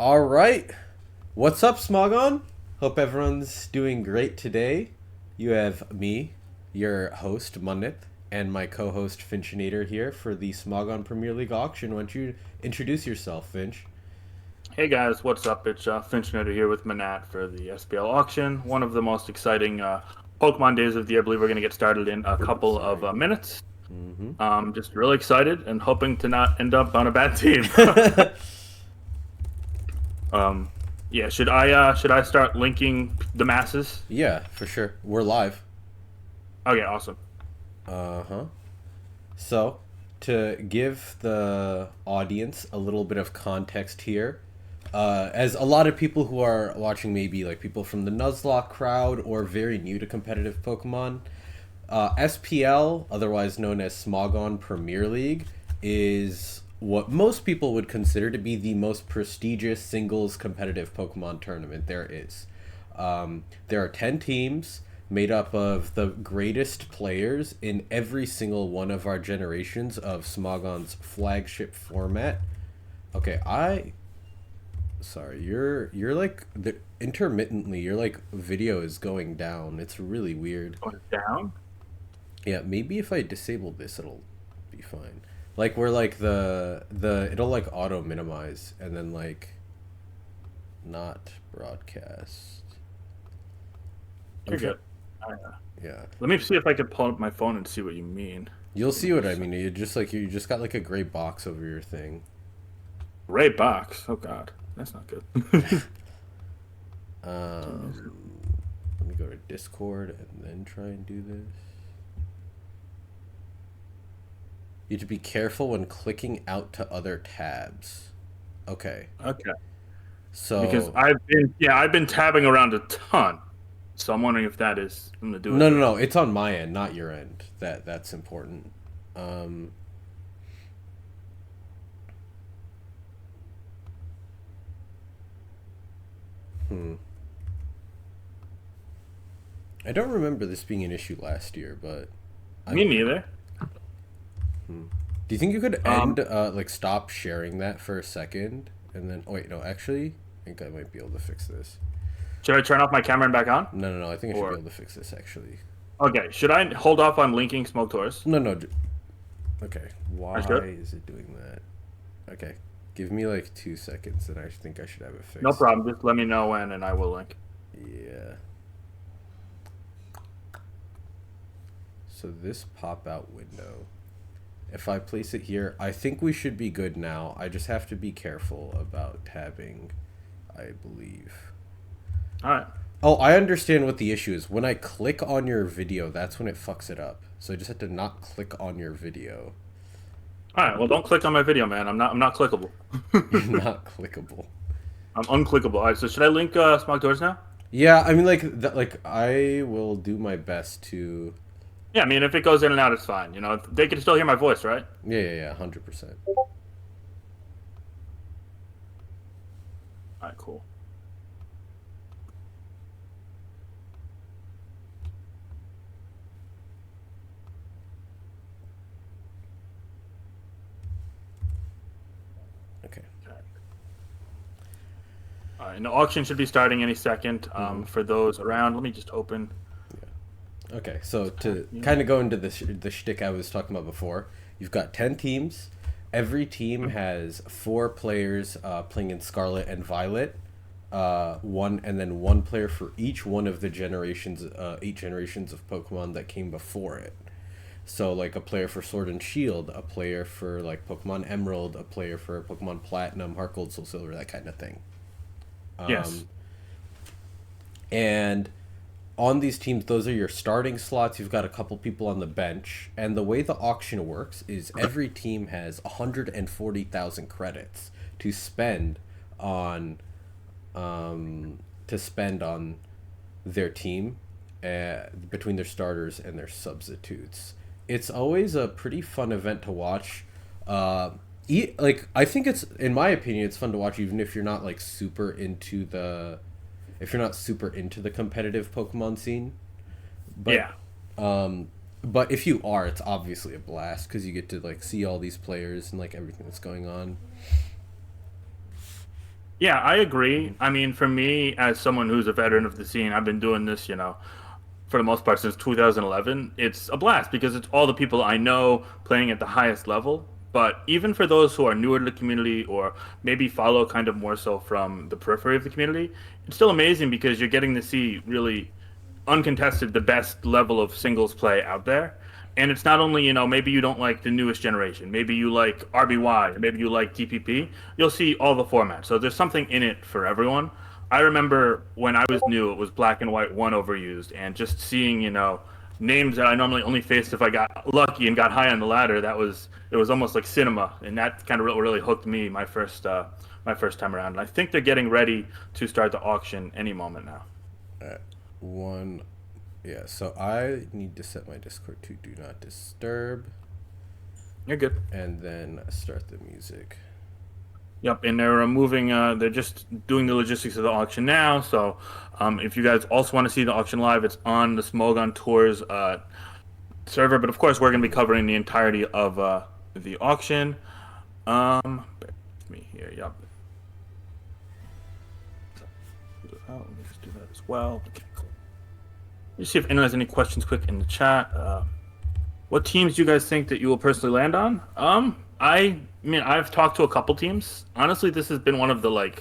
All right. What's up, Smogon? Hope everyone's doing great today. You have me, your host, MANNAT, and my co-host, Finchinator, here for the Smogon Premier League auction. Why don't you introduce yourself, Finch? Hey guys, what's up? It's Finch here with MANNAT for the SPL Auction. One of the most exciting Pokemon days of the year. I believe we're going to get started in a couple of minutes. Mm-hmm. Just really excited and hoping to not end up on a bad team. um, yeah, should I start linking the masses? Yeah, for sure. We're live. Okay, awesome. Uh-huh. So, to give the audience a little bit of context here, as a lot of people who are watching maybe like people from the Nuzlocke crowd or very new to competitive Pokemon, SPL, otherwise known as Smogon Premier League, is what most people would consider to be the most prestigious singles competitive Pokemon tournament there is. There are 10 teams made up of the greatest players in every single one of our generations of Smogon's flagship format. Okay, sorry, you're like intermittently your like video is going down. It's really weird. Going down. Yeah, maybe if I disable this, it'll be fine. Like we're like the it'll like auto minimize and then like not broadcast. You're Try- good. yeah, Let me see if I can pull up my phone and see what you mean. you'll see what I mean. You just got like a gray box over your thing. Ray box. Oh God, that's not good. Um, Let me go to Discord and then try and do this. You have to be careful when clicking out to other tabs. Okay, Okay. Because so I've been tabbing around a ton. So I'm wondering if that is something to do with no, no, it. no. It's on my end, not your end. That's important. Um, hmm. I don't remember this being an issue last year, but I. Me neither. Do you think you could Um, end like stop sharing that for a second and then? Oh wait, no. Actually, I think I might be able to fix this. should I turn off my camera and back on? No, no, no. I think I should be Or able to fix this actually. okay, should I hold off on linking Smoke Tours? No, no. Okay. Why That's good. is it doing that? Okay. Give me like 2 seconds, and I think I should have it No fixed. problem. Just let me know when, and I will link. Yeah. So this pop out window, if I place it here, I think we should be good now. I just have to be careful about tabbing, I believe. All right. Oh, I understand what the issue is. When I click on your video, that's when it fucks it up. So I just have to not click on your video. All right. Well, don't click on my video, man. I'm not clickable. You're not clickable. I'm unclickable. All right. So should I link Smoke Tours now? Yeah, I mean, like, like I will do my best to. Yeah. I mean, if it goes in and out, it's fine. You know, they can still hear my voice, right? Yeah, yeah, yeah, 100%. All right. Cool. Okay. All right. And the auction should be starting any second. For those around, let me just open. Okay, so to kind of go into the shtick I was talking about before, you've got 10 teams. Every team has four players playing in Scarlet and Violet, one and then one player for each one of the generations, 8 generations of Pokemon that came before it. So like a player for Sword and Shield, a player for like Pokemon Emerald, a player for Pokemon Platinum, Heart Gold, Soul Silver, that kind of thing. Yes. And on these teams, those are your starting slots. You've got a couple people on the bench. And the way the auction works is every team has 140,000 credits to spend on their team between their starters and their substitutes. It's always a pretty fun event to watch. Like I think it's, in my opinion, it's fun to watch even if you're not like super into the if you're not super into the competitive Pokemon scene. But Yeah. but if you are, it's obviously a blast because you get to like see all these players and like everything that's going on. Yeah, I agree. I mean, for me, as someone who's a veteran of the scene, I've been doing this, for the most part since 2011. It's a blast because it's all the people I know playing at the highest level. But even for those who are newer to the community or maybe follow kind of more so from the periphery of the community, it's still amazing because you're getting to see really uncontested the best level of singles play out there. And it's not only, maybe you don't like the newest generation, maybe you like RBY, maybe you like DPP. You'll see all the formats. So there's something in it for everyone. I remember when I was new, it was black and white one overused, and just seeing, names that I normally only faced if I got lucky and got high on the ladder. It was almost like cinema, and that kind of really hooked me my first time around. And I think they're getting ready to start the auction any moment now. One, yeah. So I need to set my Discord to do not disturb, You're good. and then start the music. Yep, and they're moving. They're just doing the logistics of the auction now. So, if you guys also want to see the auction live, it's on the Smogon Tours server. But of course, we're going to be covering the entirety of the auction. Bear with me here. Yep. Oh, let me just do that as well. Okay, cool. Let's see if anyone has any questions quick in the chat. What teams do you guys think that you will personally land on? I mean, I've talked to a couple teams. Honestly, this has been one of the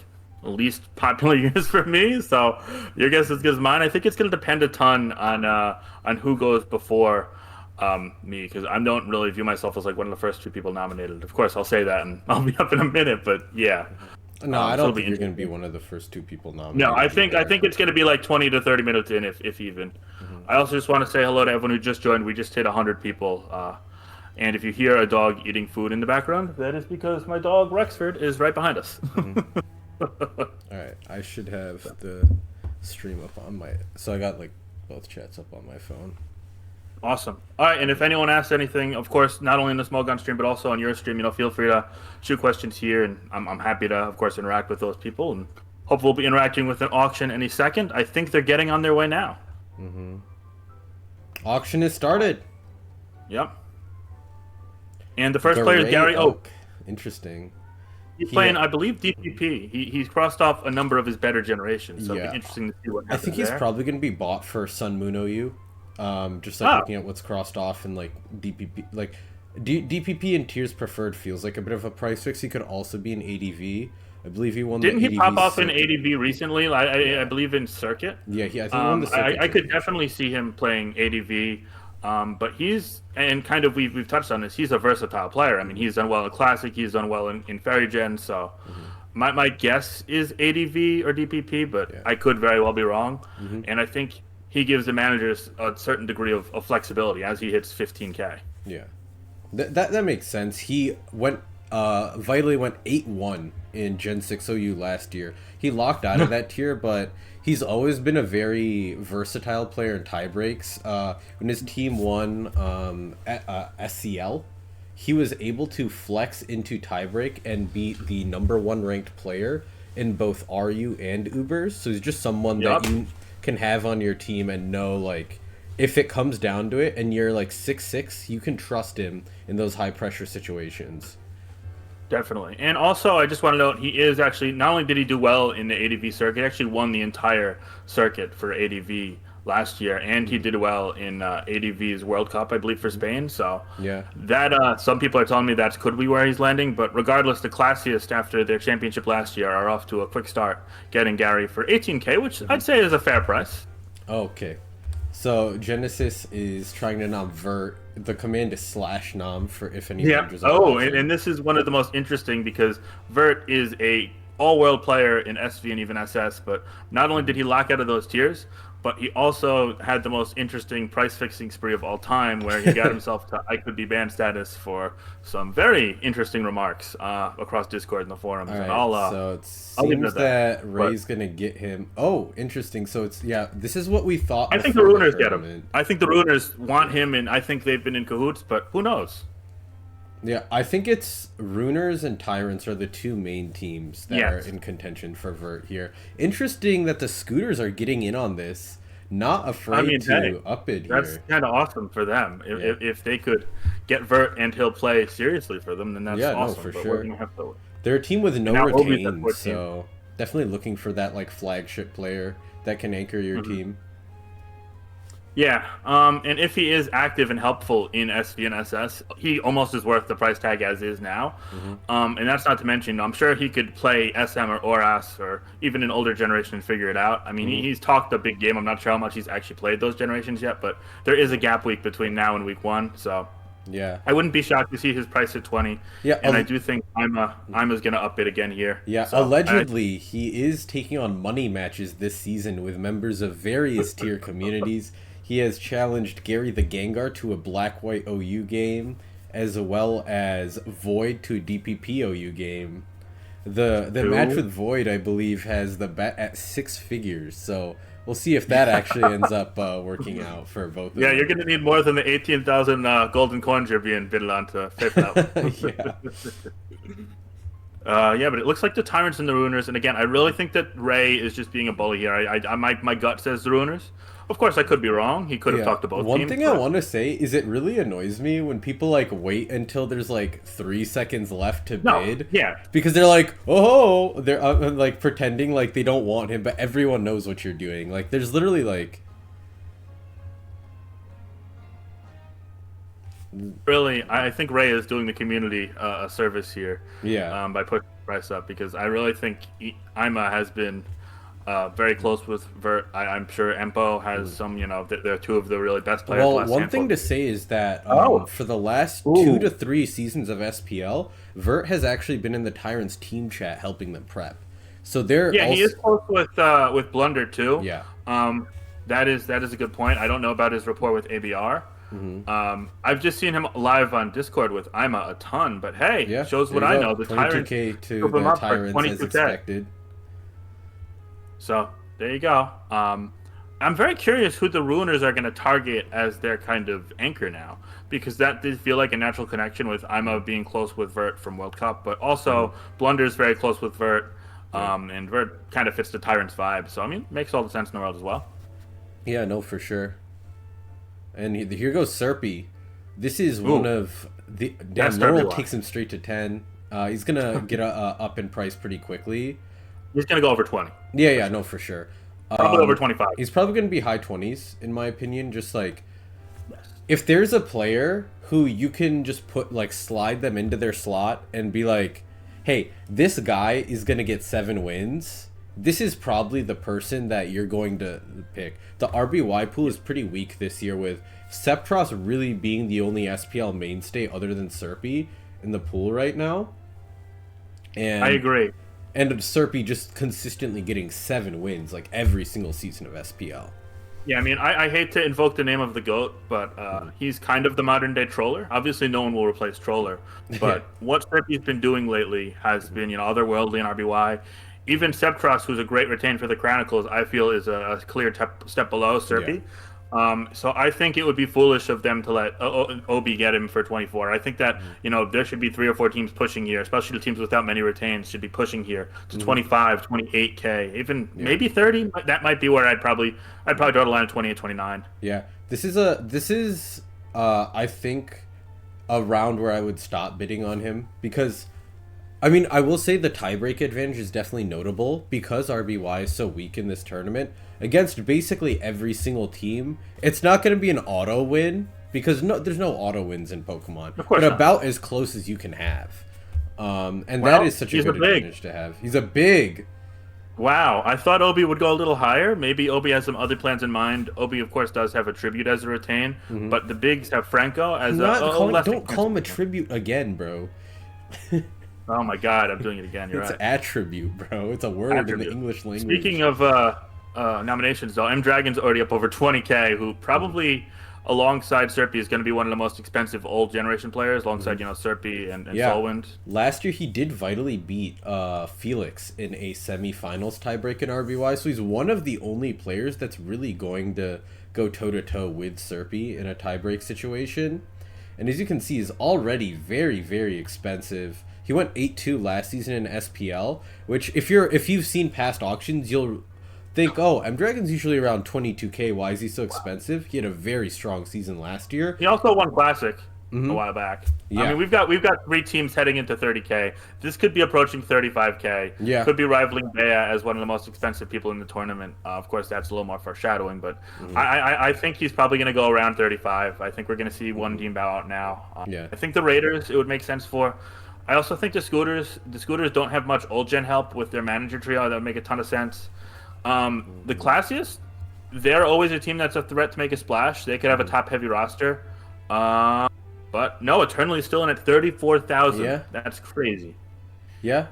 least popular years for me. So your guess is as good as mine. I think it's going to depend a ton on who goes before me, because I don't really view myself as like one of the first two people nominated. Of course, I'll say that, and I'll be up in a minute. But yeah. No, I don't think you're going to be one of the first two people nominated. No, I think it's going to be like 20 to 30 minutes in, if even. I also just want to say hello to everyone who just joined. We just hit 100 people. And if you hear a dog eating food in the background, that is because my dog Rexford is right behind us. All right, I should have the stream up on my. So I got both chats up on my phone. Awesome. All right, and if anyone asks anything, of course, not only in the Smogon stream but also on your stream, feel free to shoot questions here, and I'm happy to, of course, interact with those people, and hopefully we'll be interacting with an auction any second. I think they're getting on their way now. Auction is started. Yep. And the first player is Gary Oak. Interesting. He's playing, I believe, DPP. He's crossed off a number of his better generations, so it'll be interesting to see what happens. I think he's probably going to be bought for Sun Moon OU. Just looking at what's crossed off in DPP, DPP and Tiers Preferred feels like a bit of a price fix. He could also be an ADV. I believe he won. Didn't the he ADV pop off circuit. in ADV recently? I believe in Circuit. Yeah, I think he won the Circuit. I could definitely see him playing ADV. But we've touched on this. He's a versatile player. I mean, he's done well in Classic. He's done well in Fairy Gen. So my guess is ADV or DPP, but I could very well be wrong. And I think he gives the managers a certain degree of flexibility as he hits 15K. Yeah, that makes sense. He went Vitally went 8-1 in Gen 6 OU last year. He locked out of that tier, but he's always been a very versatile player in tie breaks. When his team won SCL, he was able to flex into tiebreak and beat the #1 ranked player in both RU and Ubers. So he's just someone that you can have on your team and know, like, if it comes down to it and you're like 6'6", you can trust him in those high pressure situations. Definitely. And also, I just want to note, he is actually, not only did he do well in the ADV circuit, he actually won the entire circuit for ADV last year, and he did well in ADV's World Cup, I believe, for Spain. So yeah, that some people are telling me that could be where he's landing, but regardless, the classiest after their championship last year are off to a quick start, getting Gary for 18K, which I'd say is a fair price. Okay. So Genesis is trying to nom Vert. The command is /nom for if any. Yeah. Oh, and this is one of the most interesting because Vert is a all-world player in SV and even SS, but not only did he lock out of those tiers, but he also had the most interesting price-fixing spree of all time, where he got himself to I could be banned status for some very interesting remarks across Discord and the forums. All right, and so it seems that Ray's going to get him. Oh, interesting. So it's, yeah, this is what we thought. I think the Runers get him. I think the Runers want him, and I think they've been in cahoots, but who knows? Yeah, I think it's Runers and Tyrants are the two main teams that are in contention for Vert here. Interesting that the Scooters are getting in on this, not afraid to up it here. That's kind of awesome for them. If they could get Vert and he'll play seriously for them, then that's awesome. No, for but sure. We're gonna have to... They're a team with no retains, so Definitely looking for that like flagship player that can anchor your Mhm. team. Yeah, and if he is active and helpful in SV and SS, he almost is worth the price tag as is now. Hmm. And that's not to mention, I'm sure he could play SM or ORAS or even an older generation and figure it out. I mean, Hmm. he's talked a big game. I'm not sure how much he's actually played those generations yet, but there is a gap week between now and week 1, so Yeah. I wouldn't be shocked to see his price at 20. Yeah. And I do think Ima's going to up it again here. Yeah, So allegedly, he is taking on money matches this season with members of various tier communities. He has challenged Gary the Gengar to a Black-White OU game, as well as Void to a DPP OU game. The match with Void, I believe, has the bet at 6 figures, so we'll see if that actually ends up working out for both of yeah, them. you're going to need more than the 18,000 golden coins you're being bid on to pay for that one. Yeah. Yeah, but it looks like the Tyrants and the Ruiners. And again, I really think that Ray is just being a bully here. My gut says the Ruiners. Of course, I could be wrong. He could have talked to both One teams. thing I want to say is it really annoys me when people like wait until there's like 3 seconds left to bid. Yeah. Because they're like, oh, they're like pretending like they don't want him, but everyone knows what you're doing. Like, there's literally like. Really, I think Ray is doing the community a service here. Yeah. By pushing the price up because I really think Ima has been very close with Vert. I'm sure Empo has some. They're two of the really best players. Well, one thing to say is that for the last 2 to 3 seasons of SPL, Vert has actually been in the Tyrants team chat helping them prep. So they're he is close with Blunder too. Yeah. That is a good point. I don't know about his rapport with ABR. Mm-hmm. I've just seen him live on Discord with Ima a ton, but hey, Yeah, shows what I know. The 22K to the Tyrants as expected. So there you go. I'm very curious who the Ruiners are going to target as their kind of anchor now, because that did feel like a natural connection with Ima being close with Vert from World Cup, but also Blunder's very close with Vert, and Vert kind of fits the Tyrants vibe. So I mean, makes all the sense in the world as well. Yeah, no, for sure. And here goes Serpy. This is one of the... Damn, Laurel takes him straight to 10. He's going to get up in price pretty quickly. He's going to go over 20. Yeah, no, for sure. Probably over 25. He's probably going to be high 20s, in my opinion. Just like... If there's a player who you can just put, like, slide them into their slot and be like, hey, this guy is going to get 7 wins... This is probably the person that you're going to pick. The RBY pool is pretty weak this year, with Septros really being the only SPL mainstay other than Serpy in the pool right now. And I agree. And Serpy just consistently getting 7 wins like every single season of SPL. Yeah, I mean, I hate to invoke the name of the GOAT, but he's kind of the modern day Troller. Obviously, no one will replace Troller, but what Serpy's been doing lately has been, otherworldly in RBY. Even Septros, who's a great retain for the Chronicles, I feel is a clear step below Serpy. Yeah. So I think it would be foolish of them to let Obi get him for 24. I think that there should be 3 or 4 teams pushing here, especially the teams without many retains should be pushing here to 25, 28K, even maybe 30. That might be where I'd probably draw the line at 28, 29. Yeah, this is I think a round where I would stop bidding on him because. I mean, I will say the tiebreak advantage is definitely notable because RBY is so weak in this tournament. Against basically every single team, it's not going to be an auto win because there's no auto wins in Pokemon. Of course but not. About as close as you can have. And that is such a good advantage to have. He's a big. Wow, I thought Obi would go a little higher. Maybe Obi has some other plans in mind. Obi, of course, does have a tribute as a retain, but the bigs have Franco as don't call him a tribute again, bro. Oh my god, I'm doing it again. You're it's right. Attribute, bro. It's a word in the English language. Speaking of nominations, though, M Dragon's already up over 20K, who probably, alongside Serpy, is going to be one of the most expensive old generation players, alongside, Serpy and Solwind. Last year, he did vitally beat Felix in a semifinals tiebreak in RBY, so he's one of the only players that's really going to go toe-to-toe with Serpy in a tiebreak situation. And as you can see, he's already very, very expensive. He went 8-2 last season in SPL, which if you've seen past auctions, you'll think, oh, M-Dragon's usually around 22K. Why is he so expensive? He had a very strong season last year. He also won Classic. a while back. Yeah. I mean, we've got 3 teams heading into 30K. This could be approaching 35K. Yeah. Could be rivaling Bea as one of the most expensive people in the tournament. Of course, that's a little more foreshadowing, but I think he's probably going to go around 35. I think we're going to see one team bow out now. Yeah. I think the Raiders it would make sense for. I also think the Scooters don't have much old gen help with their manager trio. That would make a ton of sense. The Classiest, they're always a team that's a threat to make a splash. They could have a top-heavy roster. But no, Eternally still in at 34,000. Yeah. That's crazy. Yeah.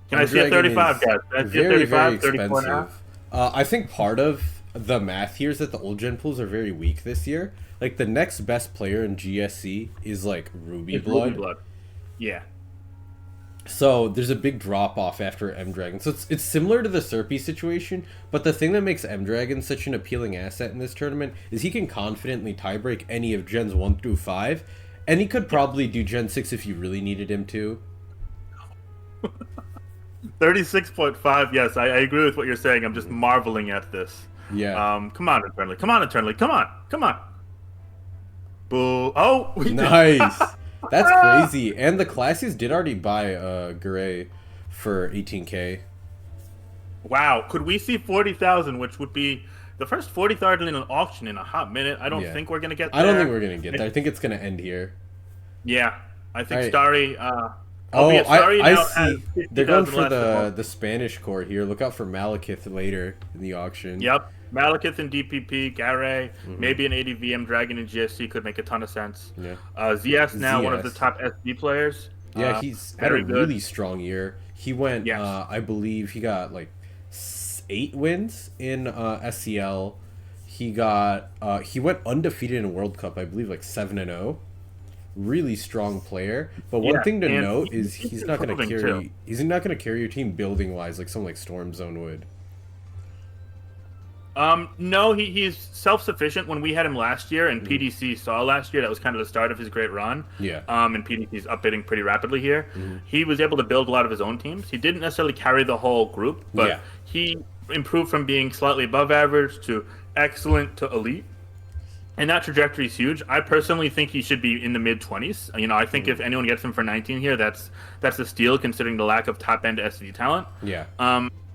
Can I see a 35, guys? Can I see a 35, 34 now? I think part of the math here is that the old gen pools are very weak this year. Like, the next best player in GSC is, like, Ruby Blood. Yeah. So there's a big drop off after M Dragon. So it's similar to the Serpy situation, but the thing that makes M Dragon such an appealing asset in this tournament is he can confidently tiebreak any of Gens 1 through 5, and he could probably do Gen 6 if you really needed him to. 36.5. Yes, I agree with what you're saying. I'm just marveling at this. Yeah. Come on, Eternally. Come on, Eternally. Come on. Boo. Oh, we nice. That's crazy. And the Classies did already buy Gray for 18K. Wow. Could we see 40,000, which would be the first 40,000 in an auction in a hot minute? I don't think we're going to get there. I don't think we're going to get there. I think it's going to end here. Yeah. I think right. Starry... I see. They're going for the the Spanish core here. Look out for Malekith later in the auction. Yep. Malekith and DPP, Garay, maybe an ADVM Dragon in GSC could make a ton of sense. Yeah. ZS now one of the top SD players. Yeah, he's had a really strong year. He went, I believe he got like 8 wins in SCL. He went undefeated in World Cup, I believe like 7-0. Really strong player. But one thing to note is he's not going to carry. He's not going to carry your team building wise like someone like Storm Zone would. No, he's self-sufficient. When we had him last year, and PDC saw last year, that was kind of the start of his great run. Yeah. And PDC's upbidding pretty rapidly here. He was able to build a lot of his own teams. He didn't necessarily carry the whole group, but he improved from being slightly above average to excellent to elite. And that trajectory is huge. I personally think he should be in the mid-20s. You know, I think if anyone gets him for 19 here, that's a steal considering the lack of top-end SD talent. Yeah.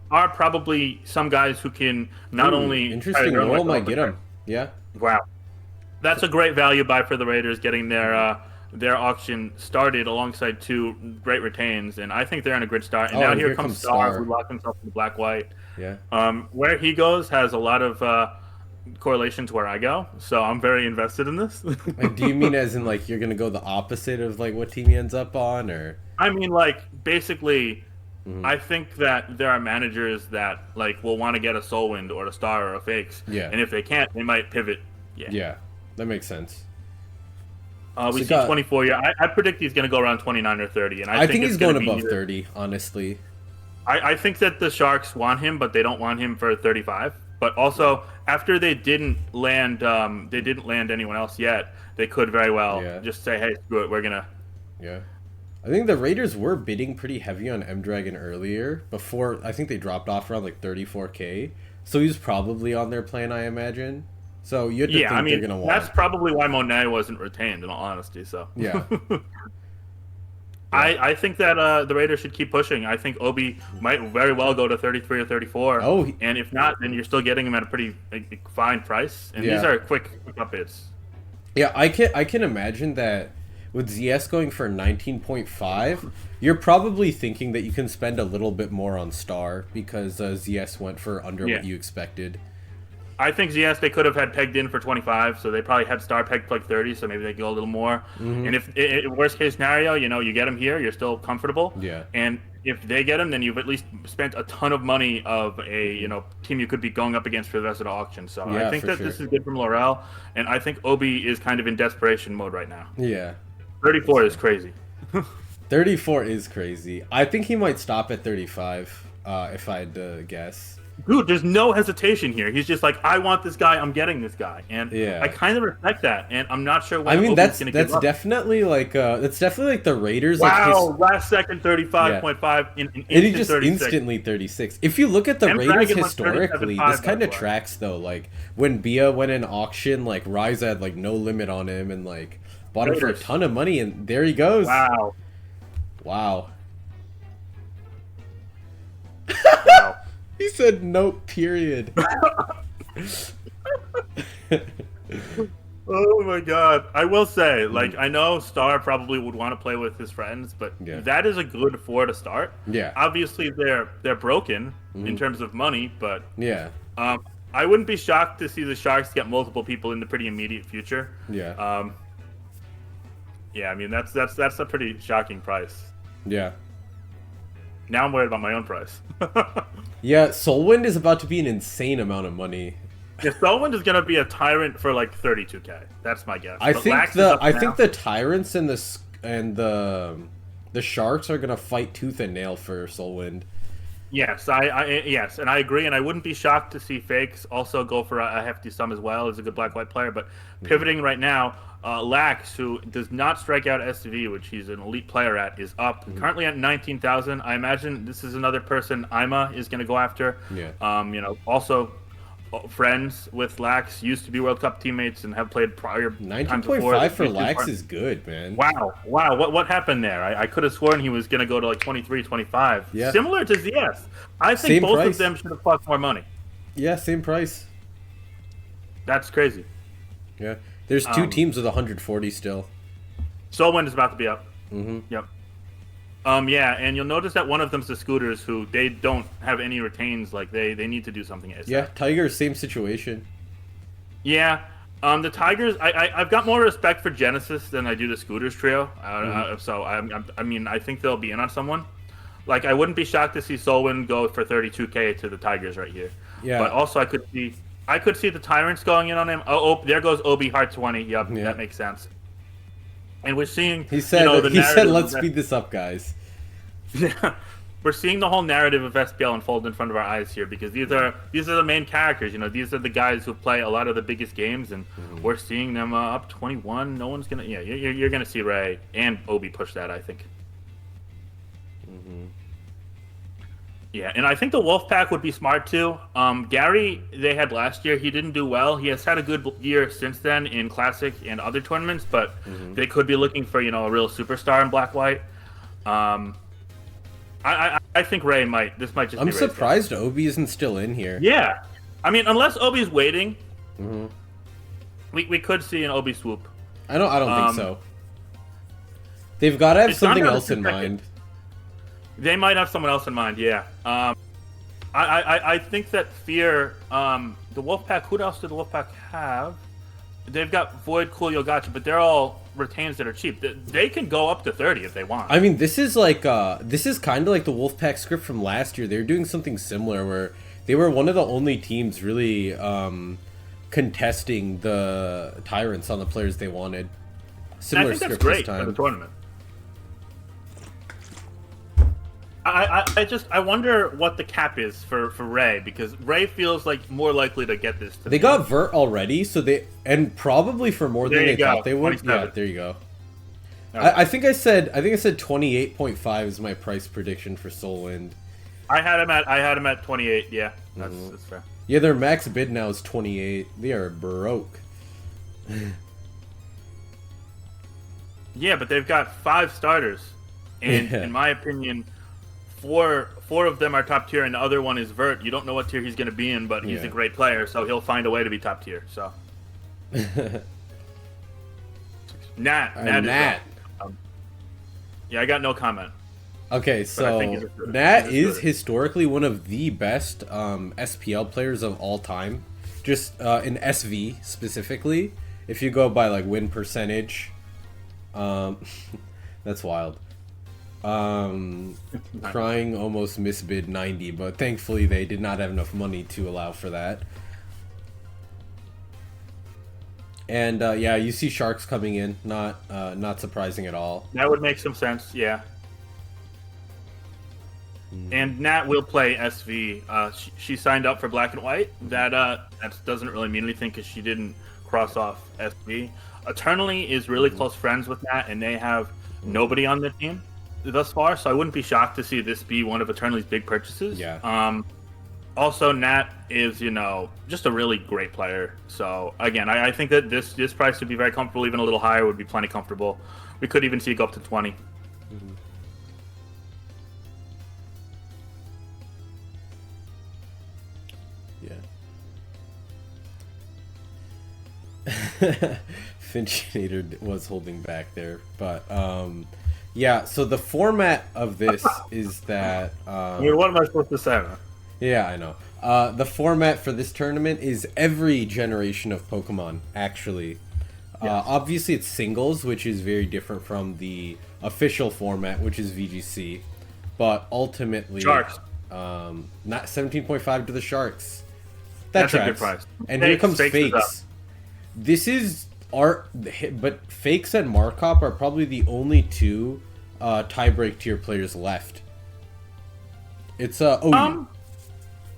Are probably some guys who can not only... Interesting role might get him. Yeah. Wow. That's a great value buy for the Raiders, getting their auction started alongside 2 great retains, and I think they're on a good start. And now here comes Star, who locked himself in black-white. Yeah. Where he goes has a lot of correlation to where I go, so I'm very invested in this. Like, do you mean as in, like, you're going to go the opposite of, like, what team he ends up on, or...? I mean, like, basically... I think that there are managers that like will want to get a Soulwind or a Star or a Fakes. Yeah. And if they can't, they might pivot. Yeah. Yeah. That makes sense. We see 24. Yeah, I predict he's going to go around 29 or 30. And I think he's going above 30, honestly. I think that the Sharks want him, but they don't want him for 35. But also, after they didn't land anyone else yet, they could very well just say, hey, screw it, we're going to... Yeah. I think the Raiders were bidding pretty heavy on M Dragon earlier. Before, I think they dropped off around like 34K. So he's probably on their plan, I imagine. So you have to think they're going to want. That's probably why Monet wasn't retained, in all honesty. So yeah. I think that the Raiders should keep pushing. I think Obi might very well go to 33 or 34. Oh, and if not, then you're still getting him at a pretty fine price. And these are quick up bids. Yeah, I can imagine that. With ZS going for 19.5, you're probably thinking that you can spend a little bit more on Star because ZS went for under what you expected. I think ZS they could have had pegged in for 25, so they probably had Star pegged like 30, so maybe they could go a little more. And if worst case scenario, you get him here, you're still comfortable. Yeah. And if they get him, then you've at least spent a ton of money of a team you could be going up against for the rest of the auction. So I think that this is good from Laurel, and I think Obi is kind of in desperation mode right now. Yeah. 34 is crazy. 34 is crazy. I think he might stop at 35, if I had to guess. Dude, there's no hesitation here. He's just like, I want this guy, I'm getting this guy. And I kind of respect that, and I'm not sure when that's definitely like the Raiders. Wow, last second 35.5 in and he just 36. Instantly 36. If you look at the Raiders historically, this kind of tracks though. Like when Bia went in auction, like Ryza had like no limit on him, and like Bought him for a ton of money, and there he goes. Wow. Wow. Wow. He said nope, period. Oh my god. I will say, like, I know Star probably would want to play with his friends, but that is a good 4 to start. Yeah. Obviously, they're broken in terms of money, but yeah. I wouldn't be shocked to see the Sharks get multiple people in the pretty immediate future. Yeah. Yeah, I mean, that's a pretty shocking price. Yeah. Now I'm worried about my own price. Yeah, Soulwind is about to be an insane amount of money. Yeah, Soulwind is gonna be a tyrant for like 32K. That's my guess. I think the tyrants and the Sharks are gonna fight tooth and nail for Soulwind. Yes, yes, and I agree, and I wouldn't be shocked to see Fakes also go for a hefty sum as well. He's a good black-white player, but pivoting right now, Lax, who does not strike out SV, which he's an elite player at, is up currently at 19,000. I imagine this is another person Ima is going to go after. Yeah. You know, also friends with Lax, used to be World Cup teammates and have played prior. 19.5 for Lax is good, man. Wow. What happened there? I could have sworn he was going to go to like 23, 25. Yeah. Similar to ZS. I think Same both price. of them should have cost more money. Yeah, same price. That's crazy. Yeah. There's 2 teams with 140 still. Soulwind is about to be up. Mm-hmm. Yep. Yeah, and you'll notice that one of them's the Scooters, who they don't have any retains. Like they need to do something. ASAP. Yeah, Tigers, same situation. Yeah. The Tigers, I've got more respect for Genesis than I do the Scooters trio. So I mean, I think they'll be in on someone. Like, I wouldn't be shocked to see Soulwind go for 32K to the Tigers right here. Yeah. But also, I could see the Tyrants going in on him. Oh, there goes Obi Heart 20. Yep, Yeah. that makes sense. And we're seeing. He said, "Let's speed this up, guys." Yeah, we're seeing the whole narrative of SPL unfold in front of our eyes here, because these are the main characters. You know, these are the guys who play a lot of the biggest games, and we're seeing them up 21. No one's gonna. Yeah, you're gonna see Ray and Obi push that, I think. Yeah, and I think the Wolfpack would be smart too. Gary, they had last year. He didn't do well. He has had a good year since then in Classic and other tournaments, but they could be looking for, you know, a real superstar in black-white. I think Ray might. This might just. I'm surprised Obi isn't still in here. Yeah, I mean, unless Obi's waiting, we could see an Obi swoop. I don't think so. They've got to have something else in mind. They might have someone else in mind, yeah. I think that Fear, the Wolfpack, who else did the Wolfpack have? They've got Void, Cool, Yogacha, but they're all retains that are cheap. They can go up to 30 if they want. I mean, this is like, this is kind of like the Wolfpack script from last year. They were doing something similar where they were one of the only teams really contesting the Tyrants on the players they wanted. Similar I think that's script great this time. for the tournament. I wonder what the cap is for Ray, because Ray feels like more likely to get this. They got Vert already, so and probably for more than they thought they would. 27. Yeah, there you go. Okay. I think I said 28.5 is my price prediction for Soulwind. I had him at 28. Yeah, that's fair. Yeah, their max bid now is 28. They are broke. Yeah, but they've got 5 starters, and in my opinion, four of them are top tier, and the other one is Vert. You don't know what tier he's going to be in, but he's a great player, so he'll find a way to be top tier. So, Nat. Yeah, I got no comment. Okay, so Nat is historically one of the best SPL players of all time. Just in SV specifically, if you go by like win percentage, that's wild. Crying almost misbid 90, but thankfully they did not have enough money to allow for that. And yeah, you see Sharks coming in, not surprising at all. That would make some sense, yeah. And Nat will play SV. She signed up for Black and White. That doesn't really mean anything because she didn't cross off SV. Eternally is really close friends with Nat, and they have nobody on the team thus far, so I wouldn't be shocked to see this be one of Eternity's big purchases. Yeah. Also, Nat is, just a really great player. So again, I think that this price would be very comfortable. Even a little higher would be plenty comfortable. We could even see it go up to 20. Yeah. Finchinator was holding back there, but yeah. So the format of this is that. What am I supposed to say, man? Yeah, I know. The format for this tournament is every generation of Pokemon, actually. Yes. Obviously, it's singles, which is very different from the official format, which is VGC. But ultimately, Sharks. Not 17.5 to the Sharks. That's a good price. And here comes Fakes is Fakes. This is art, but Fakes and Markop are probably the only two tiebreak tier players left. It's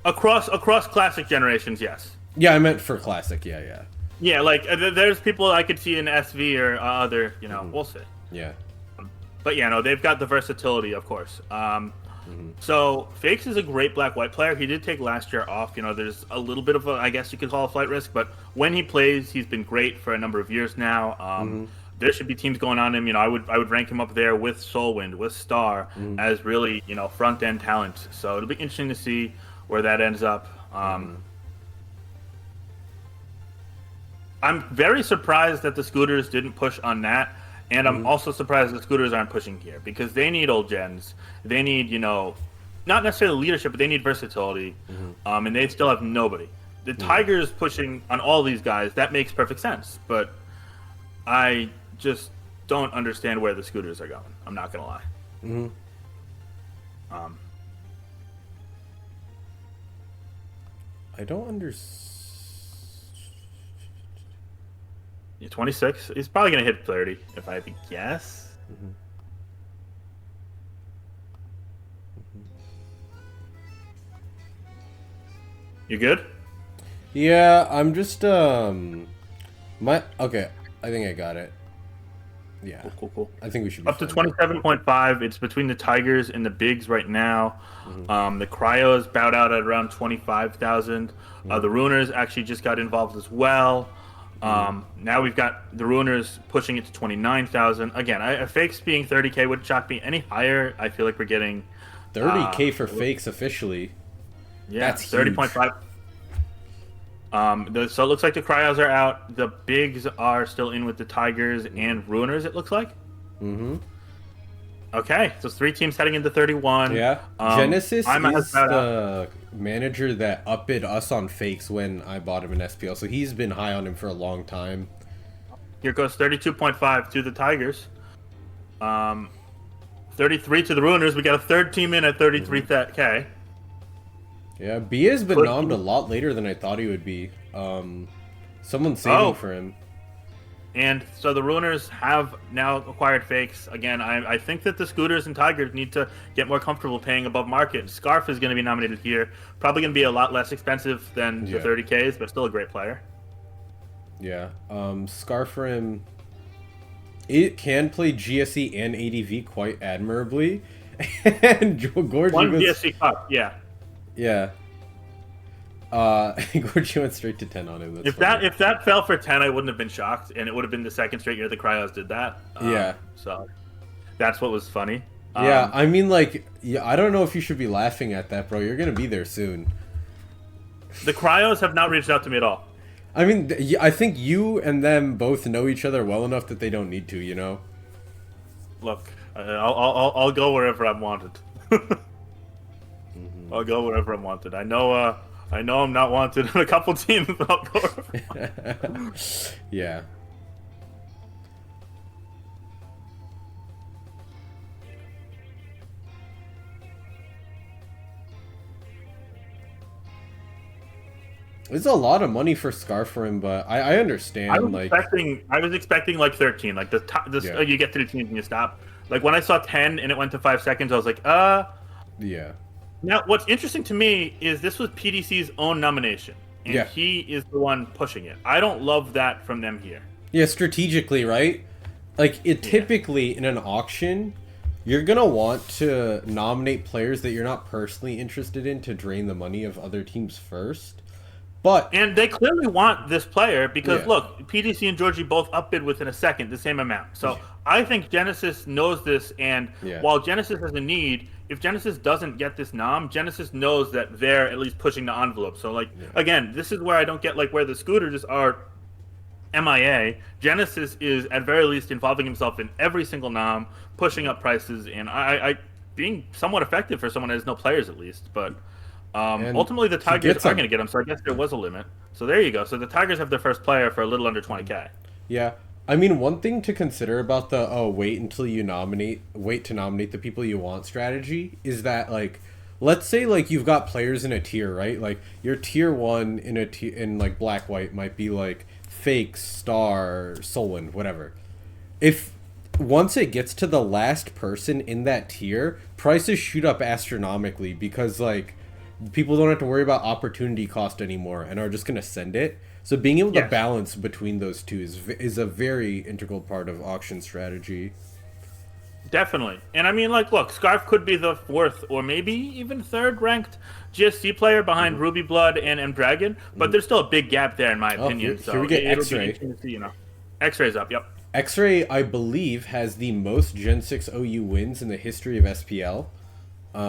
across classic generations, yes. Yeah, I meant for classic. Yeah. Yeah, like there's people I could see in SV or other, we'll see. Yeah. But yeah, no, they've got the versatility, of course. So Fakes is a great black-white player. He did take last year off. There's a little bit of a, I guess you could call a flight risk, but when he plays, he's been great for a number of years now. There should be teams going on him. I would rank him up there with Soulwind, with Star, as really, front-end talent. So it'll be interesting to see where that ends up. I'm very surprised that the Scooters didn't push on that. And I'm also surprised the Scooters aren't pushing here because they need old gens. They need, not necessarily leadership, but they need versatility. And they still have nobody. The Tigers pushing on all these guys, that makes perfect sense. But I just don't understand where the Scooters are going. I'm not going to lie. I don't understand. Yeah, 26. He's probably going to hit 30, if I had to guess. You good? Yeah, I'm just okay. I think I got it. Yeah. Cool. I think we should be up to 27.5. It's between the Tigers and the Bigs right now. The Cryos bowed out at around 25,000. The Runers actually just got involved as well. Now we've got the Runers pushing it to 29,000. Again, Fakes being 30K would shock me any higher. I feel like we're getting 30K for Fakes officially. Yeah, that's 30.5. So it looks like the Cryos are out. The Bigs are still in with the Tigers and Ruiners, it looks like. Okay, so 3 teams heading into 31. Yeah. Genesis is the manager that upbid us on Fakes when I bought him in SPL, so he's been high on him for a long time. Here goes 32.5 to the Tigers. 33 to the Ruiners. We got a third team in at 33K. Yeah, B has been nommed a lot later than I thought he would be. Someone's saving for him. And so the Ruiners have now acquired Fakes. Again, I think that the Scooters and Tigers need to get more comfortable paying above market. Scarf is going to be nominated here. Probably going to be a lot less expensive than the 30Ks, but still a great player. Yeah. Scarf for him, it can play GSE and ADV quite admirably. And Gorgie One GSE Cup, yeah. Yeah. Gorgie went straight to 10 on him. If that fell for 10, I wouldn't have been shocked, and it would have been the second straight year the Cryos did that. Yeah. So that's what was funny. Yeah, I mean, I don't know if you should be laughing at that, bro. You're gonna be there soon. The Cryos have not reached out to me at all. I mean, I think you and them both know each other well enough that they don't need to, you know? Look, I'll go wherever I'm wanted. I'll go wherever I'm wanted. I know I'm not wanted in a couple teams, but I'll go. Yeah. It's a lot of money for Scarf for him, but I understand. I was expecting like 13. Like you get to the teams and you stop. Like when I saw 10 and it went to 5 seconds, I was like, Yeah. Now, what's interesting to me is this was PDC's own nomination, and he is the one pushing it. I don't love that from them here. Yeah, strategically, right? Like, typically in an auction, You're gonna want to nominate players that you're not personally interested in to drain the money of other teams first. But And they clearly want this player because yeah, look, PDC and Georgie both upbid within a second the same amount. So I think Genesis knows this, and yeah, while Genesis has a need, if Genesis doesn't get this nom, Genesis knows that they're at least pushing the envelope. So like yeah. again, this is where I don't get like where the scooters are MIA. Genesis is at very least involving himself in every single nom, pushing up prices, and I being somewhat effective for someone that has no players at least. But And ultimately, the he Tigers gets are a going to get him. So I guess there was a limit. So there you go. So the Tigers have their first player for a little under 20K. yeah. I mean, one thing to consider about the wait until you wait to nominate the people you want strategy is that like, let's say like you've got players in a tier, right? Like your tier one in a in like black white might be like Fake, Star, Solon, whatever. If once it gets to the last person in that tier, prices shoot up astronomically because like people don't have to worry about opportunity cost anymore and are just gonna send it. So being able to Yes. balance between those two is a very integral part of auction strategy. Definitely. And I mean, like, look, Scarf could be the fourth or maybe even third ranked GSC player behind Ruby Blood and M Dragon, but there's still a big gap there, in my opinion. Here we get it'll be X-Ray. interesting to see, you know. X-Ray's up, yep. X-Ray, I believe, has the most Gen 6 OU wins in the history of SPL. I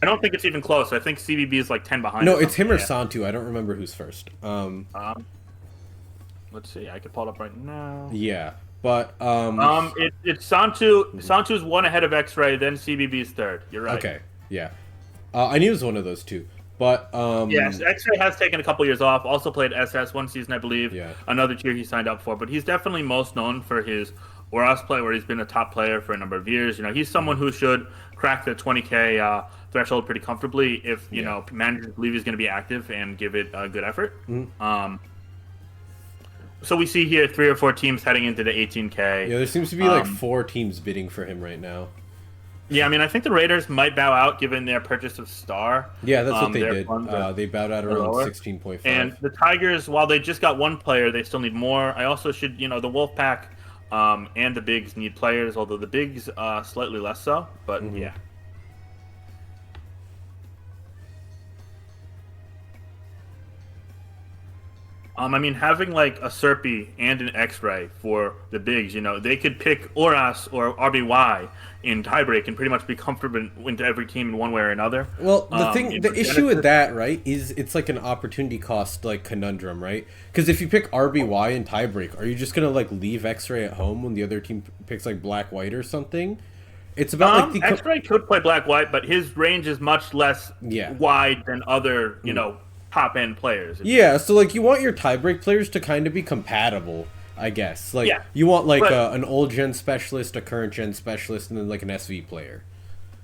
don't think it's even close. I think CBB is like 10 behind. No, it's him or yeah. Santu. I don't remember who's first. Let's see. I can pull it up right now. Yeah, but It's Santu. Santu's one ahead of X-Ray, then CBB's third. You're right. okay, yeah. I knew it was one of those two. But Yes, X-Ray has taken a couple years off. Also played SS one season, I believe. Yeah. Another tier he signed up for, but he's definitely most known for his Oras play, where he's been a top player for a number of years. You know, he's someone who should crack the 20K threshold pretty comfortably if you know managers believe he's going to be active and give it a good effort. So we see here 3 or 4 teams heading into the 18K. yeah, there seems to be like 4 teams bidding for him right now. Yeah, I mean, I think the Raiders might bow out given their purchase of Star. Yeah, that's what they their did. funds are They bowed out around lower. 16.5. And the Tigers, while they just got one player, they still need more. I also should, you know, the Wolfpack and the Bigs need players, although the Bigs slightly less so. But yeah. I mean, having like a Serpy and an X-Ray for the Bigs, you know, they could pick Oras or RBY in tiebreak and pretty much be comfortable into every team in one way or another. Well, the issue with Genesis- that, right, is it's like an opportunity cost like conundrum, right? Because if you pick RBY in tiebreak, are you just gonna like leave X-Ray at home when the other team picks like Black White or something? It's about like the X-Ray could play Black White, but his range is much less Yeah. wide than other, you know, top end players. yeah. So like you want your tiebreak players to kind of be compatible, I guess. Like Yeah. you want like But- an old gen specialist, a current gen specialist, and then like an SV player.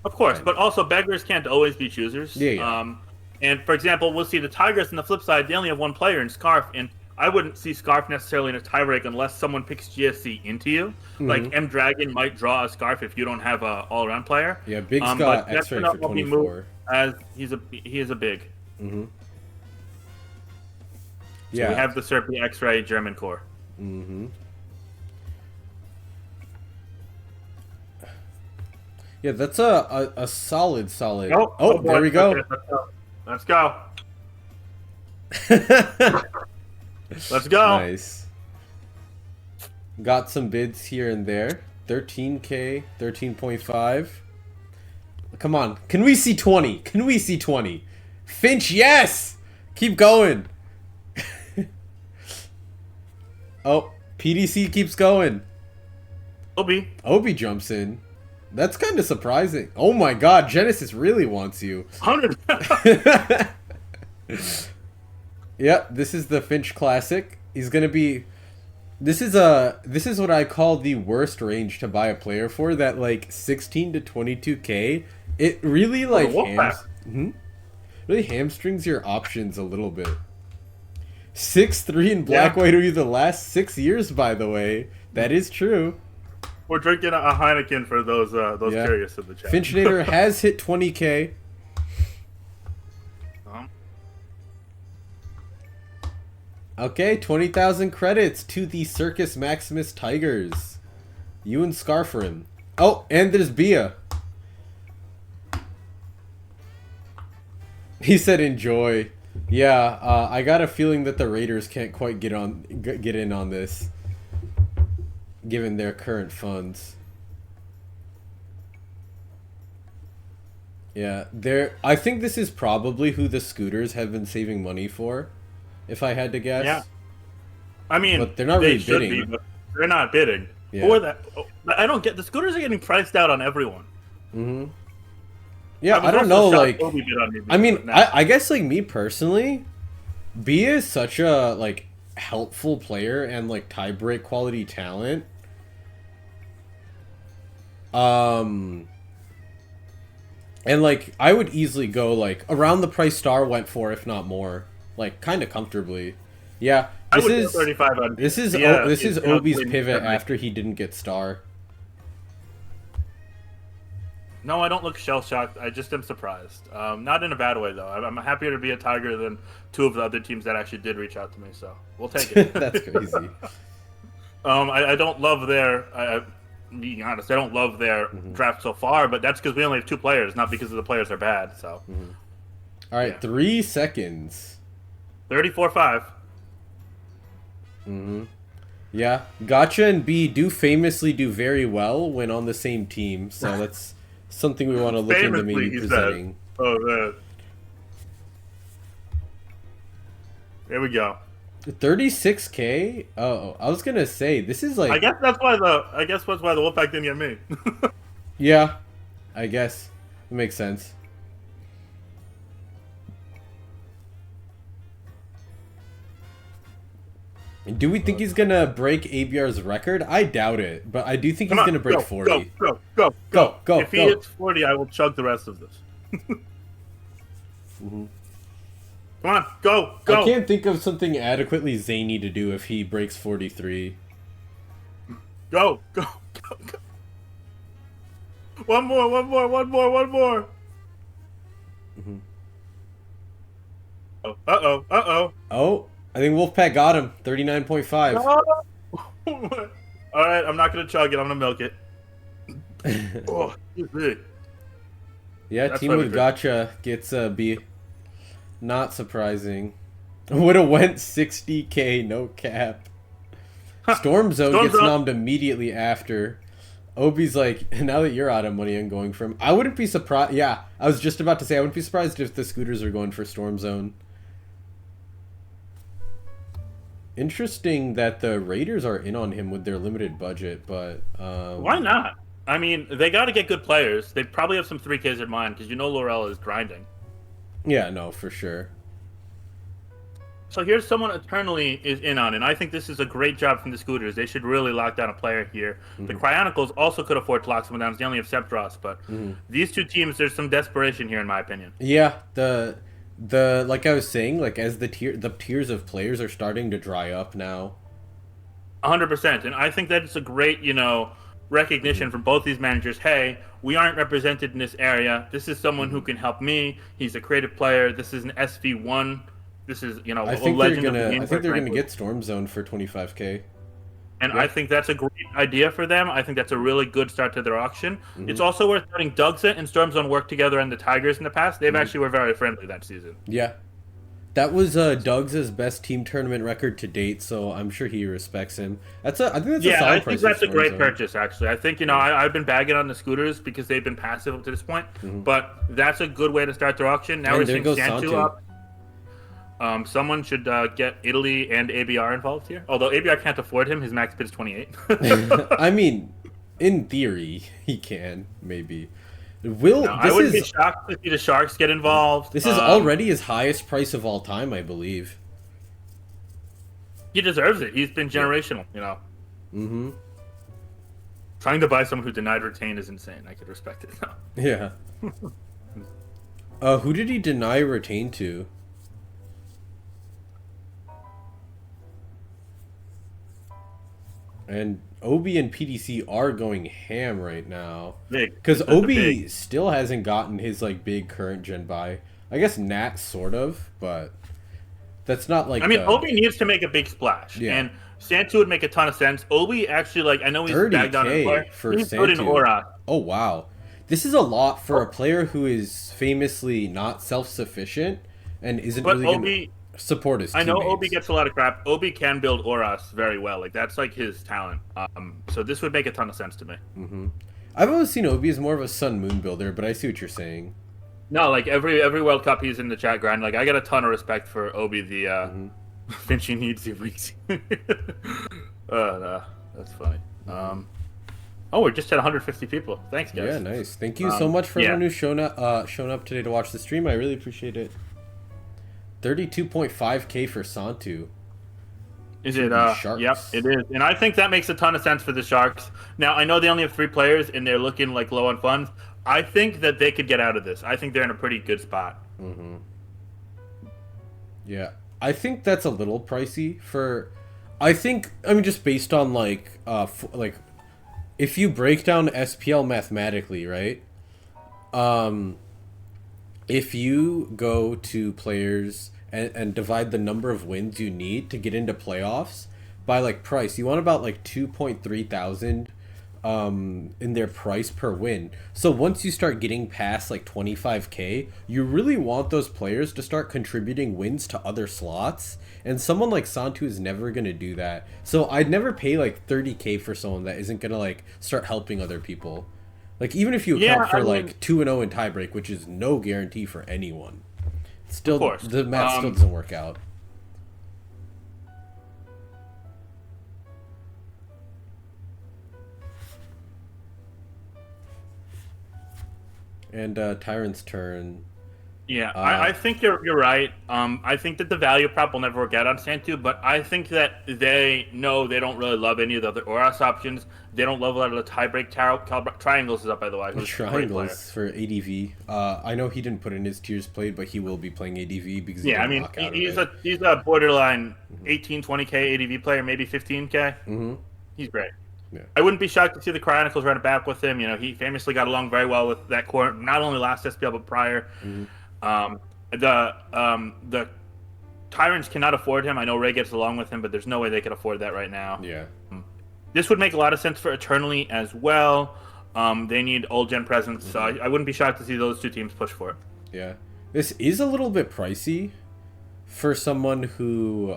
Of course, but also beggars can't always be choosers. Yeah, yeah. And for example, we'll see the Tigers on the flip side, they only have one player in Scarf, and I wouldn't see Scarf necessarily in a tiebreak unless someone picks GSC into you. Like M Dragon might draw a Scarf if you don't have a all around player. Yeah, Big's but got that's X-Ray not for what we 24. move as he is a big. So Yeah. we have the Serpy X-Ray German core. Yeah, that's a solid. Oh, There we go. Okay, let's go. Let's go. Nice. Got some bids here and there. 13K, 13.5. Come on. Can we see 20? Can we see 20? Finch, yes! Keep going. Oh, PDC keeps going. Obi. Obi jumps in. That's kind of surprising. Oh my god, Genesis really wants you. 100. Yep, this is the Finch Classic. He's gonna be. This is what I call the worst range to buy a player for. That like 16 to 22K. It really like really hamstrings your options a little bit. 6'3" in black white over the last 6 years. By the way, that is true. We're drinking a Heineken for those curious in the chat. Finchnator has hit 20K. Okay, 20,000 credits to the Circus Maximus Tigers. You and Scarf for him. Oh, and there's Bia. He said enjoy. Yeah, I got a feeling that the Raiders can't quite get in on this, given their current funds. Yeah, I think this is probably who the Scooters have been saving money for, if I had to guess. Yeah. I mean, but they're not they really should bidding. be, but they're not bidding. Yeah. For that, I don't get the Scooters are getting priced out on everyone. Mm-hmm. Yeah, I don't also know. shocked Like, Obi bid on me, I mean, now. I guess like me personally, B is such a like helpful player and like tiebreak quality talent. And like I would easily go like around the price Star went for, if not more, like kind of comfortably. Yeah, this is 35 on this is yeah, this is you know, Obi's win pivot every- after he didn't get Star. No, I don't look shell shocked. I just am surprised. Not in a bad way though. I'm happier to be a Tiger than two of the other teams that actually did reach out to me. So we'll take it. That's crazy. I don't love their. Being honest, I don't love their draft so far, but that's because we only have two players, not because the players are bad. So, All right, Yeah. 3 seconds. 34-5. Yeah, Gotcha and B do famously do very well when on the same team, so that's something we want to look into Famously, maybe he said. presenting. Oh man. Here we go. 36K? Oh, I was gonna say this is like I guess that's why the Wolfpack didn't get me. yeah, I guess it makes sense. Do we think he's gonna break ABR's record? I doubt it, but I do think he's gonna break 40. Go. If he go. hits 40, I will chug the rest of this. Come on, go. I can't think of something adequately zany to do if he breaks 43. Go. One more. Uh-oh. Oh, I think Wolfpack got him. 39.5. All right, I'm not gonna chug it. I'm gonna milk it. Oh, excuse me. Yeah, That's team why we with did. Gotcha gets a B. Not surprising. Would have went 60K, no cap. Storm Zone Storm gets Zone. nommed immediately after. Obi's like, now that you're out of money, I'm going for him. I wouldn't be surprised. Yeah, I was just about to say, I wouldn't be surprised if the Scooters are going for Storm Zone. Interesting that the Raiders are in on him with their limited budget, but Why not? I mean, they got to get good players. They probably have some 3Ks in mind because you know Laurel is grinding. Yeah, no, for sure. So here's someone Eternally is in on, and I think this is a great job from the Scooters. They should really lock down a player here. The Cryonicals also could afford to lock someone down. They only have Septros, but these two teams, there's some desperation here, in my opinion. Yeah, the like I was saying, like as the tiers of players are starting to dry up now. 100%, and I think that it's a great, recognition from both these managers. Hey, we aren't represented in this area. This is someone who can help me. He's a creative player. This is an SV1. This is, I a think legend they're of the gonna game. I think they're gonna frankly. get Storm Zone for 25K. And I think that's a great idea for them. I think that's a really good start to their auction. It's also worth noting Dougset and Storm Zone worked together and the Tigers in the past. They've actually were very friendly that season. Yeah. That was Doug's best team tournament record to date, so I'm sure he respects him. I think that's a Yeah, solid I price think for that's a Storm great Zone. purchase, actually. I think, I've been bagging on the Scooters because they've been passive up to this point, but that's a good way to start their auction. Now And we're there seeing goes Santu Santu. up. Someone should get Italy and ABR involved here. Although ABR can't afford him, his max bid is 28. I mean, in theory, he can, maybe. I wouldn't be shocked to see the Sharks get involved. This is already his highest price of all time, I believe. He deserves it. He's been generational, Mm-hmm. Trying to buy someone who denied retain is insane. I could respect it. Yeah. Who did he deny retain to? And Obi and PDC are going ham right now. Big. Because This is Obi big. still hasn't gotten his like big current gen buy. I guess Nat sort of, but That's not like I mean, Obi needs to make a big splash, Yeah. and Santu would make a ton of sense. Obi actually, like, I know he's bagged down in 30K player. for He's good in Santu. Aura. Oh wow, this is a lot for a player who is famously not self-sufficient and isn't But really Obi, going to support his I know teammates. Obi gets a lot of crap. Obi can build Auras very well. Like, that's like his talent. So this would make a ton of sense to me. I've always seen Obi as more of a Sun Moon builder, but I see what you're saying. No, like every World Cup he's in the chat grind. Like, I got a ton of respect for Obi. The Finchy needs the weeks. No, that's funny. Oh, we're just at 150 people. Thanks, guys. Yeah, nice. Thank you so much for everyone who's shown up today to watch the stream. I really appreciate it. 32.5K for Santu. Is it? Sharks. Yep, it is. And I think that makes a ton of sense for the Sharks. Now, I know they only have 3 players and they're looking like low on funds. I think that they could get out of this. I think they're in a pretty good spot. Yeah, I think that's a little pricey for. I mean, just based on like if you break down SPL mathematically, right? If you go to players and divide the number of wins you need to get into playoffs by like price, you want about like 2.3 thousand in their price per win. So once you start getting past like 25K, you really want those players to start contributing wins to other slots. And someone like Santu is never going to do that. So I'd never pay like 30K for someone that isn't going to like start helping other people. Like even if you account for like 2-0 in tiebreak, which is no guarantee for anyone. Still, the math still doesn't work out. And Tyrant's turn. Yeah, I think you're right. I think that the value prop will never work out on Santu, but I think that they know they don't really love any of the other Auras options. They don't love a lot of the tiebreak triangles is up, by the way. Triangles for ADV. I know he didn't put in his tiers played, but he will be playing ADV because he's a borderline 18, 20K ADV player, maybe 15K. He's great. Yeah. I wouldn't be shocked to see the Chronicles run it back with him. You know, he famously got along very well with that core, not only last SPL but prior. The Tyrants cannot afford him. I know Ray gets along with him, but there's no way they could afford that right now. Yeah. This would make a lot of sense for Eternally as well. They need old gen presence, so I wouldn't be shocked to see those two teams push for it. Yeah. This is a little bit pricey for someone who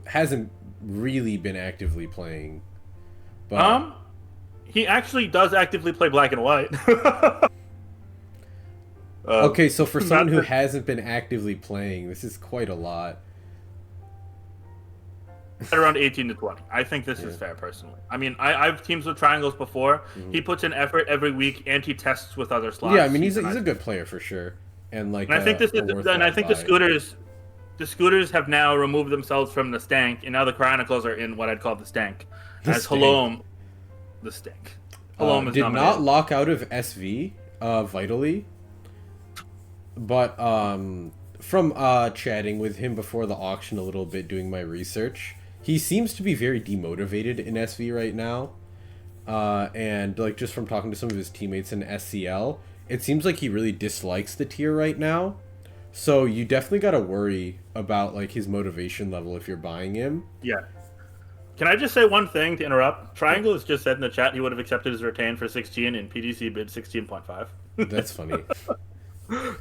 hasn't really been actively playing. But he actually does actively play black and white. Okay, so for someone who hasn't been actively playing, this is quite a lot. Around 18 to 20. I think this is fair, personally. I mean, I've teams with triangles before. He puts in effort every week, and he tests with other slots. Yeah, I mean, he's a good player for sure. And like, I think the Scooters have now removed themselves from the stank, and now the Chronicles are in what I'd call the stank. Halom, the stank. Halom is did not lock out of SV vitally, but from chatting with him before the auction a little bit, doing my research, he seems to be very demotivated in SV right now, and like just from talking to some of his teammates in SCL, it seems like he really dislikes the tier right now. So you definitely got to worry about like his motivation level if you're buying him. Yeah. Can I just say one thing to interrupt? Triangle has just said in the chat he would have accepted his retain for 16 and PDC bid 16.5. That's funny.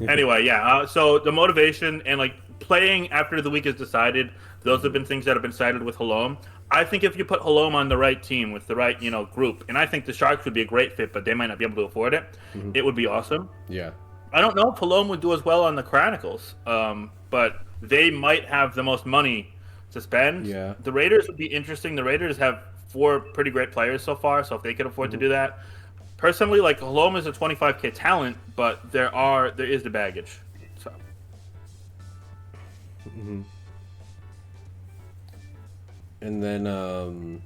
Anyway, yeah. So the motivation and like playing after the week is decided, those have been things that have been cited with Halom. I think if you put Halom on the right team with the right, group, and I think the Sharks would be a great fit, but they might not be able to afford it. It would be awesome. Yeah. I don't know if Halom would do as well on the Chronicles, but they might have the most money to spend. Yeah. The Raiders would be interesting. The Raiders have 4 pretty great players so far, so if they could afford to do that. Personally, like, Halom is a 25K talent, but there is the baggage. So. And then,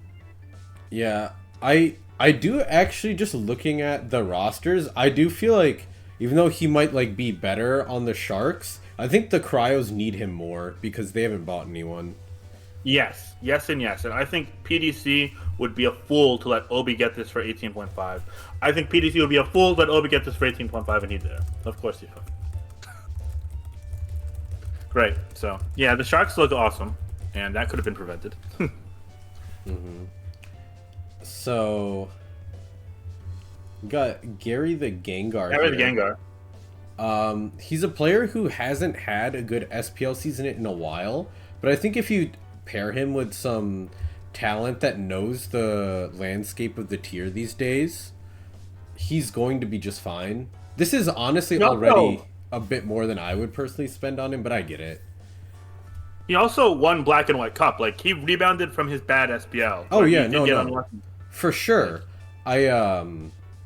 yeah, I do actually, just looking at the rosters, I do feel like even though he might like be better on the Sharks, I think the Cryos need him more because they haven't bought anyone. Yes, and yes. And I think PDC would be a fool to let Obi get this for 18.5. I think PDC would be a fool to let Obi get this for 18.5 and he'd do it. Of course he would. Great. So yeah, the Sharks look awesome, and that could have been prevented. So, we got Gary the Gengar. Gary the here. Gengar. He's a player who hasn't had a good SPL season in a while, but I think if you pair him with some talent that knows the landscape of the tier these days, he's going to be just fine. This is honestly already a bit more than I would personally spend on him, but I get it. He also won Black and White Cup. Like, he rebounded from his bad SPL. Oh yeah, no, for sure.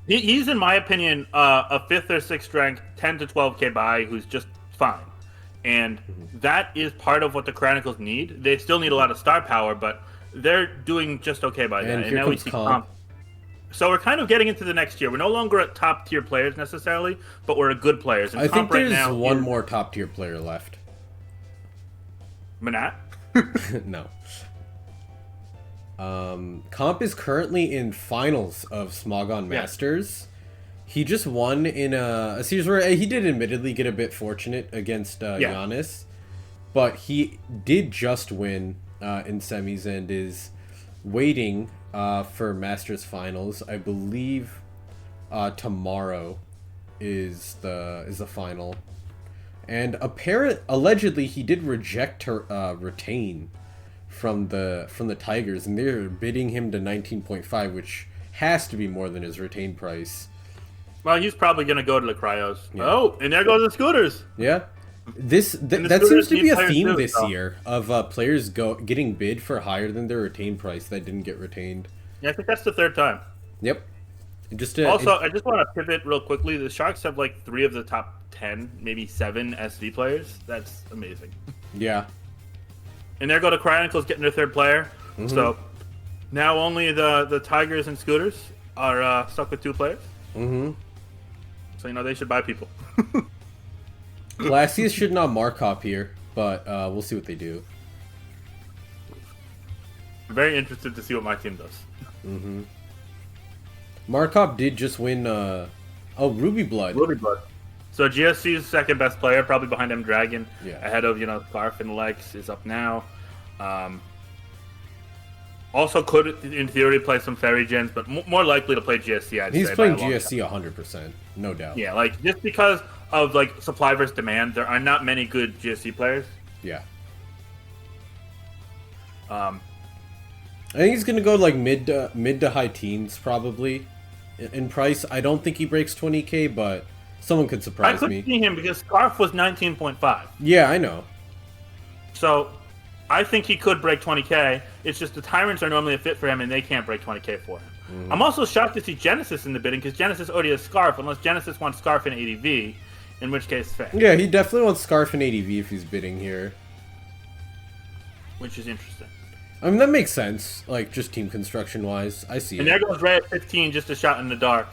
He's in my opinion a 5th or 6th ranked 10 to 12k buy who's just fine, and that is part of what the Chronicles need. They still need a lot of star power, but they're doing just okay by that. And now we see comp. So we're kind of getting into the next year. We're no longer at top tier players necessarily, but we're good players. And I think there's one more top tier player left. MANNAT? No. Comp is currently in finals of Smogon Masters. He just won in a series where he did admittedly get a bit fortunate against Giannis, but he did just win in semis and is waiting for Masters finals. I believe tomorrow is the final. And allegedly he did reject her retain from the Tigers, and they're bidding him to 19.5, which has to be more than his retain price. Well, he's probably going to go to the Cryos. Yeah. Oh, and there goes the Scooters. Yeah. That seems to be a theme this year of players getting bid for higher than their retain price that didn't get retained. Yeah, I think that's the 3rd time. Yep. I just want to pivot real quickly. The Sharks have like 3 of the top 10, maybe 7 SV players. That's amazing. Yeah. And there go to Chronicles getting their 3rd player. So now only the Tigers and Scooters are stuck with 2 players. So they should buy people. Glacius should not Markov here, but we'll see what they do. I'm very interested to see what my team does. Markov did just win. Ruby Blood. Ruby Blood. So GSC's 2nd best player, probably behind M Dragon. Yeah. Ahead of Scarf and Lex is up now. Also could in theory play some Fairy Gens, but more likely to play GSC. He's playing GSC 100%, no doubt. Yeah, like just because of like supply versus demand, there are not many good GSC players. Yeah. I think he's gonna go like mid to high teens probably in price. I don't think he breaks 20k, but someone could surprise me. I could see him because Scarf was 19.5. Yeah, I know. So I think he could break 20k. It's just the Tyrants are normally a fit for him, and they can't break 20k for him. I'm also shocked to see Genesis in the bidding because Genesis already has Scarf, unless Genesis wants Scarf and ADV, in which case fair. Yeah, he definitely wants Scarf and ADV if he's bidding here. Which is interesting. I mean, that makes sense, like, just team construction-wise. I see and it. And there goes Ray at 15, just a shot in the dark.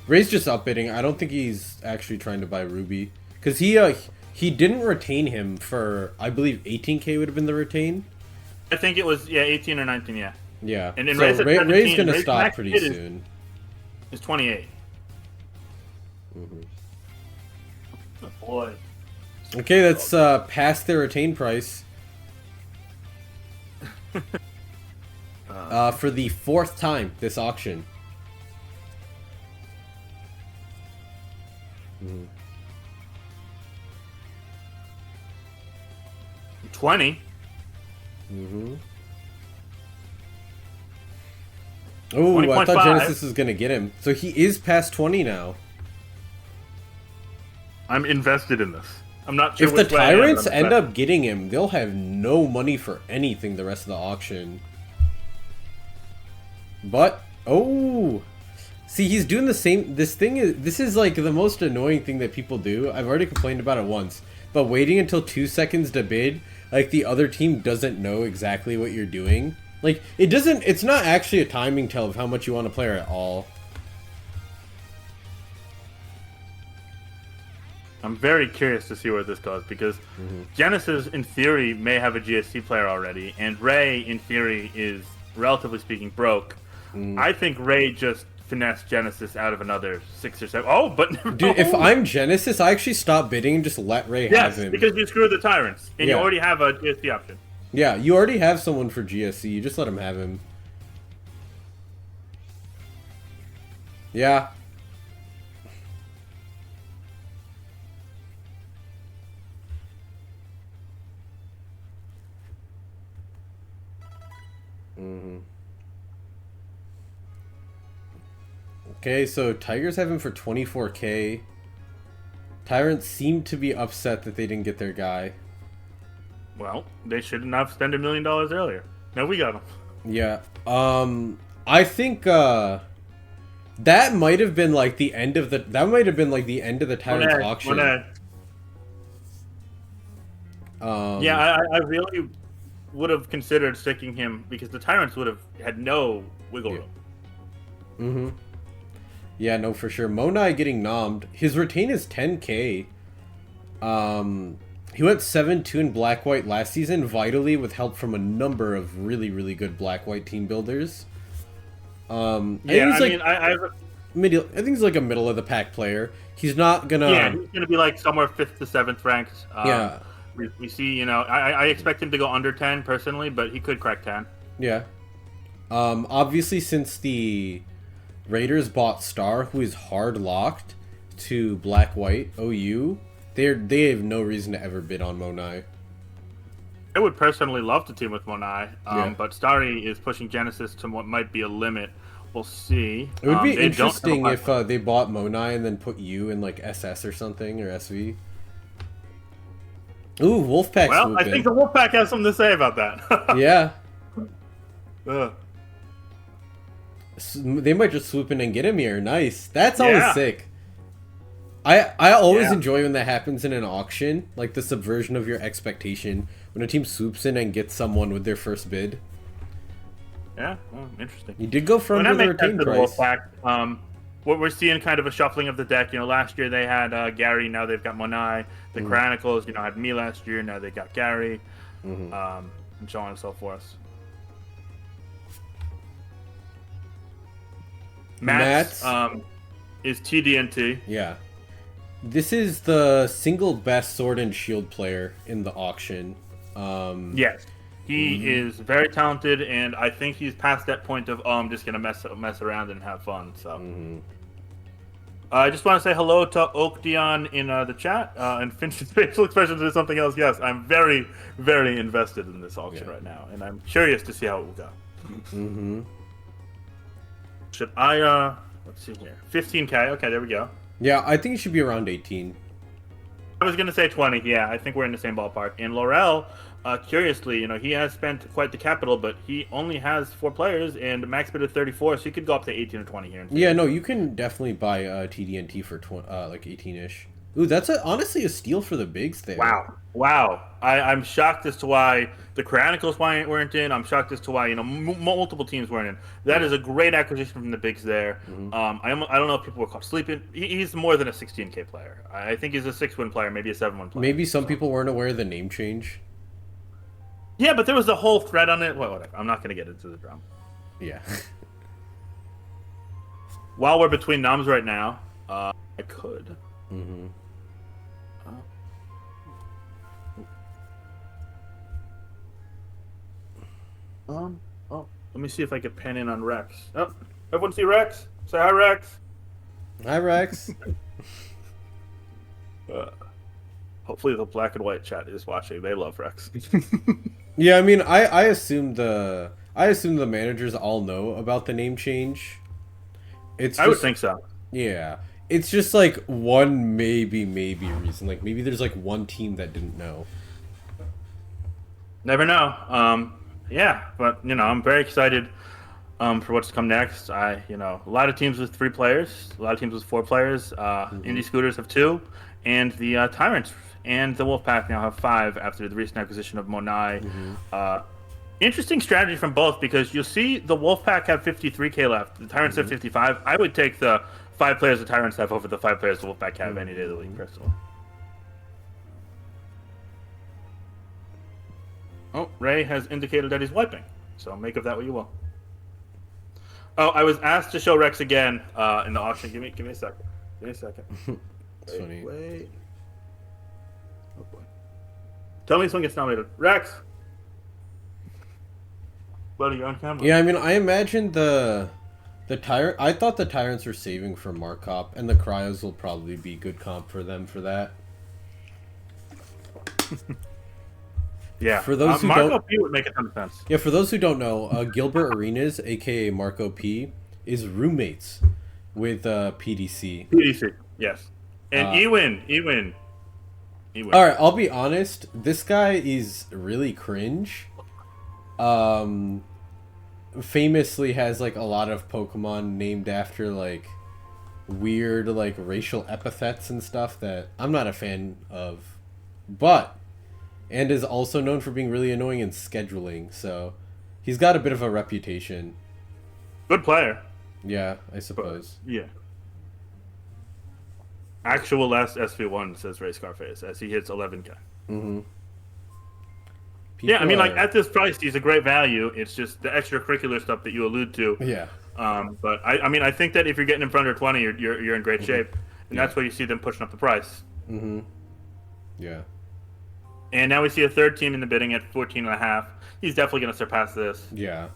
Ray's just upbidding. I don't think he's actually trying to buy Ruby. Because he didn't retain him for, I believe, 18k would have been the retain. I think it was, 18 or 19, yeah. Yeah. And then so Ray's going to stop pretty soon. Is 28. Oh, boy. Okay, that's past their retain price. For the 4th time this auction. 20. Oh, I thought Genesis was gonna get him. So he is past 20 now. I'm invested in this. I'm not sure if the Tyrants end up getting him, they'll have no money for anything the rest of the auction. But see, he's doing the same. This is like the most annoying thing that people do. I've already complained about it once, but waiting until 2 seconds to bid, like the other team doesn't know exactly what you're doing. Like it's not actually a timing tell of how much you want to play at all. I'm very curious to see where this goes because Genesis, in theory, may have a GSC player already, and Ray, in theory, is relatively speaking broke. I think Ray just finesse Genesis out of another 6 or 7. Oh, but Dude, if I'm Genesis, I actually stop bidding and just let Ray have yes, him. because you screwed the Tyrants, and you Yeah. already have a GSP option. Yeah, you already have someone for GSC. You just let him have him. Yeah. Okay, so Tigers have him for 24K. Tyrants seem to be upset that they didn't get their guy. Well, they should not have spent $1 million earlier. No, we got him. Yeah. I think that might have been like the end of the Tyrants auction. Yeah, I really would have considered sticking him because the Tyrants would have had no wiggle room. Mm-hmm. Yeah, no, for sure. Monai getting nommed. His retain is 10K. He went 7-2 in Black-White last season, vitally with help from a number of really, really good Black-White team builders. I think he's like a middle of the pack player. He's not gonna. Yeah, he's gonna be like somewhere 5th to 7th ranked. Yeah. We see, I expect him to go under 10 personally, but he could crack 10. Yeah. Obviously, since the Raiders bought Star, who is hard locked to Black-White OU, they have no reason to ever bid on Monai. I would personally love to team with Monai, Yeah. but Starry is pushing Genesis to what might be a limit. We'll see. It would be interesting if they bought Monai and then put you in like SS or something, or SV. Ooh, Wolfpack. Well, I think the Wolfpack has something to say about that. Yeah. Ugh. They might just swoop in and get him here. Nice. That's always sick. I always enjoy when that happens in an auction, like the subversion of your expectation, when a team swoops in and gets someone with their first bid. Yeah, well, interesting. You did go from the retained price. Wolfpack, what we're seeing kind of a shuffling of the deck. Last year they had Gary, now they've got Monai. The Chronicles, had me last year, now they got Gary, and so on and so forth. Matt's is TDNT. Yeah. This is the single best Sword and Shield player in the auction. Yes. He is very talented, and I think he's past that point of, I'm just going to mess around and have fun. So, I just want to say hello to Oak Dion in the chat, and Finch's facial expression is something else. Yes, I'm very, very invested in this auction right now, and I'm curious to see how it will go. Should I, let's see here, 15K, okay, there we go. Yeah, I think it should be around 18. I was going to say 20, yeah, I think we're in the same ballpark. And Laurel, curiously, he has spent quite the capital, but he only has 4 players and max bid of 34, so he could go up to 18 or 20 here. Yeah, no, you can definitely buy TDNT for like 18-ish. Ooh, that's honestly a steal for the bigs there. Wow. I'm shocked as to why the Chronicles weren't in. I'm shocked as to why multiple teams weren't in. That is a great acquisition from the bigs there. I don't know if people were caught sleeping. He's more than a 16K player. I think he's a 6-win player, maybe a 7-win player. Maybe some people weren't aware of the name change. Yeah, but there was a whole thread on it. Well, whatever. I'm not going to get into the drama. Yeah. While we're between noms right now, I could. Let me see if I could pen in on Rex. Oh, everyone see Rex? Say hi, Rex. Hi, Rex. Hopefully the black and white chat is watching. They love Rex. Yeah, I mean, I assume the managers all know about the name change. I would think so. Yeah. It's just like one maybe reason. Like maybe there's like one team that didn't know. Never know. Yeah, but I'm very excited for what's to come next. A lot of teams with 3 players, a lot of teams with 4 players. Indie Scooters have 2, and the Tyrants and the Wolfpack now have 5 after the recent acquisition of Monai. Interesting strategy from both, because you'll see the Wolfpack have 53K left. The Tyrants have 55. I would take the 5 players the Tyrants have over the 5 players the Wolfpack have any day of the week, personally. Oh, Ray has indicated that he's wiping, so make of that what you will. Oh, I was asked to show Rex again in the auction. Give me a second. Give me a second. It's funny. Wait. Oh boy. Tell me someone gets nominated. Rex. Buddy, you're on camera. Yeah, I mean, I imagine the tyrant. I thought the tyrants were saving for Markop, and the cryos will probably be good comp for them for that. Yeah. For those who Marco don't, P would make a ton of sense. yeah, for those who don't know, Gilbert Arenas, aka Marco P, is roommates with PDC. PDC. Yes. And Ewin. All right, I'll be honest. This guy is really cringe. Famously has like a lot of Pokemon named after like weird like racial epithets and stuff that I'm not a fan of, and is also known for being really annoying in scheduling. So he's got a bit of a reputation. Good player. Yeah, I suppose. Yeah. Actual last SV1 says Ray Scarface as he hits 11K. Mm-hmm. Yeah, I mean, like at this price, he's a great value. It's just the extracurricular stuff that you allude to. Yeah. But I mean, I think that if you're getting him for under 20, you're in great shape, and that's why you see them pushing up the price. Mm-hmm. Yeah. And now we see a third team in the bidding at 14.5. He's definitely going to surpass this. Yeah.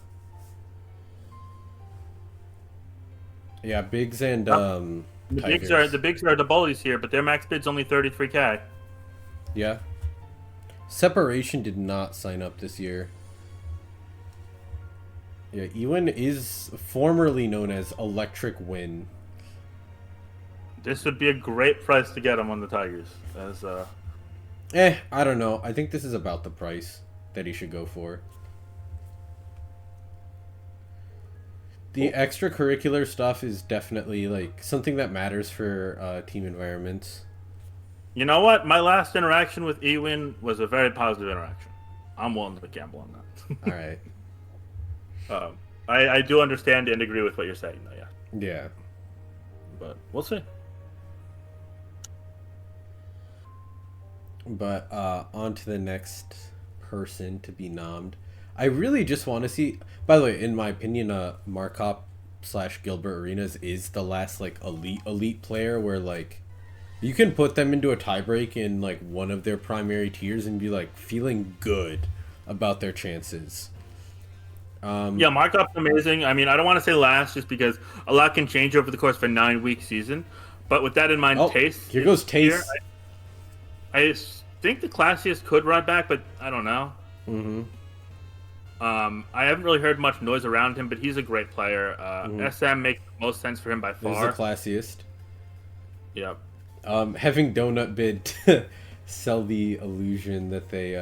Yeah, Bigs and Tigers. The bigs are the bullies here, but their max bid's only 33K. Yeah. Separation did not sign up this year. Yeah, Ewan is formerly known as Electric Win. This would be a great price to get him on the Tigers. As I don't know. I think this is about the price that he should go for. The extracurricular stuff is definitely like something that matters for team environments. You know what? My last interaction with Ewin was a very positive interaction. I'm willing to gamble on that. All right. I do understand and agree with what you're saying, though. Yeah. Yeah. But we'll see. But on to the next person to be nommed. I really just want to see. By the way, in my opinion, Markop / Gilbert Arenas is the last like elite player where like you can put them into a tiebreak in like one of their primary tiers and be like feeling good about their chances. Yeah, Markup's amazing. I mean, I don't want to say last just because a lot can change over the course of a 9-week season. But with that in mind, Taste. Here goes Taste. I think the classiest could run back, but I don't know. Mm-hmm. I haven't really heard much noise around him, but he's a great player. SM makes the most sense for him by far. He's the classiest. Yep. Having Donut bid to sell the illusion that they...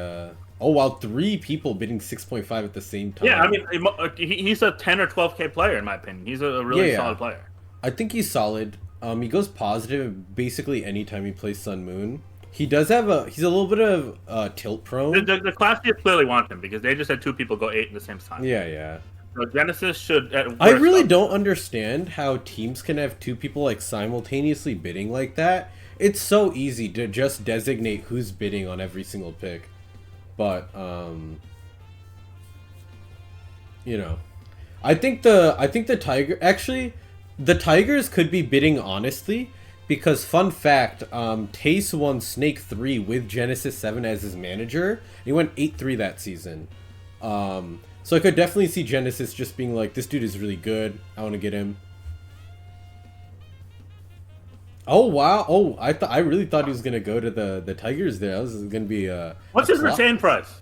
Oh, wow, 3 people bidding 6.5 at the same time. Yeah, I mean, he's a 10 or 12K player, in my opinion. He's a really solid player. I think he's solid. He goes positive basically anytime he plays Sun Moon. He does have he's a little bit of tilt prone. The classiest clearly want him because they just had 2 people go 8 at the same time. Yeah. So Genesis should... I really don't understand how teams can have 2 people like simultaneously bidding like that. It's so easy to just designate who's bidding on every single pick. But you know, I think the Tiger actually the Tigers could be bidding honestly because fun fact, Tace won Snake 3 with Genesis 7 as his manager. He went 8-3 that season. So I could definitely see Genesis just being like, this dude is really good. I want to get him. Oh wow! Oh, I really thought he was gonna go to the Tigers there. That was gonna be What's his retained price?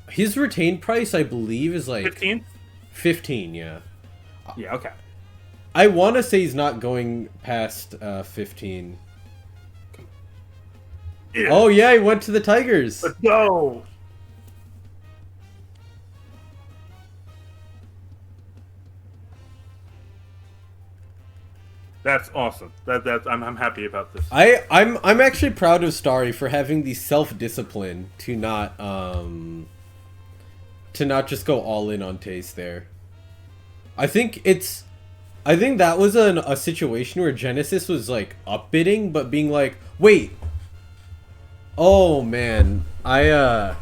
His retained price, I believe, is like 15. 15, yeah. Yeah. Okay. I want to say he's not going past 15. Yeah. Oh yeah, he went to the Tigers. Let's go. That's awesome. I'm happy about this. I'm actually proud of Starry for having the self-discipline to not just go all in on Taste there. I think that was a situation where Genesis was like upbidding but being like, wait, oh man, I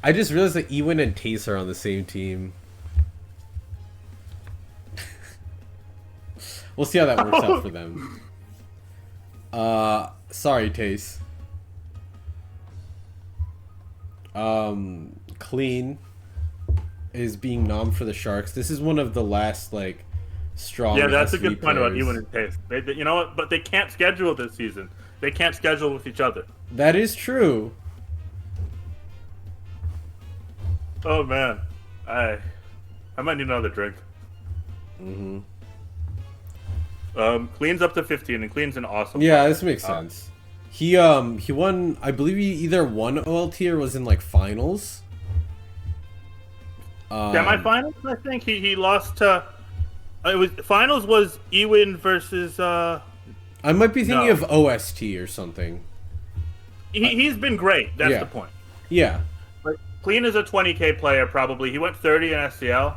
just realized that Ewan and Taste are on the same team. We'll see how that works out for them. Sorry, Tace. Clean is being nommed for the Sharks. This is one of the last, like, strong Yeah, that's SV a good point players. about Ewan and Tace. You know what? But they can't schedule this season. They can't schedule with each other. That is true. Oh man, I might need another drink. Mm-hmm. Clean's up to 15, and Clean's an awesome. Yeah, player. this makes sense. He won. I believe he either won OLT or was in like finals. Semifinals, I think he lost to. It was finals was Ewin versus. I might be thinking No. of OST or something. He's been great. That's Yeah. the point. Yeah. Like, Clean is a 20K player, probably. He went 30 in SCL.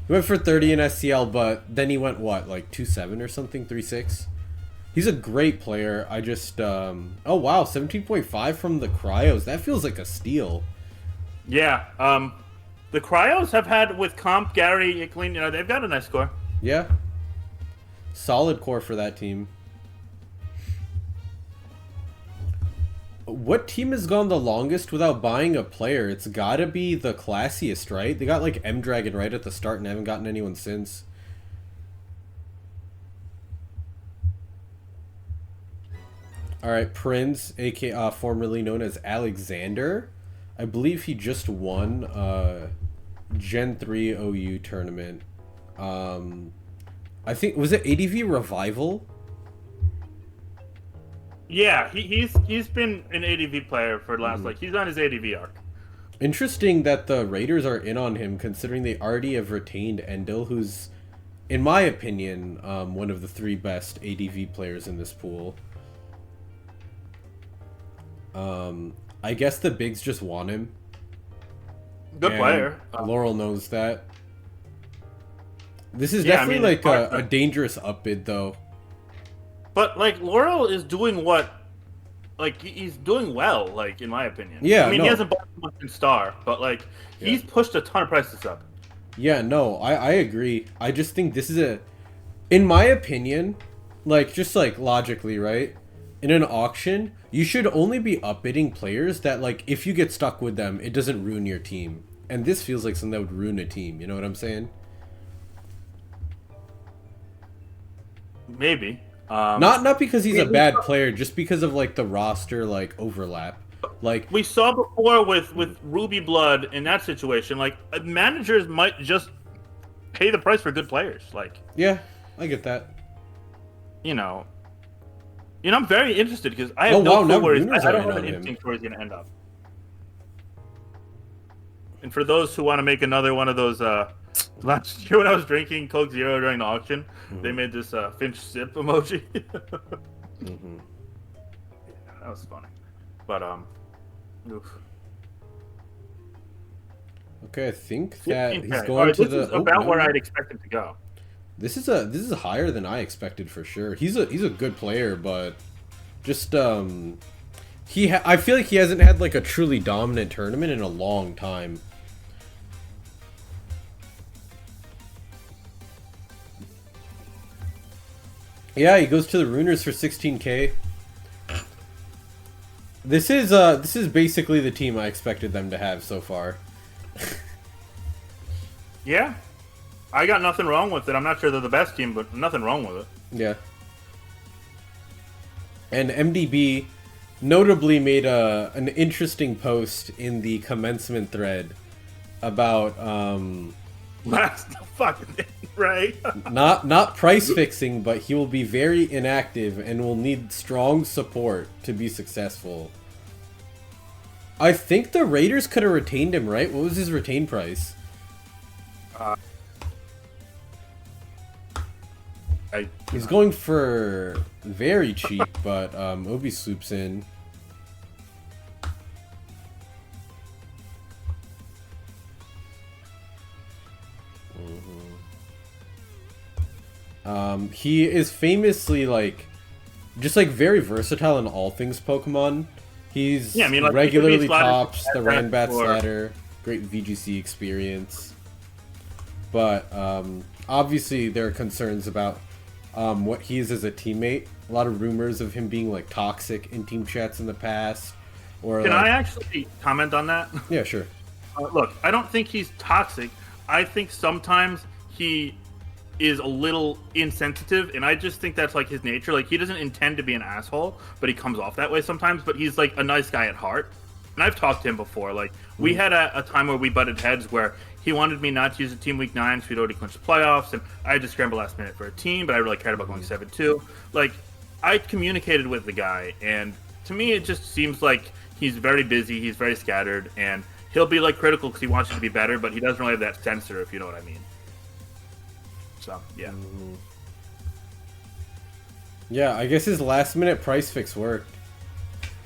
He went for 30 in SCL, but then he went what, like 2.7 or something, 3.6. He's a great player. I just oh wow, 17.5 from the Cryos. That feels like a steal. Yeah. The Cryos have had with Comp, Gary, Clean. You know, they've got a nice score. Yeah. Solid core for that team. What team has gone the longest without buying a player? It's gotta be the classiest, right? They got like M-Dragon right at the start and haven't gotten anyone since. Alright, Prince, aka formerly known as Alexander. I believe he just won Gen 3 OU tournament. I think, was it ADV Revival? Yeah, he's been an ADV player for the last he's on his ADV arc. Interesting that the Raiders are in on him, considering they already have retained Endel, who's, in my opinion, one of the 3 best ADV players in this pool. I guess the bigs just want him. Good and player. Laurel knows that. This is Yeah, I definitely mean, like a dangerous upbid, though. But like Laurel is doing what, like he's doing well, like in my opinion. Yeah, I mean no. he hasn't bought much in Star, but like he's pushed a ton of prices up. Yeah, no, I agree. I just think this is a, in my opinion, like just like logically, right? In an auction, you should only be upbidding players that, like, if you get stuck with them, it doesn't ruin your team. And this feels like something that would ruin a team. You know what I'm saying? Maybe. Not because he's a bad player, just because of like the roster like overlap. Like we saw before with Ruby Blood in that situation, like managers might just pay the price for good players. Like, yeah, I get that. You know, I'm very interested because I have no clue where he's. I don't have an instinct where he's going to end up. And for those who want to make another one of those, last year when I was drinking Coke Zero during the auction, they made this Finch sip emoji. Yeah, that was funny. But oof. Okay, I think that he's Okay. going to this the. is about where I'd expect him to go. This is higher than I expected for sure. He's a good player, but just I feel like he hasn't had like a truly dominant tournament in a long time. Yeah, he goes to the Runers for 16K. This is basically the team I expected them to have so far. Yeah. I got nothing wrong with it. I'm not sure they're the best team, but nothing wrong with it. Yeah. And MDB notably made an interesting post in the commencement thread about That's the fucking thing, right? not price fixing, but he will be very inactive and will need strong support to be successful. I think the Raiders could have retained him, right? What was his retain price? He's going for very cheap, but Obi swoops in. He is famously like, just like very versatile in all things Pokemon. He's like, regularly tops the Ranbat Ranbat ladder, great VGC experience. But obviously there are concerns about what he is as a teammate. A lot of rumors of him being like toxic in team chats in the past. Or Can I actually comment on that? Yeah, sure. Look, I don't think he's toxic. I think sometimes he is a little insensitive, and I just think that's like his nature. Like, he doesn't intend to be an asshole, but he comes off that way sometimes. But he's like a nice guy at heart. And I've talked to him before. Like, we had a time where we butted heads where he wanted me not to use a team week 9, so we'd already clinched the playoffs, and I had to scramble last minute for a team, but I really cared about going 7-2. Like, I communicated with the guy, and to me, it just seems like he's very busy, he's very scattered, and he'll be like critical because he wants you to be better, but he doesn't really have that sensor, if you know what I mean. So, yeah. Yeah, I guess his last minute price fix worked.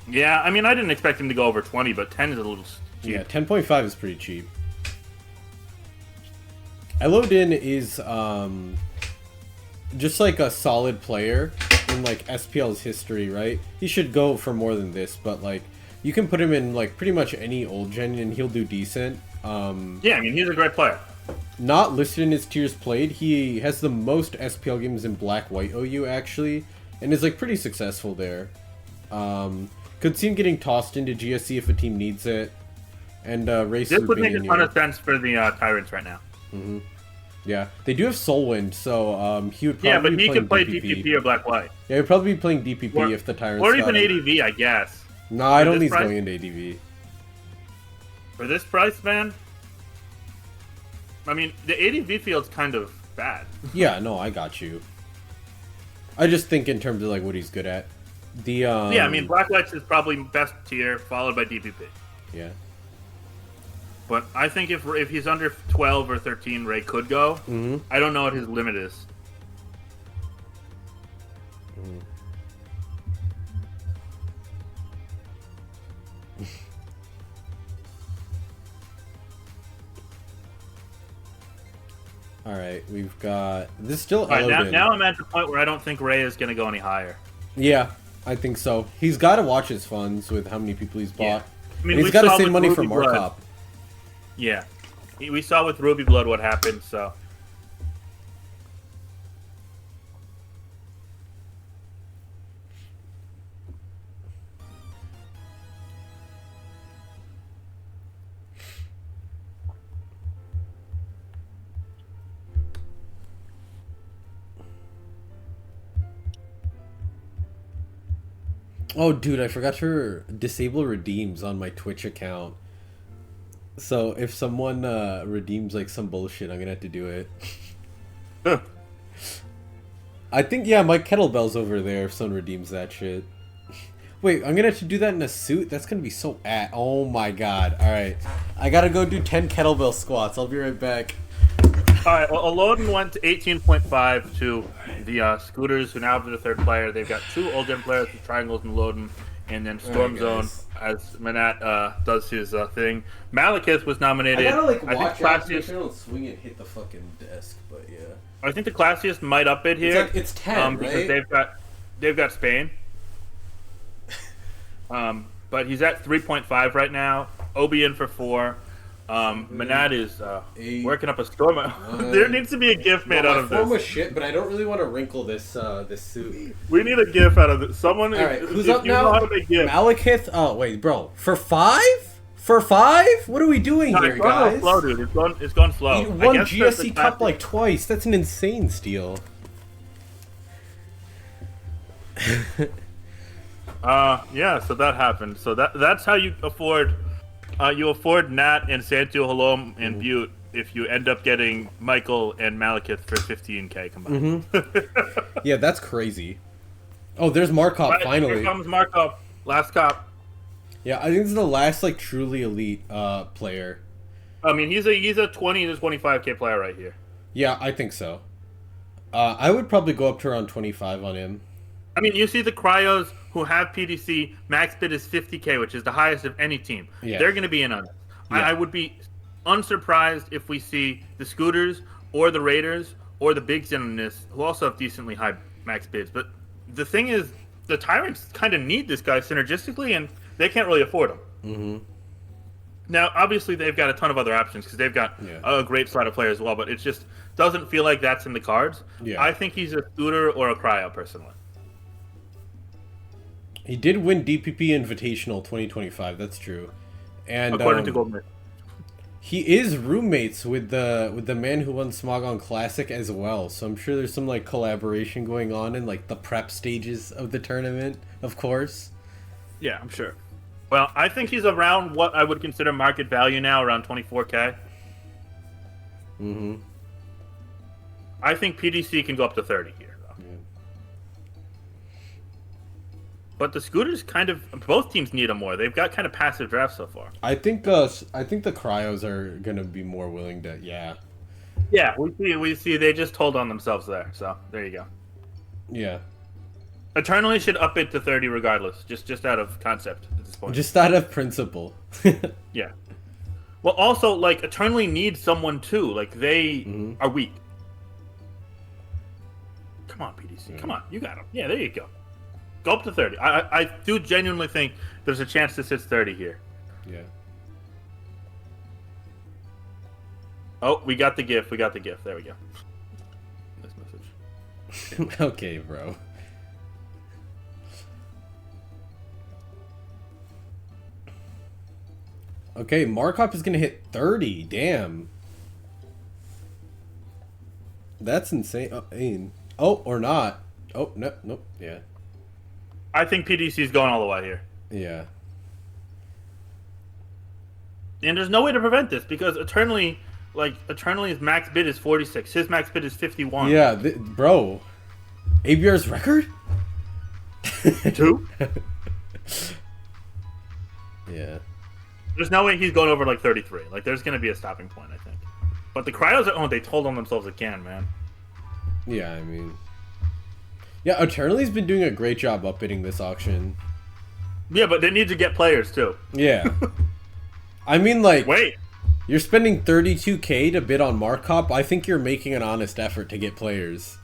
Yeah, I mean, I didn't expect him to go over 20, but 10 is a little cheap. Yeah, 10.5 is pretty cheap. Elodin is just like a solid player in like SPL's history, right? He should go for more than this, but like you can put him in like pretty much any old gen and he'll do decent. Yeah, I mean, he's a great player. Not listed in his tiers played. He has the most SPL games in Black-White OU actually, and is like pretty successful there. Could see him getting tossed into GSC if a team needs it, and race. This would make a ton of sense for the Tyrants right now. Yeah, they do have Soulwind, so he would probably yeah, but be he playing could play DPP. DPP or Black-White. Yeah, he'd probably be playing DPP if the Tyrants or even got him. ADV, I guess. No, I don't this think he's price? going into ADV. For this price, man, I mean, the ADV field's kind of bad. Yeah, no, I got you. I just think in terms of like what he's good at. The yeah, I mean, Black-White's is probably best tier, followed by DPP. Yeah. But I think if he's under 12 or 13, Ray could go. I don't know what his limit is. All right, we've got this still. All right, Elodin. now I'm at the point where I don't think Ray is going to go any higher. Yeah, I think so. He's got to watch his funds with how many people he's bought. Yeah. I mean, And he's we got to saw save with money Ruby for Blood. Markop. Yeah. We saw with Ruby Blood what happened, so. Oh, dude, I forgot to disable redeems on my Twitch account. So if someone redeems like some bullshit, I'm gonna have to do it. I think, yeah, my kettlebell's over there if someone redeems that shit. Wait, I'm gonna have to do that in a suit? That's gonna be so oh my god. Alright. I gotta go do 10 kettlebell squats. I'll be right back. Alright, well, Elodin went to 18.5 to the Scooters, who now have the third player. They've got 2 old gen players with Triangles and Elodin, and then Storm Zone as MANNAT does his thing. Malekith was nominated. I gotta like I watch think out to make classiest, sure I don't swing and hit the fucking desk, but yeah. I think the classiest might up it here. It's 10, because right? they've got Spain. But he's at 3.5 right now. Obi in for 4. MANNAT is working up a storm. There needs to be a GIF made out of this. My form was shit, but I don't really want to wrinkle this this suit. We need a GIF out of this. Someone, All right, who's if up you now? know how to make GIFs. Malekith. Oh wait, bro, for 5? For 5? What are we doing here, It's gone guys? slow, dude. It's gone slow. He I won guess that's GSC the Cup tactic. like twice. That's an insane steal. Yeah, so that happened. So that's how you afford Nat and Santu, Halom, and Butte if you end up getting Michael and Malekith for 15k combined. Yeah, that's crazy. Oh, there's Markov Right, finally. Here comes Markov, last cop. Yeah, I think this is the last like truly elite player. I mean, he's a 20 to 25k player right here. Yeah, I think so. I would probably go up to around 25 on him. I mean, you see the Cryos who have PDC, max bid is 50k, which is the highest of any team. Yeah. They're going to be in on it. Yeah. I would be unsurprised if we see the Scooters or the Raiders or the Bigs in on this, who also have decently high max bids. But the thing is, the Tyrants kind of need this guy synergistically, and they can't really afford him. Now, obviously, they've got a ton of other options because they've got a great slot of players as well. But it's just doesn't feel like that's in the cards. Yeah. I think he's a Scooter or a Cryo, personally. He did win DPP Invitational 2025. That's true, and According to Goldman. he is roommates with the man who won Smogon Classic as well. So I'm sure there's some like collaboration going on in like the prep stages of the tournament. Of course. Yeah, I'm sure. Well, I think he's around what I would consider market value now, around 24K. Mm-hmm. I think PDC can go up to 30 here, though. Yeah. But the Scooters both teams need them more. They've got kind of passive drafts so far. I think the Cryos are gonna be more willing to. Yeah. Yeah, we see they just told on themselves there. So there you go. Yeah. Eternally should up it to 30 regardless, just out of concept at this point. Just out of principle. Yeah. Well, also, like, Eternally needs someone, too. Like, they are weak. Come on, PDC. Yeah. Come on. You got them. Yeah, there you go. Go up to 30. I do genuinely think there's a chance this hits 30 here. Yeah. Oh, we got the GIF. We got the GIF. There we go. This message. Okay, bro. Okay, Markov is gonna hit 30. Damn. That's insane. Oh, or not. Oh, no, nope. Yeah. I think PDC's going all the way here. Yeah. And there's no way to prevent this because Eternally's max bid is 46. His max bid is 51. Yeah, bro. ABR's record? 2? Yeah. There's no way he's going over like 33. Like, there's going to be a stopping point, I think. But the Cryos they told on themselves again, man. Yeah, I mean. Yeah, Eternally's been doing a great job upbidding this auction. Yeah, but they need to get players, too. Yeah. I mean, like. Wait. You're spending 32K to bid on Markop. I think you're making an honest effort to get players.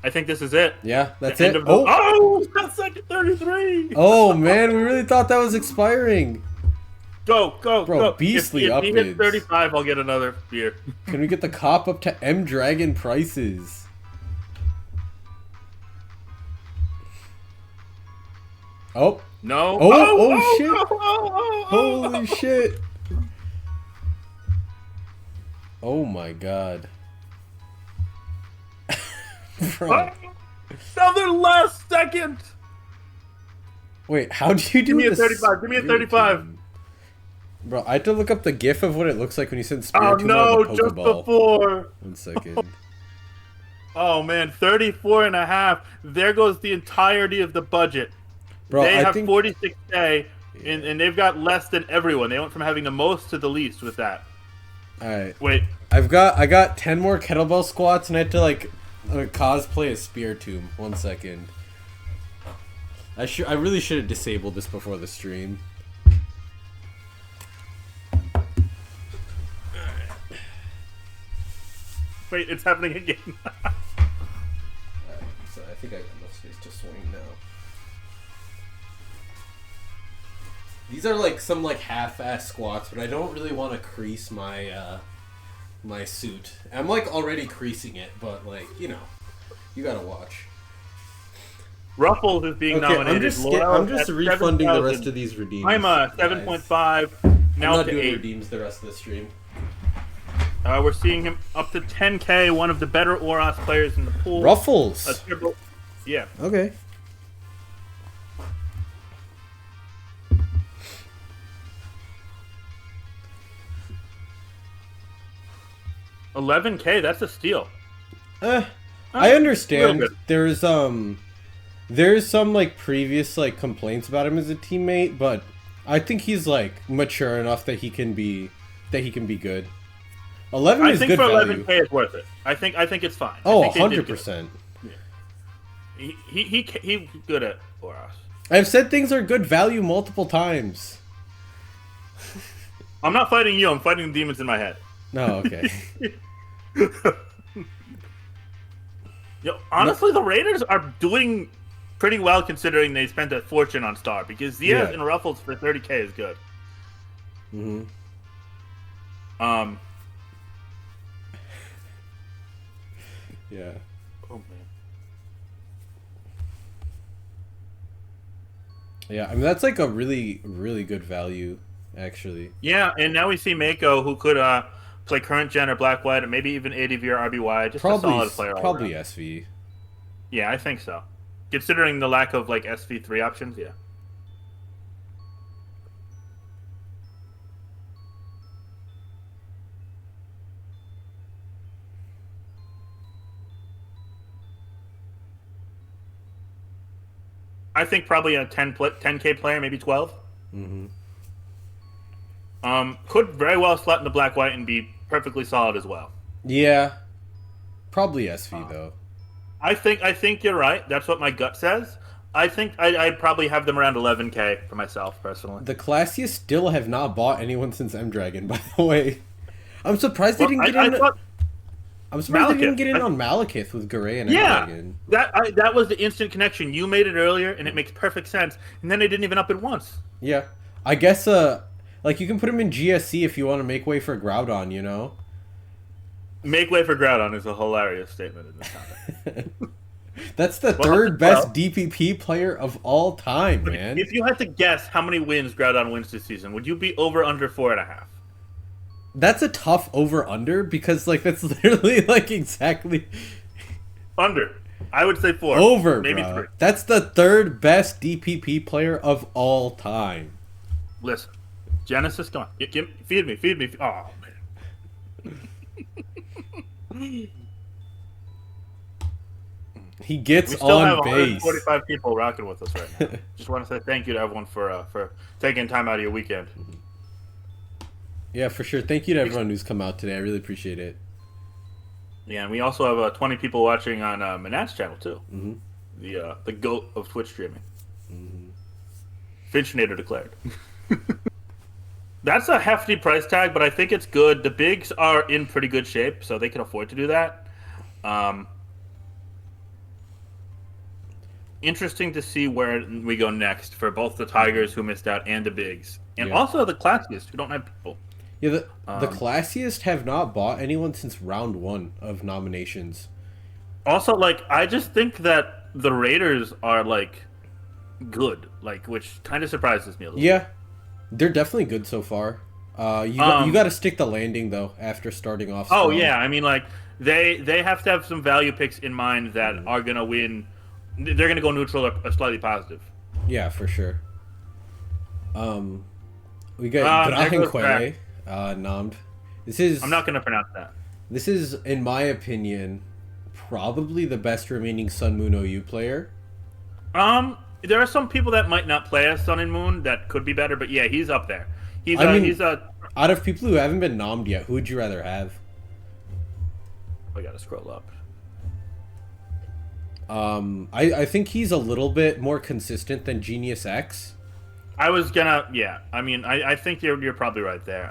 I think this is it. Yeah, that's The end it. of the- that's second 33. Oh, man, we really thought that was expiring. Go, Bro, go. beastly if he hits upbids. 35, I'll get another beer. Can we get the cop up to M Dragon prices? Oh. No. Oh, shit. Oh, Holy shit. Oh my god. Bro. Another last second. Wait, how do you do Give me a this? 35. Give me a 35. Bro, I had to look up the gif of what it looks like when you send Oh Spirit to no, the just Pokeball. before. 1 second. Oh man, 34 and a half. There goes the entirety of the budget. Bro, They I have think 46K, and they've got less than everyone. They went from having the most to the least with that. Alright. Wait. I got 10 more kettlebell squats and I had to like cosplay a spear tomb. 1 second. I really should have disabled this before the stream. Wait, it's happening again. Alright, so I think I got enough space to swing now. These are like some like half-ass squats, but I don't really want to crease my my suit. I'm like already creasing it, but like, you know, you gotta watch. Ruffles is being nominated. I'm just at refunding the 7,000. rest of these redeems. I'm a guys. 7.5. I'm Now not to doing 8. redeems the rest of the stream. We're seeing him up to 10K. One of the better Oros players in the pool. Ruffles. Yeah. Okay. $11K. That's a steal. I understand. little There's some like previous like complaints about him as a teammate, but I think he's like mature enough that he can be good. 11 I is think good for value. 11K it's worth it. I think it's fine. Oh, I think they did good. 100%. He's good at Oros. I've said things are good value multiple times. I'm not fighting you. I'm fighting the demons in my head. No, okay. Yo, honestly, the Raiders are doing pretty well considering they spent a fortune on Star, because Diaz Yeah. and Ruffles for 30K is good. Mm-hmm. Yeah. Oh man. Yeah, I mean that's like a really, really good value, actually. Yeah, and now we see Mako, who could play current gen or black white, or maybe even ADV or RBY. Just a Probably, solid player all probably around. SV. Yeah, I think so. Considering the lack of like SV3 options, yeah. I think probably a 10K player, maybe 12. Mm-hmm. Could very well slot into black white and be perfectly solid as well. Yeah, probably SV Uh, though. I think you're right. That's what my gut says. I think I'd probably have them around 11K for myself personally. The classiest still have not bought anyone since M Dragon. By the way, I'm surprised they Well, didn't get I in. thought I'm surprised they didn't Malekith. get in on Malekith with Gray and M Yeah, Dragon. that was the instant connection. You made it earlier, and it makes perfect sense. And then they didn't even up it once. Yeah, I guess. Like you can put him in GSC if you want to make way for Groudon. You know. Make way for Groudon is a hilarious statement in this context. That's the Well, third best DPP player of all time, man. if you had to guess how many wins Groudon wins this season, would you be over under 4.5? That's a tough over under because like that's literally like exactly Under. I would say 4. over, maybe bro. 3. That's the third best DPP player of all time. Listen, Genesis, come on, feed me. Oh man. He gets We still have on base. 145 people rocking with us right now. Just want to say thank you to everyone for taking time out of your weekend. Yeah, for sure. Thank you to everyone who's come out today. I really appreciate it. Yeah, and we also have 20 people watching on MANNAT's channel too. Mm-hmm. The goat of Twitch streaming. Mm-hmm. Finchnator declared. That's a hefty price tag, but I think it's good. The bigs are in pretty good shape, so they can afford to do that. Interesting to see where we go next for both the Tigers who missed out and the bigs, and also the classiest who don't have people. Yeah, the classiest have not bought anyone since round 1 of nominations. Also, like, I just think that the Raiders are like good, like, which kind of surprises me a little. Yeah, they're definitely good so far. You got to stick the landing though after starting off. Oh strong. yeah, I mean, like they have to have some value picks in mind that are gonna win. They're gonna go neutral or slightly positive. Yeah, for sure. We got Drachenquelle, Namd. This is. I'm not gonna pronounce that. This is, in my opinion, probably the best remaining Sun Moon OU player. There are some people that might not play as Sun and Moon that could be better, but yeah, he's up there. He's out of people who haven't been nommed yet, who would you rather have? I gotta scroll up. I think he's a little bit more consistent than Genius X. I was gonna, yeah. I mean, I think you're probably right there.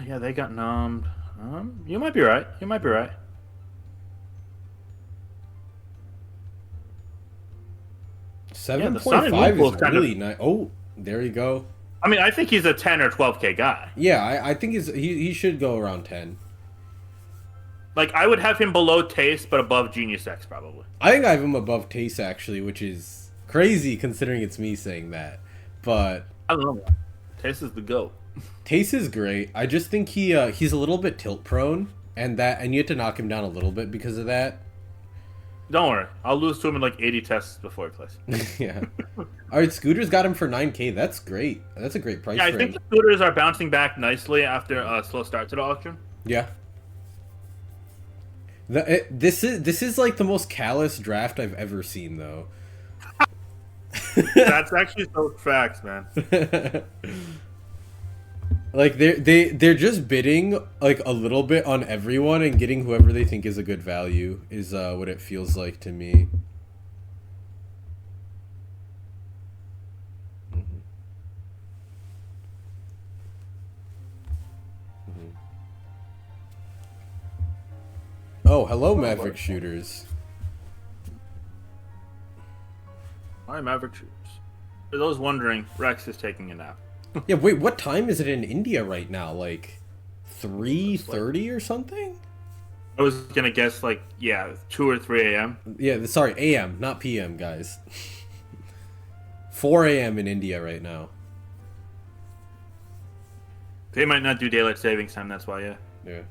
Yeah, they got nommed. You might be right. You might be right. Yeah, 7.5 is really nice. Oh, there you go. I mean, I think he's a 10 or 12K guy. Yeah, I think he should go around 10. Like, I would have him below Taste, but above Genius X, probably. I think I have him above Taste, actually, which is crazy considering it's me saying that. But I don't know. Taste is the GOAT. Taste is great. I just think he's a little bit tilt prone, and you have to knock him down a little bit because of that. Don't worry. I'll lose to him in like 80 tests before he plays. Yeah. All right, Scooter's got him for 9K. That's great. That's a great price for him. I think the Scooters are bouncing back nicely after a slow start to the auction. Yeah. This is like the most callous draft I've ever seen, though. That's actually so facts, man. Like they're just bidding like a little bit on everyone and getting whoever they think is a good value is what it feels like to me. Mm-hmm. Mm-hmm. Oh, hello, Maverick Shooters. All right, Maverick Shooters. For those wondering, Rex is taking a nap. Yeah, wait, what time is it in India right now? Like 3:30 or something? I was gonna guess like 2 or 3 a.m. Yeah, sorry, AM, not PM, guys. 4 a.m. in India right now. They might not do daylight savings time. That's why, yeah. Yeah.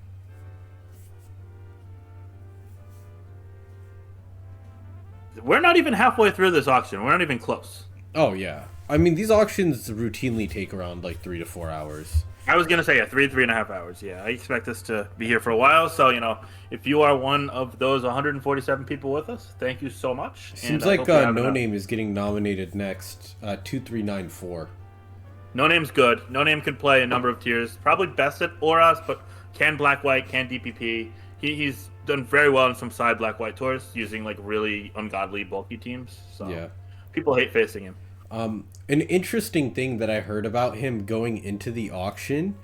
We're not even halfway through this auction. We're not even close. Oh yeah. I mean, these auctions routinely take around like 3 to 4 hours. I was gonna say 3.5 hours. Yeah, I expect us to be here for a while. So if you are one of those 147 people with us, thank you so much. Seems like No Name is getting nominated next. 2394. No Name's good. No Name can play a number of tiers. Probably best at Oras, but can Black White, can DPP. He's done very well in some side Black White tours using like really ungodly bulky teams. So Yeah. people hate facing him. An interesting thing that I heard about him going into the auction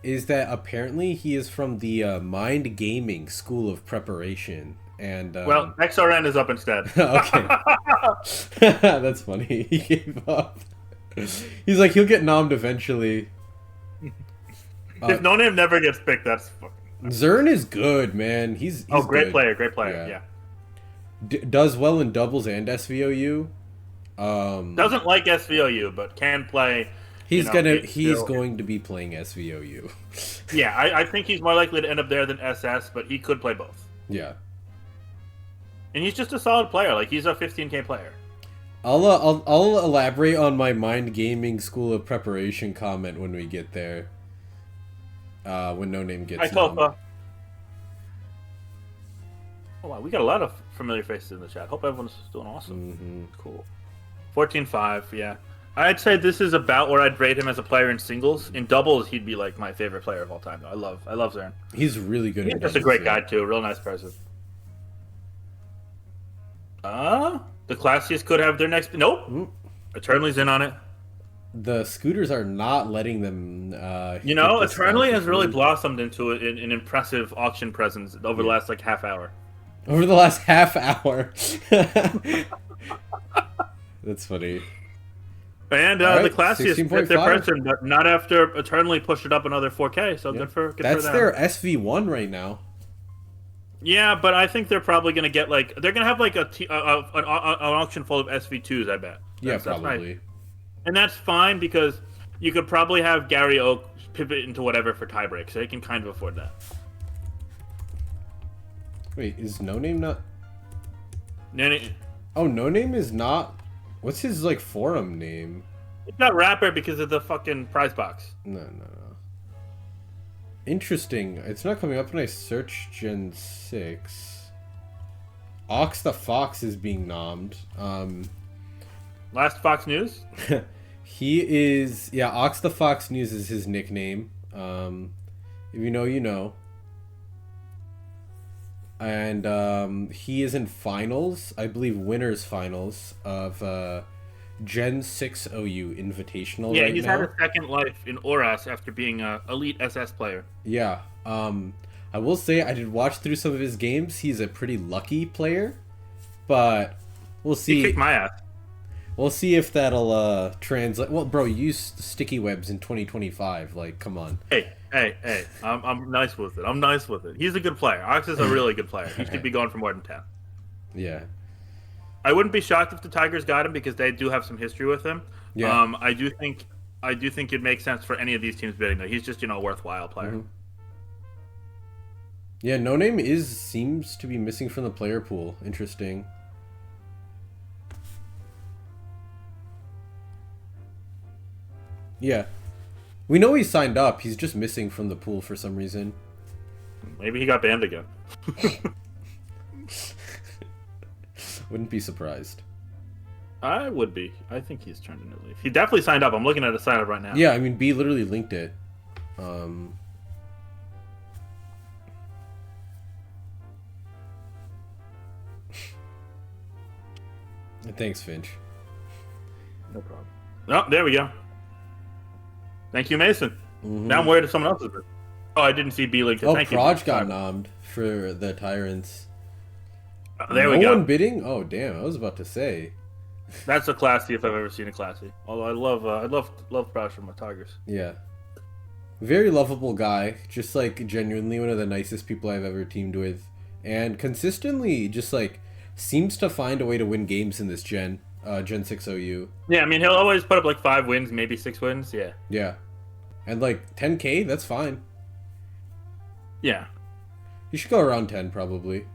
is that apparently he is from the Mind Gaming School of Preparation. And Well, XRN is up instead. okay. That's funny. He gave up. He's like, he'll get nommed eventually. If No Name never gets picked, that's fucking... Zern is good, man. He's great good. Great player. Yeah. Does well in doubles and SVOU. Doesn't like SVOU, but can play. He's going to be playing SVOU. Yeah, I think he's more likely to end up there than SS, but he could play both. Yeah. And he's just a solid player. Like, he's a 15K player. I'll elaborate on my Mind Gaming School of Preparation comment when we get there. When No Name gets. Oh wow, we got a lot of familiar faces in the chat. Hope everyone's doing awesome. Mm-hmm. Cool. 14-5, yeah. I'd say this is about where I'd rate him as a player in singles. In doubles, he'd be like my favorite player of all time. I love Zern. He's really good. He's just a great guy too. Real nice person. The classiest could have their next. Nope. Eternally's in on it. The scooters are not letting them. Eternally has really blossomed into an impressive auction presence over the last like half hour. Over the last half hour. That's funny. And right, the classiest fit their person, but not after Eternally pushed it up another 4K. So good for them. That's their SV1 right now. Yeah, but I think they're probably going to get like they're going to have like an auction full of SV2s. I bet. That's probably. Nice. And that's fine because you could probably have Gary Oak pivot into whatever for tiebreak, so they can kind of afford that. Wait, is No Name not? Nanny. Oh, No Name is not. What's his like forum name? It's not Rapper because of the fucking prize box. No. Interesting. It's not coming up when I search Gen 6. Ox the Fox is being nommed. Last Fox News? He is... Yeah, Ox the Fox News is his nickname. If you know, you know. And he is in finals. I believe winners finals of Gen 6 OU Invitational right now. Yeah, he's had a second life in Oras after being an elite SS player. Yeah. I will say I did watch through some of his games. He's a pretty lucky player. But we'll see. He kicked my ass. We'll see if that'll translate. Well, bro, you used sticky webs in 2025. Like, come on. Hey. I'm nice with it. He's a good player. Ox is a really good player. He should be going for more than 10. Yeah. I wouldn't be shocked if the Tigers got him because they do have some history with him. Yeah. I do think it makes sense for any of these teams bidding though. He's just, a worthwhile player. Mm-hmm. Yeah, No Name seems to be missing from the player pool. Interesting. Yeah. We know he signed up. He's just missing from the pool for some reason. Maybe he got banned again. Wouldn't be surprised. I would be. I think he's turned in a leaf. He definitely signed up. I'm looking at his sign up right now. Yeah, I mean, B literally linked it. Thanks, Finch. No problem. Oh, there we go. Thank you, Mason. Mm-hmm. Now I'm worried if someone else is. Oh, I didn't see B linked. Oh, Proj got nommed for the Tyrants. There we go. No one bidding? Oh, damn! I was about to say. That's a classy if I've ever seen a classy. Although I love Proj from my Tigers. Yeah. Very lovable guy. Just like genuinely one of the nicest people I've ever teamed with. And consistently just like seems to find a way to win games in this Gen 6 OU. Yeah, I mean, he'll always put up like 5 wins, maybe 6 wins. Yeah. Yeah. And like 10K, that's fine. Yeah. You should go around 10 probably.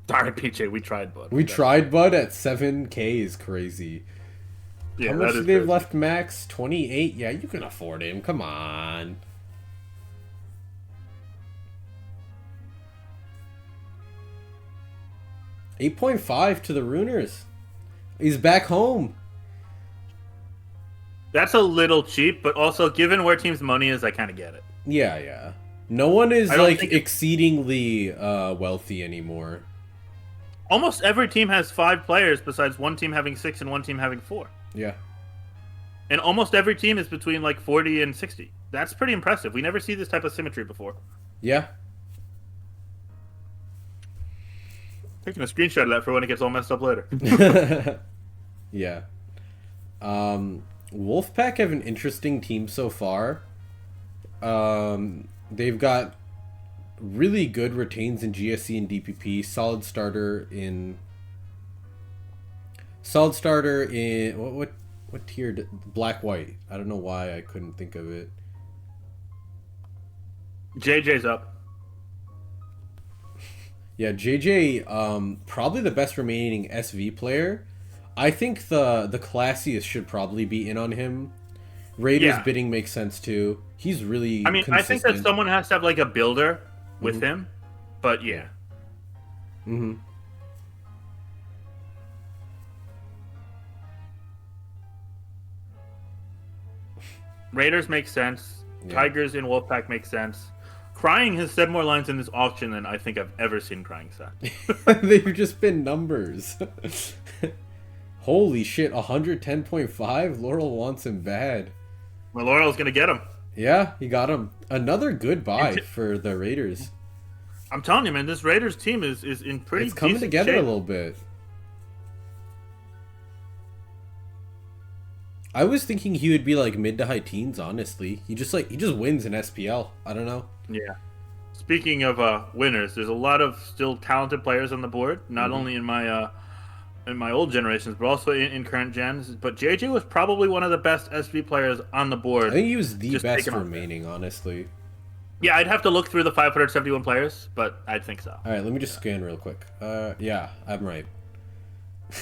Sorry, PJ, we tried, bud. We tried, bud, at 7K is crazy. Yeah, how much that do is they have crazy. left max? 28? Yeah, you can afford him. Come on. $8.5 to the Runers. He's back home. That's a little cheap, but also given where team's money is, I kind of get it. Yeah, yeah. No one is I don't like think exceedingly wealthy anymore. Almost every team has 5 players, besides one team having 6 and one team having 4. Yeah. And almost every team is between like 40 and 60. That's pretty impressive. We never see this type of symmetry before. Yeah. Taking a screenshot of that for when it gets all messed up later. Yeah. Wolfpack have an interesting team so far. They've got really good retains in GSC and DPP. Solid starter in what tier? Black white. I don't know why I couldn't think of it. JJ's up. Yeah, JJ, probably the best remaining SV player. I think the classiest should probably be in on him. Raiders bidding makes sense too. He's really consistent. I think that someone has to have like a builder with him, but yeah. Mm-hmm. Raiders make sense. Yeah. Tigers in Wolfpack make sense. Crying has said more lines in this auction than I think I've ever seen Crying say. They've just been numbers. Holy shit, 110.5? Laurel wants him bad. Well, Laurel's going to get him. Yeah, he got him. Another good buy for the Raiders. I'm telling you, man, this Raiders team is in pretty It's coming decent together shape. a little bit. I was thinking he would be like mid to high teens, honestly. He just wins in SPL. I don't know. Yeah. Speaking of winners, there's a lot of still talented players on the board, not only in my old generations, but also in current gens. But JJ was probably one of the best SV players on the board. I think he was the Just best taking off remaining, honestly. Yeah, I'd have to look through the 571 players, but I'd think so. All right, let me just scan real quick. Yeah, I'm right.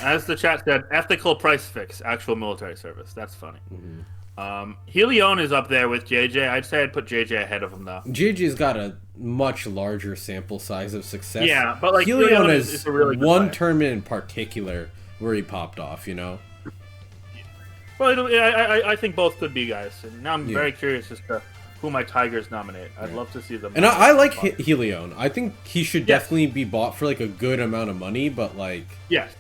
As the chat said, ethical price fix, actual military service. That's funny. Helion is up there with JJ. I'd say I'd put JJ ahead of him, though. JJ's got a much larger sample size of success. Yeah, but like Helion is is a really good one player. tournament in particular where he popped off, you know? Well, I think both could be guys. And now I'm very curious as to who my Tigers nominate. I'd love to see them. And I like Helion. I think he should definitely be bought for like a good amount of money, but like... Yes.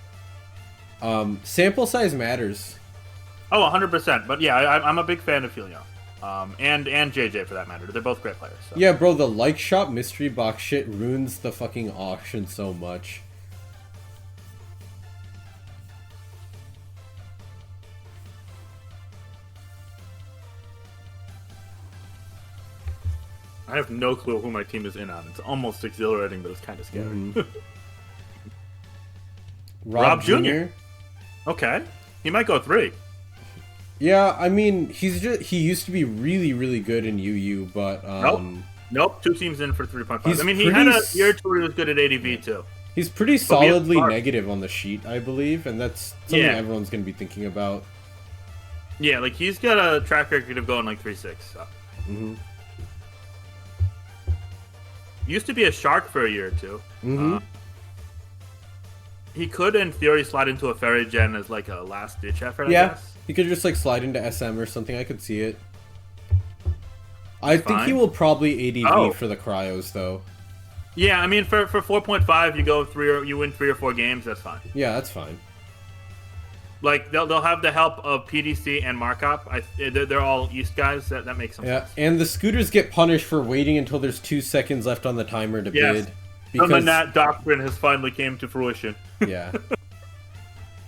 Sample size matters. Oh, 100%. But yeah, I'm a big fan of Helion. And JJ for that matter. They're both great players. So. Yeah, bro, the like shop mystery box shit ruins the fucking auction so much. I have no clue who my team is in on. It's almost exhilarating, but it's kind of scary. Rob Jr. Okay. He might go 3. Yeah, I mean, he used to be really, really good in UU, but Nope. 2 teams in for 3.5. He's I mean, he had a year or two where he was good at ADV too. He's pretty solidly negative on the sheet, I believe, and that's something everyone's going to be thinking about. Yeah, like he's got a track record of going like 3-6. So. Used to be a shark for a year or two. He could, in theory, slide into a ferry gen as like a last ditch effort. I guess. He could just like slide into SM or something. I could see it. I think he will probably ADV for the cryos though. Yeah, I mean for 4.5, you go you win 3 or 4 games. That's fine. Yeah, that's fine. Like they'll have the help of PDC and Markop. They're all East guys. That makes some sense. And the scooters get punished for waiting until there's 2 seconds left on the timer to bid. Because the MANNAT doctrine has finally came to fruition. Yeah.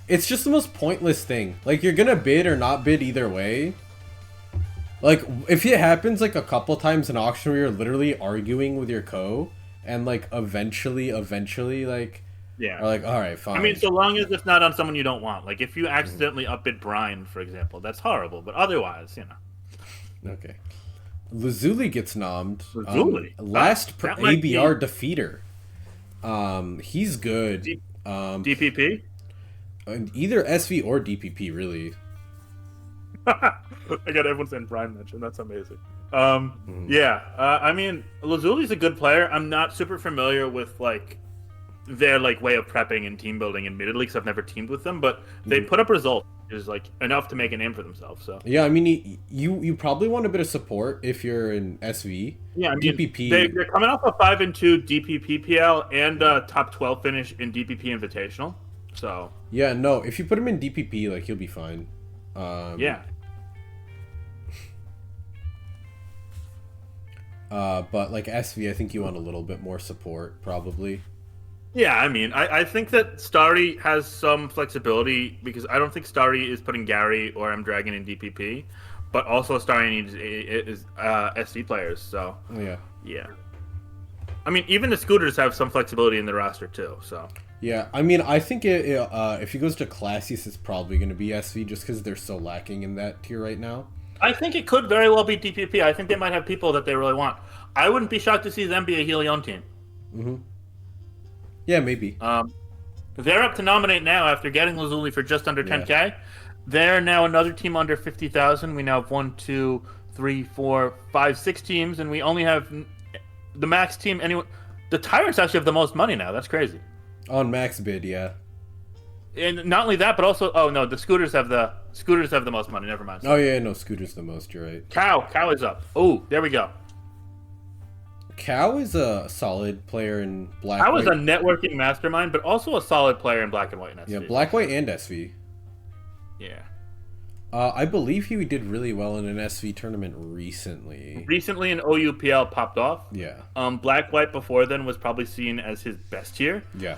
It's just the most pointless thing. Like, you're gonna bid or not bid either way. Like, if it happens, like, a couple times in auction where you're literally arguing with your co, and, like, eventually, like, Yeah. are like, alright, fine. I mean, so long as it's not on someone you don't want. Like, if you accidentally upbid Brian, for example, that's horrible. But otherwise, you know. Okay. Lazuli gets nommed. Lazuli? Last That might be- ABR defeater. He's good. DPP? Either SV or DPP, really. I got everyone saying Brian mentioned. That's amazing. Yeah. I mean, Lazuli's a good player. I'm not super familiar with, like, their, like, way of prepping and team building, admittedly, because I've never teamed with them. But they put up results. Is like enough to make a name for themselves. So yeah, I mean, you probably want a bit of support if you're in SV. Yeah, I mean, DPP. They're coming off a 5-2 DPP PL and a top 12 finish in DPP Invitational. So yeah, no, if you put him in DPP, like, he'll be fine. Yeah. But like SV, I think you want a little bit more support, probably. Yeah, I mean, I think that Starry has some flexibility because I don't think Starry is putting Gary or M Dragon in DPP, but also Starry needs SD players. So yeah. I mean, even the scooters have some flexibility in the roster too. So yeah, I mean, I think if he goes to Classiest, it's probably going to be SV just because they're so lacking in that tier right now. I think it could very well be DPP. I think they might have people that they really want. I wouldn't be shocked to see them be a Helion team. Yeah, maybe. They're up to nominate now after getting Lazuli for just under 10K. Yeah. They're now another team under 50,000. We now have 1, 2, 3, 4, 5, 6 teams, and we only have the max team. Anyway, the Tyrants actually have the most money now. That's crazy. On max bid, yeah. And not only that, but also, oh no, the Scooters have the most money. Never mind. Oh yeah, no, Scooter's the most. You're right. Cow is up. Oh, there we go. Cow is a solid player in black. Cow is a networking mastermind, but also a solid player in black and white and SV. Yeah, black, white, and SV. Yeah. I believe he did really well in an SV tournament recently. Recently, an OUPL popped off. Yeah. Black white before then was probably seen as his best tier. Yeah.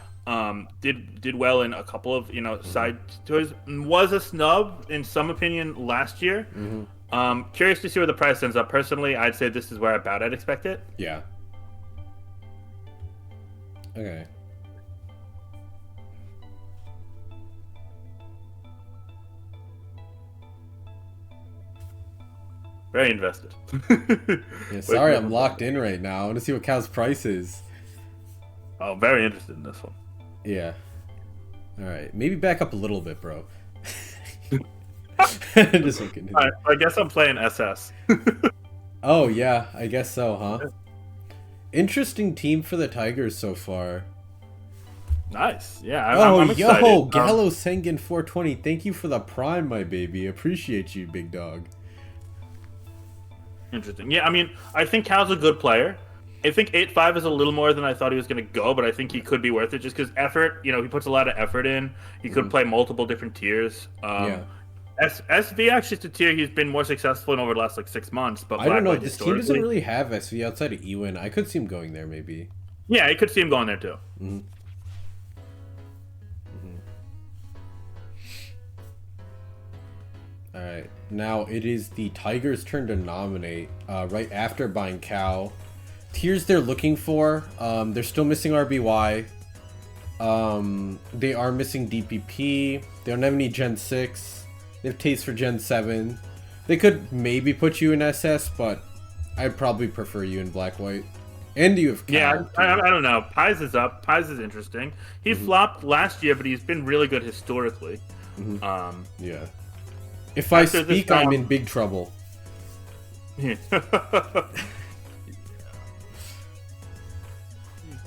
Did well in a couple of side tours. Was a snub in some opinion last year. Curious to see where the price ends up. Personally, I'd say this is where I'd expect it. Yeah. Okay. Very invested. Yeah, sorry, I'm locked in right now. I want to see what Cow's price is. Oh, very interested in this one. Yeah. All right, maybe back up a little bit, bro. Just looking. All right, I guess I'm playing SS. Oh yeah, I guess so, huh? Interesting team for the Tigers so far. Nice. Yeah. I'm excited. Yo, Gallo Sengen 420. Thank you for the prime, my baby. Appreciate you, big dog. Interesting. Yeah, I mean, I think Cal's a good player. I think 8.5 is a little more than I thought he was going to go, but I think he could be worth it just because effort. He puts a lot of effort in. He could play multiple different tiers. Yeah. SV actually is a tier he's been more successful in over the last 6 months. But I don't know. This team doesn't really have SV outside of Ewin. I could see him going there, maybe. Yeah, I could see him going there too. All right, now it is the Tigers' turn to nominate. Right after buying Cow, tiers they're looking for. They're still missing RBY. They are missing DPP. They don't have any Gen 6. They have taste for Gen 7. They could maybe put you in SS, but I'd probably prefer you in Black White. And you have Cow. Yeah, I don't know. Pies is up. Pies is interesting. He flopped last year, but he's been really good historically. Yeah. If I speak, I'm in big trouble.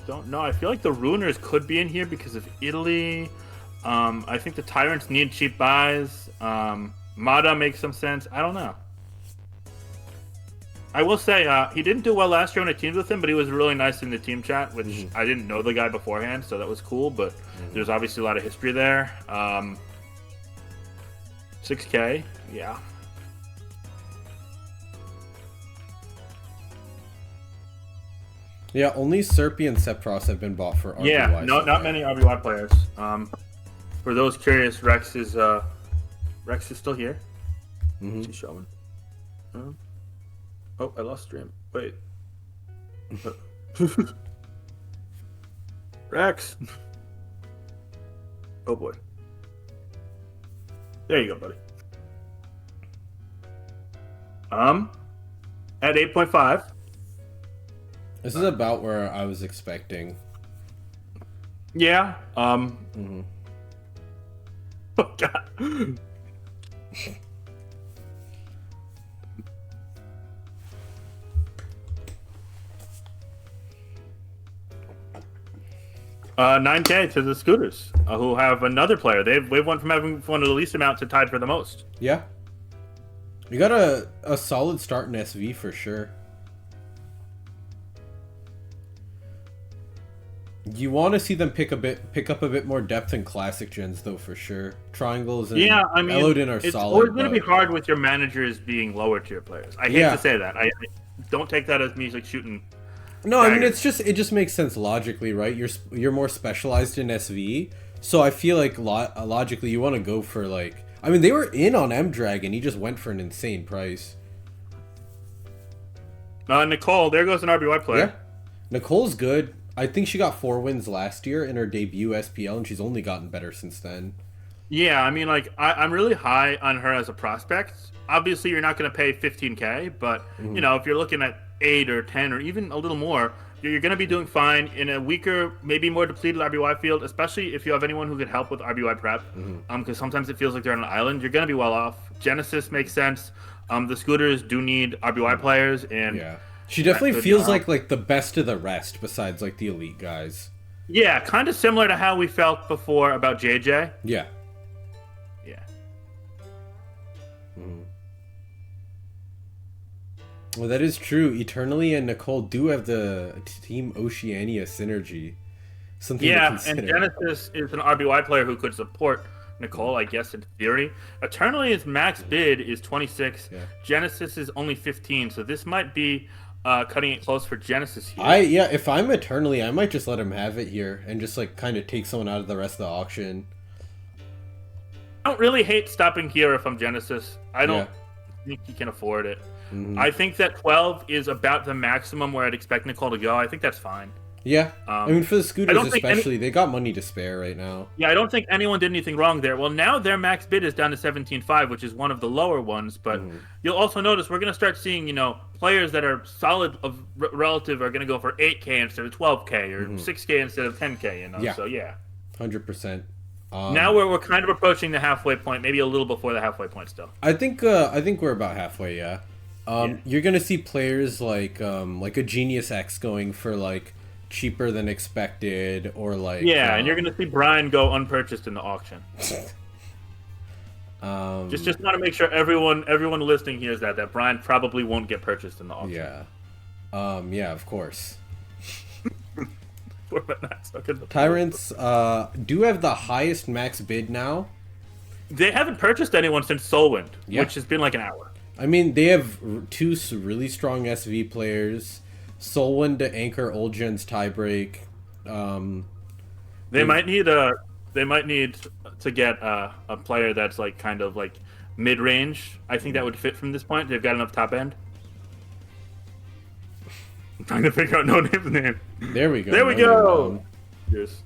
Don't know. I feel like the Runers could be in here because of Italy. I think the Tyrants need cheap buys. Mada makes some sense. I don't know. I will say he didn't do well last year when I teamed with him, but he was really nice in the team chat, which I didn't know the guy beforehand, so that was cool. But there's obviously a lot of history there. 6K, yeah. Yeah, only Serpy and Sepros have been bought for RBY. Yeah, not many RBY players. For those curious, Rex is still here. What's he showing? Oh, I lost stream. Wait. Rex. Oh boy. There you go, buddy. At 8.5. This is about where I was expecting. Yeah. Mm-hmm. Oh god. 9K to the Scooters, who have another player. They've went from having one of the least amount to tied for the most. Yeah. You got a solid start in SV for sure. You want to see them pick up a bit more depth in classic gens though, for sure. Triangles and Elodin are it's solid. Always going to be hard with your managers being lower tier players. I hate to say that. I don't take that as music shooting. No, I mean it just makes sense logically, right? You're more specialized in SV, so I feel like logically you want to go for like. I mean, they were in on M Dragon. He just went for an insane price. Nicole, there goes an RBY player. Yeah, Nicole's good. I think she got 4 wins last year in her debut SPL, and she's only gotten better since then. Yeah, I mean, like, I'm really high on her as a prospect. Obviously, you're not going to pay 15K, but, you know, if you're looking at 8 or 10 or even a little more, you're going to be doing fine in a weaker, maybe more depleted RBY field, especially if you have anyone who could help with RBY prep, because sometimes it feels like they're on an island. You're going to be well off. Genesis makes sense. The Scooters do need RBY players, and... Yeah. She definitely feels like the best of the rest besides like the elite guys. Yeah, kind of similar to how we felt before about JJ. Yeah. Yeah. Well, that is true. Eternally and Nicole do have the Team Oceania synergy. Something to consider. And Genesis is an RBY player who could support Nicole, I guess, in theory. Eternally's max bid is 26. Yeah. Genesis is only 15, so this might be cutting it close for Genesis here. If I'm Eternally, I might just let him have it here and just like kind of take someone out of the rest of the auction. I don't really hate stopping here if I'm Genesis. I don't think he can afford it. I think that 12 is about the maximum where I'd expect Nicole to go. I think that's fine. Yeah. I mean, for the Scooters especially, they got money to spare right now. Yeah, I don't think anyone did anything wrong there. Well, now their max bid is down to 17.5, which is one of the lower ones. But you'll also notice we're going to start seeing, you know, players that are solid of relative are going to go for 8K instead of 12K or 6K instead of 10K, you know? Yeah. So, yeah. 100%. Now we're kind of approaching the halfway point, maybe a little before the halfway point still. I think we're about halfway, yeah. You're going to see players like a Genius X going for, like, cheaper than expected, or like and you're gonna see Brian go unpurchased in the auction. Just want to make sure everyone listening hears that Brian probably won't get purchased in the auction. Yeah, of course. Tyrants do have the highest max bid now. They haven't purchased anyone since Soulwind, which has been like an hour. I mean, they have 2 really strong SV players. Soulwind to anchor Old Gen's tiebreak. They might need to get a player that's like kind of like mid range. I think that would fit from this point. They've got enough top end. I'm trying to figure out No Name's name. There we go. There we go. Yes.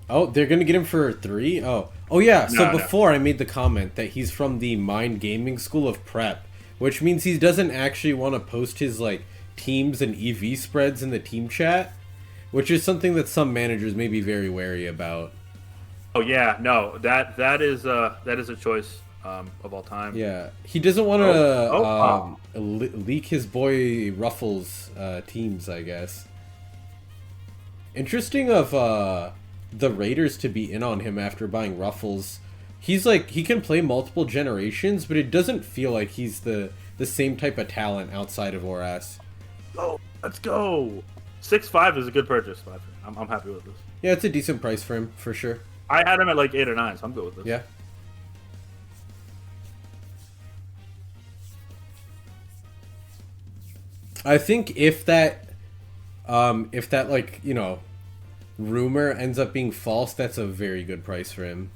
Oh, they're gonna get him for 3. Oh yeah. So before I made the comment that he's from the Mind Gaming School of Prep. Which means he doesn't actually want to post his like teams and EV spreads in the team chat, which is something that some managers may be very wary about. Oh yeah, no, that is a choice of all time. Yeah, he doesn't want to leak his boy Ruffles teams, I guess. Interesting of the Raiders to be in on him after buying Ruffles. He's like, he can play multiple generations, but it doesn't feel like he's the same type of talent outside of Oras. Oh, let's go. 6.5 is a good purchase. I'm happy with this. Yeah, it's a decent price for him, for sure. I had him at like 8 or 9, so I'm good with this. Yeah. I think if that like, you know, rumor ends up being false, that's a very good price for him.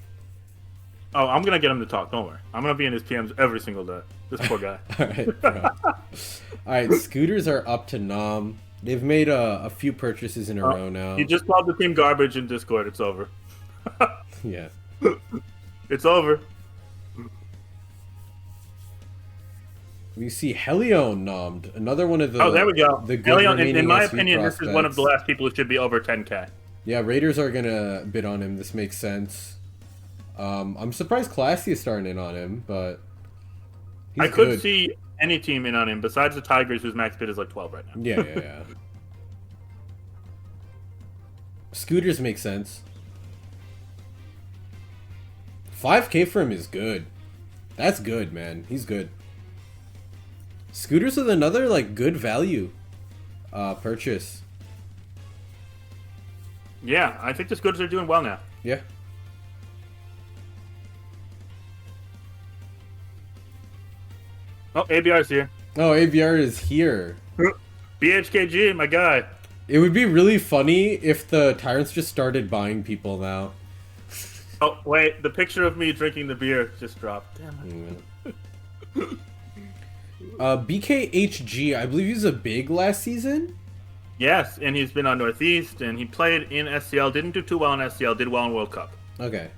Oh, I'm gonna get him to talk. Don't worry. I'm gonna be in his PMs every single day. This poor guy. All right, bro. All right, scooters are up to nom. They've made a few purchases in a row now. He just called the team garbage in Discord. It's over. Yeah. It's over. We see Helion nommed. Another one of the. Oh, there we go. The good Helion, in remaining my SV opinion, this is one of the prospects. last people who should be over 10K. Yeah, Raiders are gonna bid on him. This makes sense. I'm surprised Classy is starting in on him, but he's I could good. see any team in on him besides the Tigers, whose max bid is like 12 right now. Yeah. Scooters make sense. 5K for him is good. That's good, man. He's good. Scooters with another like good value purchase. Yeah, I think the Scooters are doing well now. Yeah. Oh, ABR's here. Oh, ABR is here. BHKG, my guy. It would be really funny if the Tyrants just started buying people now. Oh, wait, the picture of me drinking the beer just dropped. Damn it. BKHG, I believe he was a big last season. Yes, and he's been on Northeast, and he played in SCL. Didn't do too well in SCL, did well in World Cup. Okay.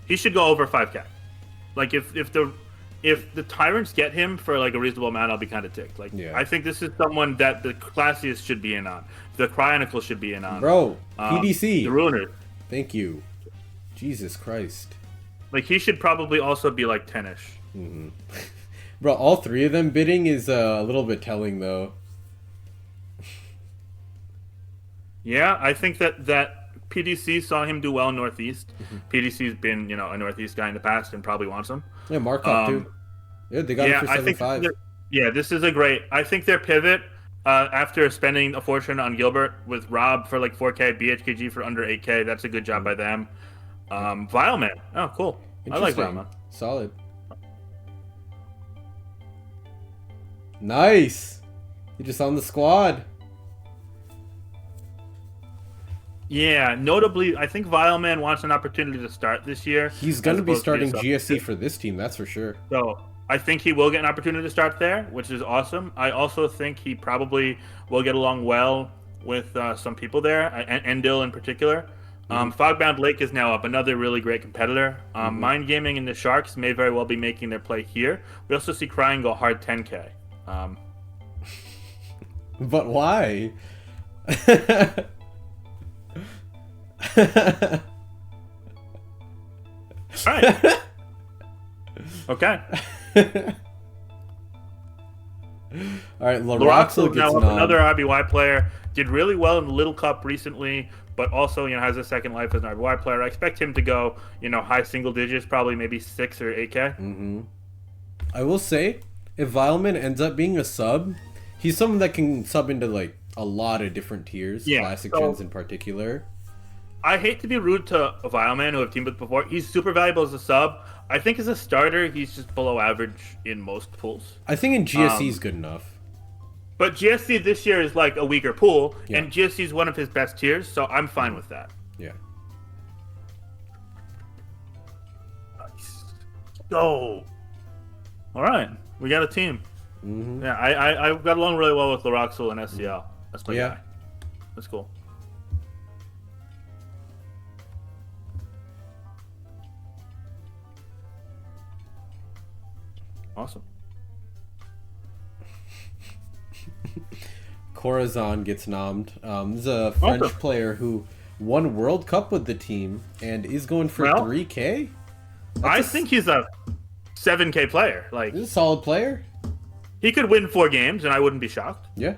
He should go over 5K. Like, if the Tyrants get him for like a reasonable amount, I'll be kind of ticked. Like, Yeah. I think this is someone that the Classiest should be in on. The Cryonicle should be in on. Bro, PDC. The Ruiners. Thank you. Jesus Christ. Like, he should probably also be like 10-ish. Bro, all three of them bidding is a little bit telling, though. Yeah, I think that PDC saw him do well in Northeast. PDC's been, a Northeast guy in the past and probably wants him. Yeah, Markov, too. Yeah, they got him for I think 7.5. this is a great. I think their pivot after spending a fortune on Gilbert with Rob for like 4K, BHKG for under 8K. That's a good job by them. Vileman. Oh, cool. I like Interesting. Vileman. Solid. Nice. He just on the squad. Yeah, notably, I think Vileman wants an opportunity to start this year. He's going to be as opposed starting a GSC for this team, that's for sure. So I think he will get an opportunity to start there, which is awesome. I also think he probably will get along well with some people there, and Endil in particular. Fogbound Lake is now up, another really great competitor. Mind Gaming and the Sharks may very well be making their play here. We also see Crying go hard 10K. But why? All right. Okay. All right, Laroxel Laroxel now gets up, nom. another RBY player. Did really well in the Little Cup recently, but also has a second life as an RBY player. I expect him to go high single digits, probably maybe 6 or 8K. I will say, if Vileman ends up being a sub, he's someone that can sub into like a lot of different tiers, classic gens in particular. I hate to be rude to a Vileman who I've teamed with before. He's super valuable as a sub. I think as a starter, he's just below average in most pools. I think in GSC is good enough. But GSC this year is like a weaker pool, Yeah. and GSC is one of his best tiers, so I'm fine with that. Yeah. Nice. Go. All right, we got a team. Yeah, I got along really well with Laroxel and SCL. That's my guy. That's cool. Awesome. Corazon gets nommed. This is a French player who won World Cup with the team and is going for 3K. I think he's a 7K player. Like, He's a solid player. he could win 4 games, and I wouldn't be shocked. Yeah.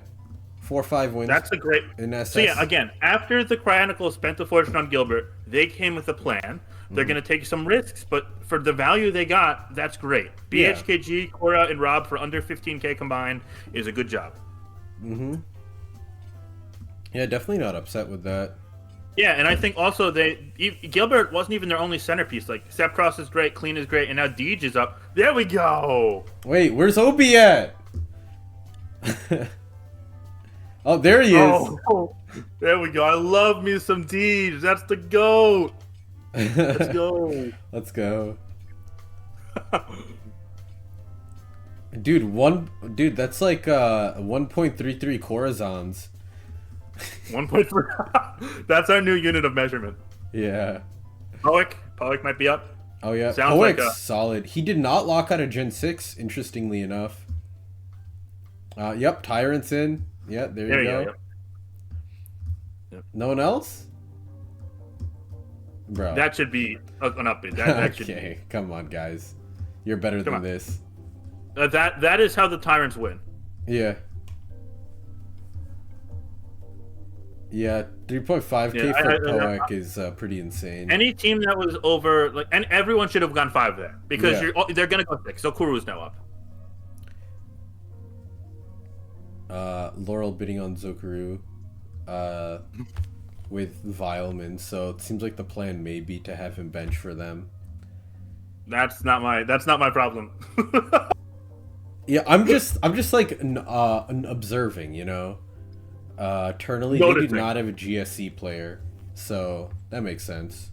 4 or 5 wins. That's a great. in SS. So yeah, again, after the Cryonicle spent a fortune on Gilbert, they came with a plan. They're going to take some risks, but for the value they got, that's great. Yeah. BHKG, Cora, and Rob for under 15K combined is a good job. Yeah, definitely not upset with that. Yeah, and I think also Gilbert wasn't even their only centerpiece. Like, Sepcross is great, Clean is great, and now Deej is up. There we go. Wait, where's Obi at? Oh, there he is. Oh, there we go. I love me some Deej. That's the GOAT. Let's go. Let's go. Dude, that's like 1.33 Corazons. 1.3. That's our new unit of measurement. Yeah. Poick might be up. Oh yeah. Sounds Poick's like solid. He did not lock out a Gen 6, interestingly enough. Yep, Tyrant's in. Yeah, there you go. Yep. No one else? Bro. That should be an upbid. That should Okay, come on, guys. You're better than this. That is how the Tyrants win. Yeah. Yeah, 3.5k for Poick is pretty insane. Any team that was over, like, and everyone should have gone 5 there because they're gonna go 6. So Kuru's now up. Laurel bidding on Zokuru, with Vileman. So it seems like the plan may be to have him bench for them. That's not my problem. Yeah, I'm just like observing, you know. Eternally, they do not have a GSC player, so that makes sense.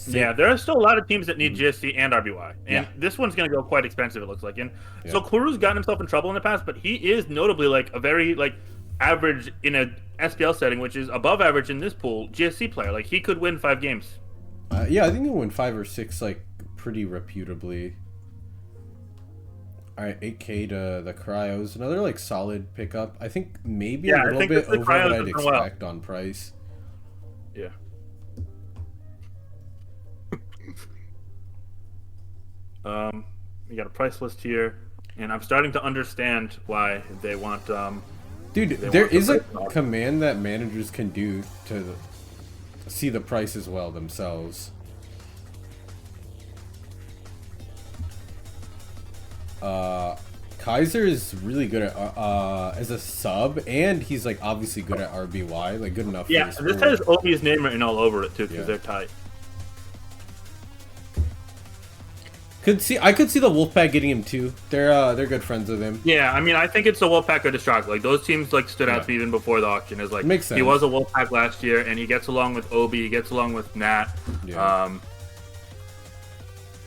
Yeah, there are still a lot of teams that need GSC and RBY, and this one's going to go quite expensive, it looks like. And so Kuru's gotten himself in trouble in the past, but he is notably like a very average in a SPL setting, which is above average in this pool, GSC player. Like, he could win 5 games. Yeah, I think he'll win 5 or 6, like, pretty reputably. All right, 8k to the Cryos. Another, like, solid pickup. I think maybe a little bit over what I'd expect on price. Yeah. We got a price list here, and I'm starting to understand why they want... Dude, there is a command that managers can do to see the price as well themselves. Kaiser is really good at as a sub, and he's like obviously good at RBY, like good enough. Yeah, for this has Obi's name written all over it too, because they're tight. I could see the Wolfpack getting him too. They're good friends with him. Yeah, I mean, I think it's the Wolfpack or Destruct. Like, those teams like stood out to me even before the auction. Is like, makes sense. He was a Wolfpack last year, and he gets along with Obi. He gets along with Nat. Yeah.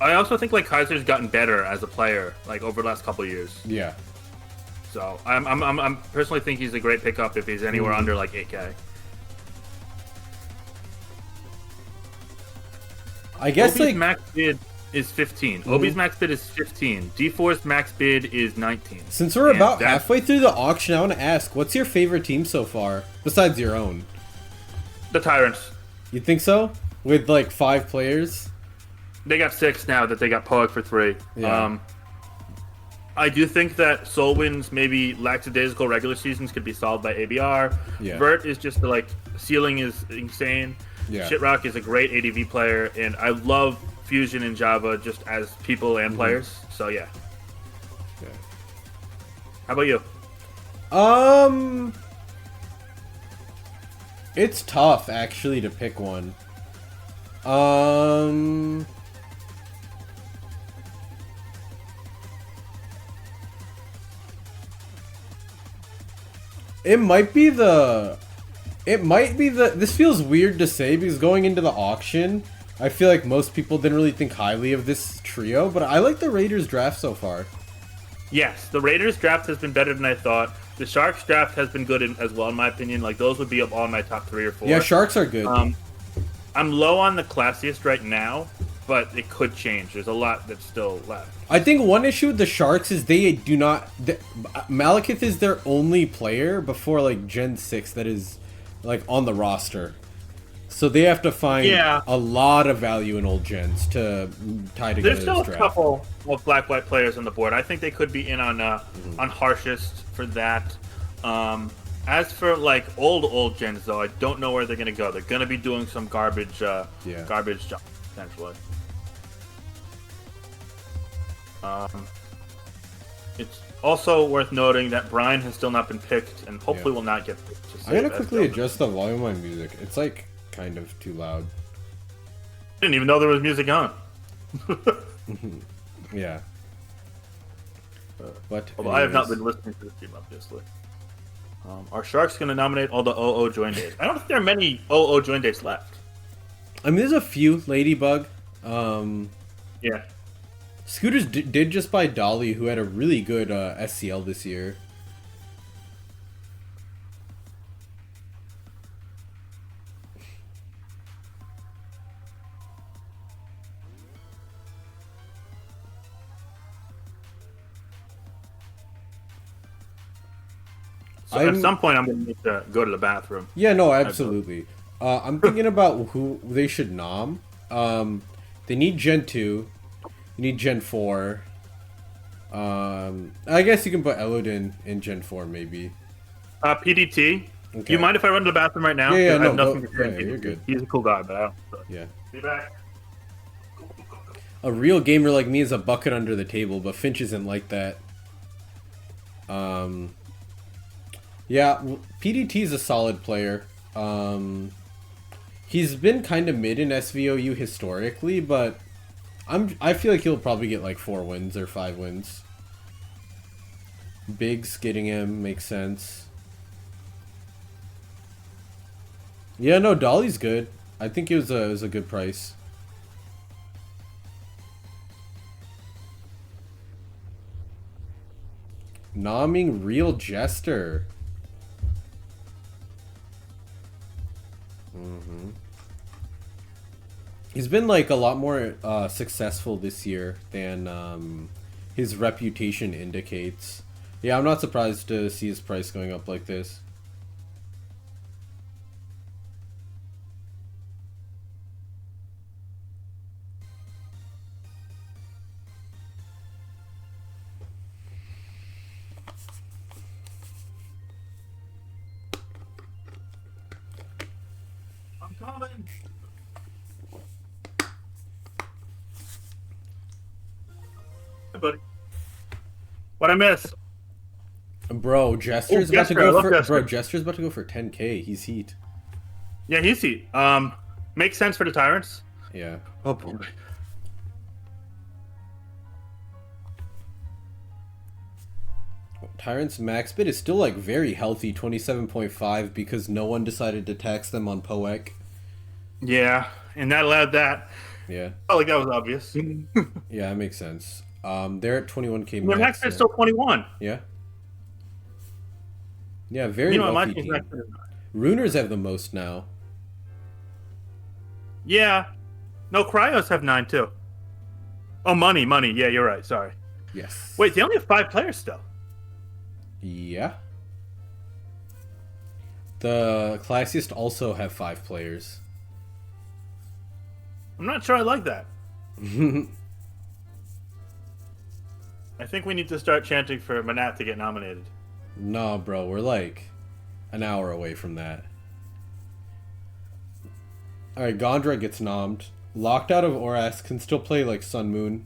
I also think like Kaiser's gotten better as a player like over the last couple of years. Yeah. So I'm personally think he's a great pickup if he's anywhere under like 8K. I guess Obi's max bid is 15. Obi's max bid is 15. D4's max bid is 19. Since we're about halfway through the auction, I want to ask, what's your favorite team so far besides your own? The Tyrants. You think so? With like 5 players? They got 6 now that they got Poick for 3. Yeah. I do think that Solwin's maybe lackadaisical regular seasons could be solved by ABR. Yeah. Vert is just like, ceiling is insane. Yeah. Shitrock is a great ADV player, and I love Fusion and Java just as people and players. So yeah. How about you? It's tough actually to pick one. It might be the... This feels weird to say because going into the auction, I feel like most people didn't really think highly of this trio, but I like the Raiders draft so far. Yes, the Raiders draft has been better than I thought. The Sharks draft has been good as well, in my opinion. Like, those would be up on my top 3 or 4. Yeah, Sharks are good. I'm low on the classiest right now, but it could change. There's a lot that's still left. I think one issue with the Sharks is they do not... Malekith is their only player before, like, Gen 6 that is, like, on the roster. So they have to find a lot of value in old gens to tie together. There's still a couple of black-white players on the board. I think they could be in on Harshest for that. As for like old gens, though, I don't know where they're gonna go. They're gonna be doing some garbage job potentially. It's also worth noting that Brian has still not been picked, and hopefully will not get picked. I'm gonna quickly adjust the volume on music. It's like kind of too loud. Didn't even know there was music on. Yeah. But although I have not been listening to this team, obviously. Are Sharks going to nominate all the OO join days? I don't think there are many OO join days left. I mean, there's a few. Ladybug. Yeah. Scooters did just buy Dolly, who had a really good SCL this year. So at some point, I'm gonna need to go to the bathroom. Yeah, no, absolutely. I'm thinking about who they should nom. They need Gen 2. You need Gen 4. I guess you can put Elodin in Gen 4, maybe. PDT. Okay. Do you mind if I run to the bathroom right now? Yeah, I have no, nothing to go say. ahead, you're good. He's a cool guy, but I don't. So. Yeah. Be back. A real gamer like me is a bucket under the table, but Finch isn't like that. Yeah, PDT's a solid player. He's been kind of mid in SVOU historically, but I feel like he'll probably get like 4 wins or 5 wins. Biggs getting him makes sense. Yeah, no, Dolly's good. I think it was a good price. Nomming Real Jester. He's been like a lot more successful this year than his reputation indicates. Yeah, I'm not surprised to see his price going up like this. I'm coming. Hey, buddy. What I miss? Bro, Jester's about to Jester, I go love for Jester. bro. Jester's about to go for 10K. He's heat. Yeah, he's he. Makes sense for the tyrants. Yeah. Oh boy. Tyrant's max bid is still like very healthy, 27.5, because no one decided to tax them on POEC. Yeah, and that allowed that. Yeah. Oh, like that was obvious. Yeah, that makes sense. They're at 21K Their max max. bid is still 21. Yeah. Yeah, very You know what, my wealthy team's team. max bid is 9. Runers have the most now. Yeah. No, Cryos have 9 too. Oh, money. Yeah, you're right. Sorry. Yes. Wait, they only have 5 players still. Yeah. The classiest also have 5 players. I'm not sure I like that. I think we need to start chanting for MANNAT to get nominated. Nah, bro, we're like an hour away from that. Alright, Gondra gets nommed. Locked out of Oras, can still play like Sun Moon.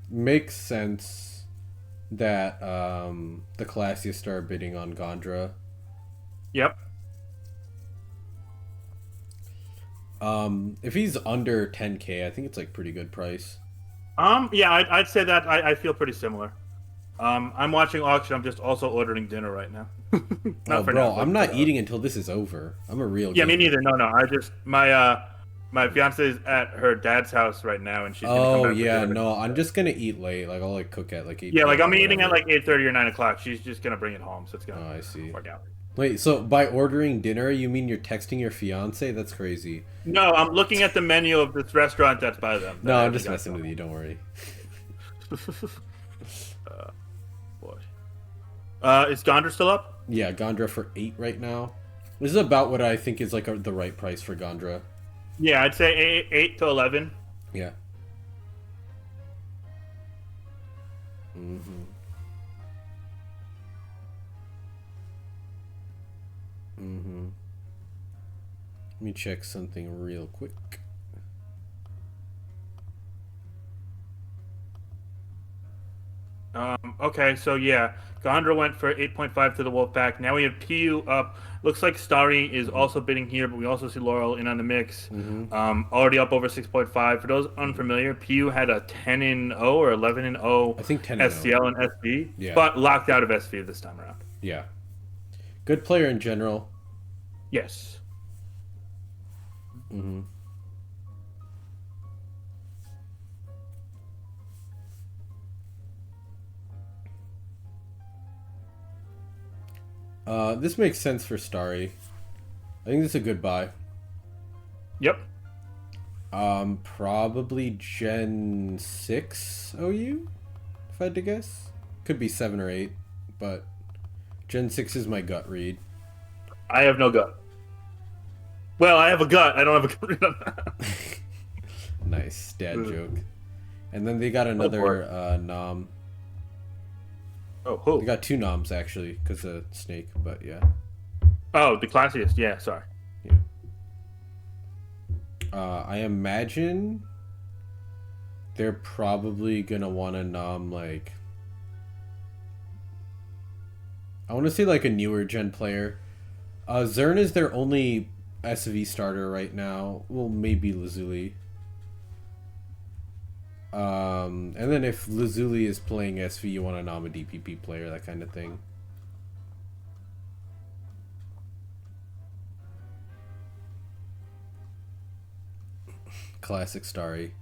Makes sense that the classiest are bidding on Gondra. Yep. If he's under 10K, I think it's like pretty good price. Yeah, I'd say that I feel pretty similar. I'm watching auction. I'm just also ordering dinner right now. Oh, bro, now, I'm not eating until this is over. I'm a real Yeah, me gamer. neither. No. I just my fiance's at her dad's house right now, and she's gonna come Oh, back for yeah, dinner. no, I'm just gonna eat late. Like, I'll like cook at like 8 Yeah, like p.m. I'm or eating at whatever. like 8:30 or 9 o'clock. She's just gonna bring it home, so it's Oh, gonna I see. work out. Wait, so by ordering dinner, you mean you're texting your fiance? That's crazy. No, I'm looking at the menu of this restaurant that's by them. No, I'm just messing with you. Don't worry. Boy. Is Gondra still up? Yeah, Gondra for 8 right now. This is about what I think is like the right price for Gondra. Yeah, I'd say 8 to 11. Yeah. Mm-hmm. Mm-hmm. Let me check something real quick. Okay, so yeah, Gondra went for 8.5 to the Wolfpack. Now we have PU up. Looks like Starry is also bidding here, but we also see Laurel in on the mix. Already up over 6.5. For those unfamiliar, PU had a 10-0 or 11-0 I think 10-0. SCL and SV, Yeah. but locked out of SV this time around. Yeah. Good player in general. Yes. Mm-hmm. This makes sense for Starry. I think this is a good buy. Yep. Probably Gen 6 OU, if I had to guess. Could be 7 or 8, but Gen 6 is my gut read. I have no gut. Well, I have a gut. I don't have a gut read on that. Nice dad joke. And then they got another nom. Oh, who? They got 2 noms actually, because of Snake. But yeah. Oh, the classiest. Yeah, sorry. Yeah. I imagine they're probably gonna want to nom like. I want to say like a newer gen player. Zern is their only SV starter right now. Well, maybe Lazuli. And then if Lazuli is playing SV, you want to nom a DPP player, that kind of thing. Classic Starry.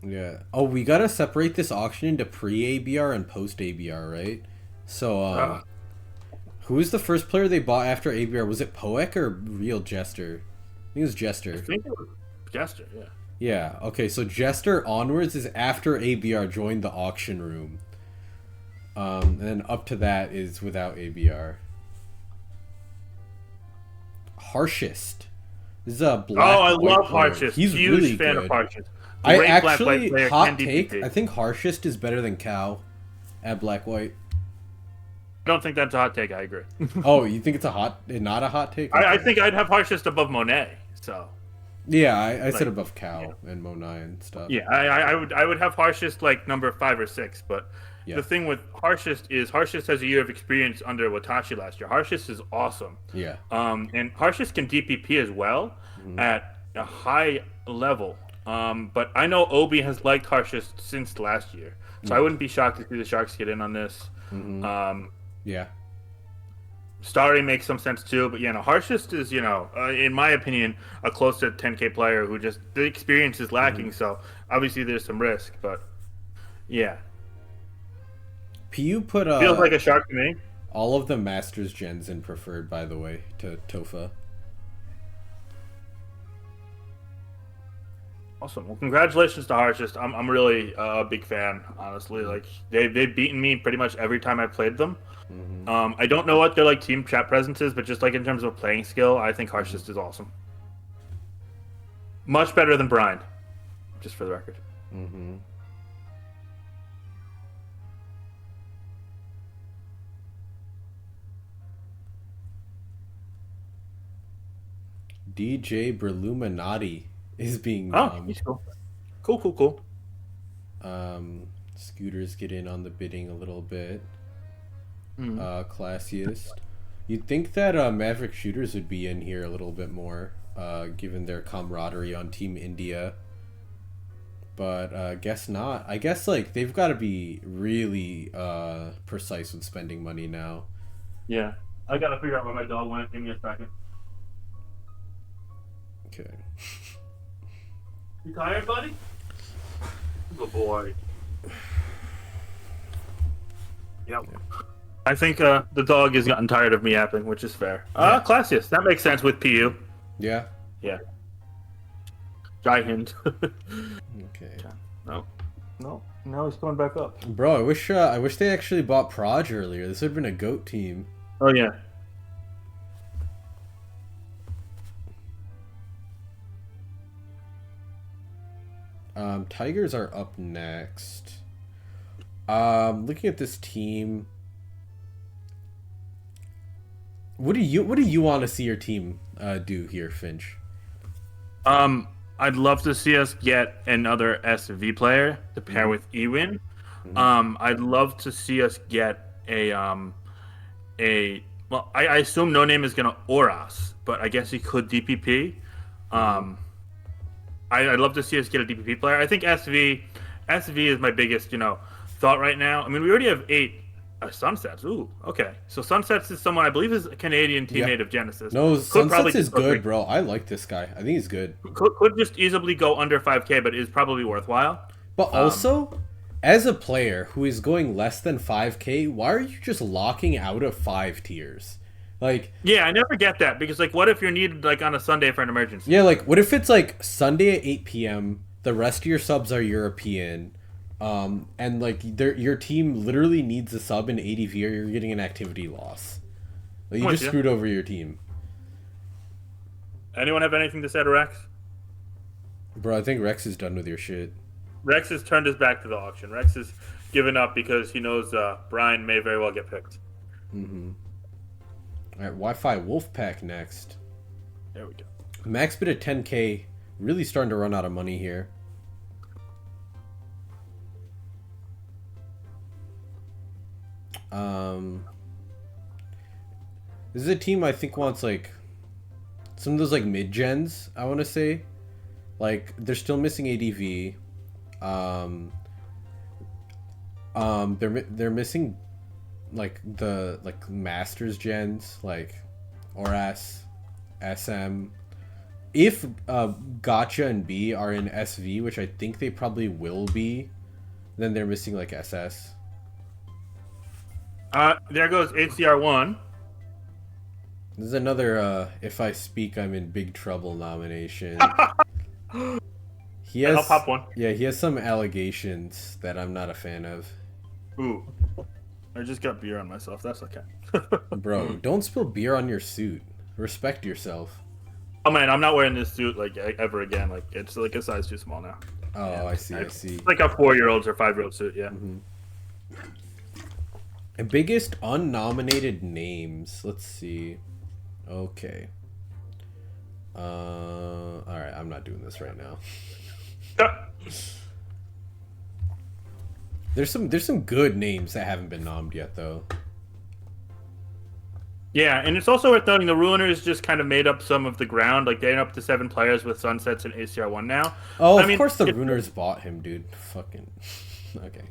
Yeah. Oh, we gotta separate this auction into pre-ABR and post-ABR, right? So, who was the first player they bought after ABR? Was it Poek or Real Jester? I think it was Jester. I think it was Jester, yeah. Yeah, okay, so Jester onwards is after ABR joined the auction room. And then up to that is without ABR. Harshest. This is a black. Oh, I white love player. Harshest. He's Huge really fan good. of Harshest. I Great actually, black-white player, hot can take, DPP. I think Harshest is better than Cow at black-white. I don't think that's a hot take. I agree. Oh, you think it's not a hot take? I think I'd have Harshest above Monet. So Yeah, I said above Cow and Monai and stuff. yeah, I would have Harshest like number 5 or 6. But Yeah. the thing with Harshest is Harshest has a year of experience under Watashi last year. Harshest is awesome. Yeah. And Harshest can DPP as well at a high level. But I know Obi has liked Harshest since last year, so I wouldn't be shocked to see the Sharks get in on this. Yeah. Starry makes some sense too, but Harshest is, in my opinion, a close to 10K player who just the experience is lacking. So obviously there's some risk, but yeah, PU put feels like a shark to me. all of the Masters gens in preferred, by the way, to Tofa. Awesome. Well, congratulations to Harshest. I'm really a big fan, honestly. Like they've beaten me pretty much every time I played them. I don't know what their like team chat presence is, but just like in terms of playing skill, I think Harshest is awesome. Much better than Brian, just for the record. DJ Berluminati is being He's cool. Cool. Scooters get in on the bidding a little bit. Classiest. You'd think that Maverick Shooters would be in here a little bit more, given their camaraderie on Team India. But guess not. I guess like they've got to be really precise with spending money now. Yeah, I gotta figure out where my dog went. Give me a second. Okay. You tired, buddy? Good boy. Yep. I think the dog has gotten tired of me yapping, which is fair. Classiest. That makes sense with PU. Yeah. Yeah. Giant. Okay. No. Now he's coming back up. Bro, I wish they actually bought Proj earlier. This would have been a GOAT team. Oh yeah. Tigers are up next. Looking at this team, what do you want to see your team do here, Finch? I'd love to see us get another SV player to pair with Ewin. I'd love to see us get I assume No Name is gonna Oras, but I guess he could DPP. I'd love to see us get a DPP player. I think SV is my biggest, thought right now. I mean, we already have 8 Sunsets. Ooh, okay. So Sunsets is someone I believe is a Canadian Yeah. teammate of Genesis. No, Could probably Sunsets is just go good, great. bro. I like this guy. I think he's good. Could just easily go under 5K, but is probably worthwhile. But Um, also, as a player who is going less than 5k, why are you just locking out of 5 tiers? Like, yeah, I never get that because like, what if you're needed like on a Sunday for an emergency? yeah, like what if it's like Sunday at 8 p.m., the rest of your subs are European, and like your team literally needs a sub in ADV or you're getting an activity loss. Like, I'm you with just you. screwed over your team. Anyone have anything to say to Rex? Bro, I think Rex is done with your shit. Rex has turned his back to the auction. Rex has given up because he knows Brian may very well get picked. Alright, Wi-Fi Wolfpack next. There we go. Max bid at 10k, really starting to run out of money here. This is a team I think wants like some of those like mid gens. I want to say, like they're still missing ADV. They're missing like the like masters gens like Oras, SM. If Gotcha and B are in SV, which I think they probably will be, then they're missing like SS. There goes HCR1. This is another If I Speak I'm in Big Trouble nomination. He I'll has pop one. Yeah, he has some allegations that I'm not a fan of. Ooh. I just got beer on myself. That's okay. Bro, don't spill beer on your suit. Respect yourself. Oh man, I'm not wearing this suit like ever again. Like it's like a size too small now. Oh, Yeah. I see. It's like a 4-year-old's or 5-year-old suit. Yeah. Biggest unnominated names. Let's see. Okay. All right. I'm not doing this right now. There's some good names that haven't been nommed yet, though. Yeah, and it's also worth noting the Ruiners just kind of made up some of the ground. Like they're up to 7 players with Sunsets and ACR1 now. Oh, I of mean, course the Runers bought him, dude. Fucking. Okay.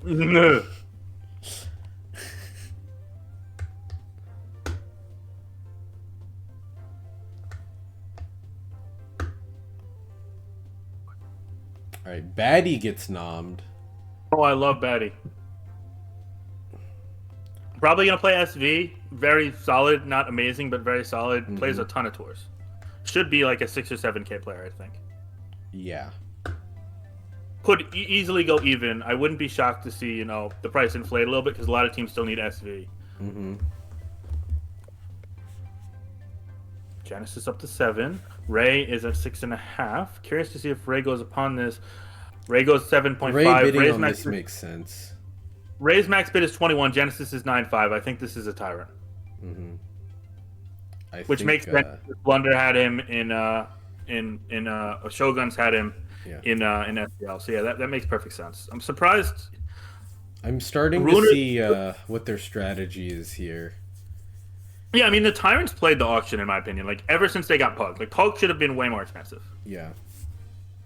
All right. Baddie gets nommed. Oh, I love Batty. Probably gonna play SV. Very solid, not amazing, but very solid. Plays a ton of tours. Should be like a 6 or 7K player, I think. Yeah. Could easily go even. I wouldn't be shocked to see the price inflate a little bit because a lot of teams still need SV. Genesis up to 7. Ray is at 6.5. Curious to see if Ray goes upon this. Ray goes 7.5. Ray bidding Ray's on max this makes sense. Ray's max bid is 21. Genesis is 9.5. I think this is a tyrant. Which makes sense. Blunder had him in Shogun's had him in SPL. So yeah, that makes perfect sense. I'm surprised. I'm starting to see what their strategy is here. Yeah, I mean the Tyrants played the auction in my opinion. Like ever since they got Pug. Like Pug should have been way more expensive. Yeah.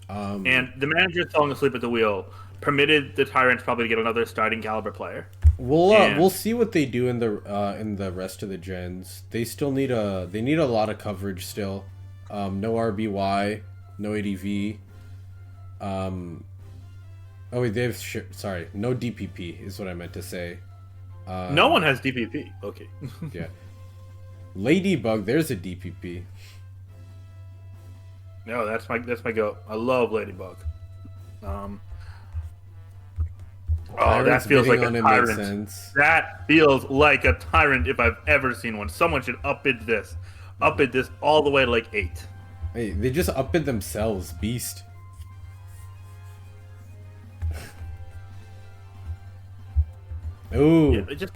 And the manager falling asleep at the wheel permitted the Tyrants probably to get another starting caliber player. We'll see what they do in the rest of the gens. They still need a lot of coverage still. No RBY, no ADV. Oh wait, no DPP is what I meant to say. No one has DPP. Okay. Yeah. Ladybug, there's a DPP. No, that's my go. I love Ladybug. That feels like a tyrant. That feels like a tyrant if I've ever seen one. Someone should upbid this. Upbid this all the way to like 8. Hey, they just upbid themselves, beast. Ooh. Yeah,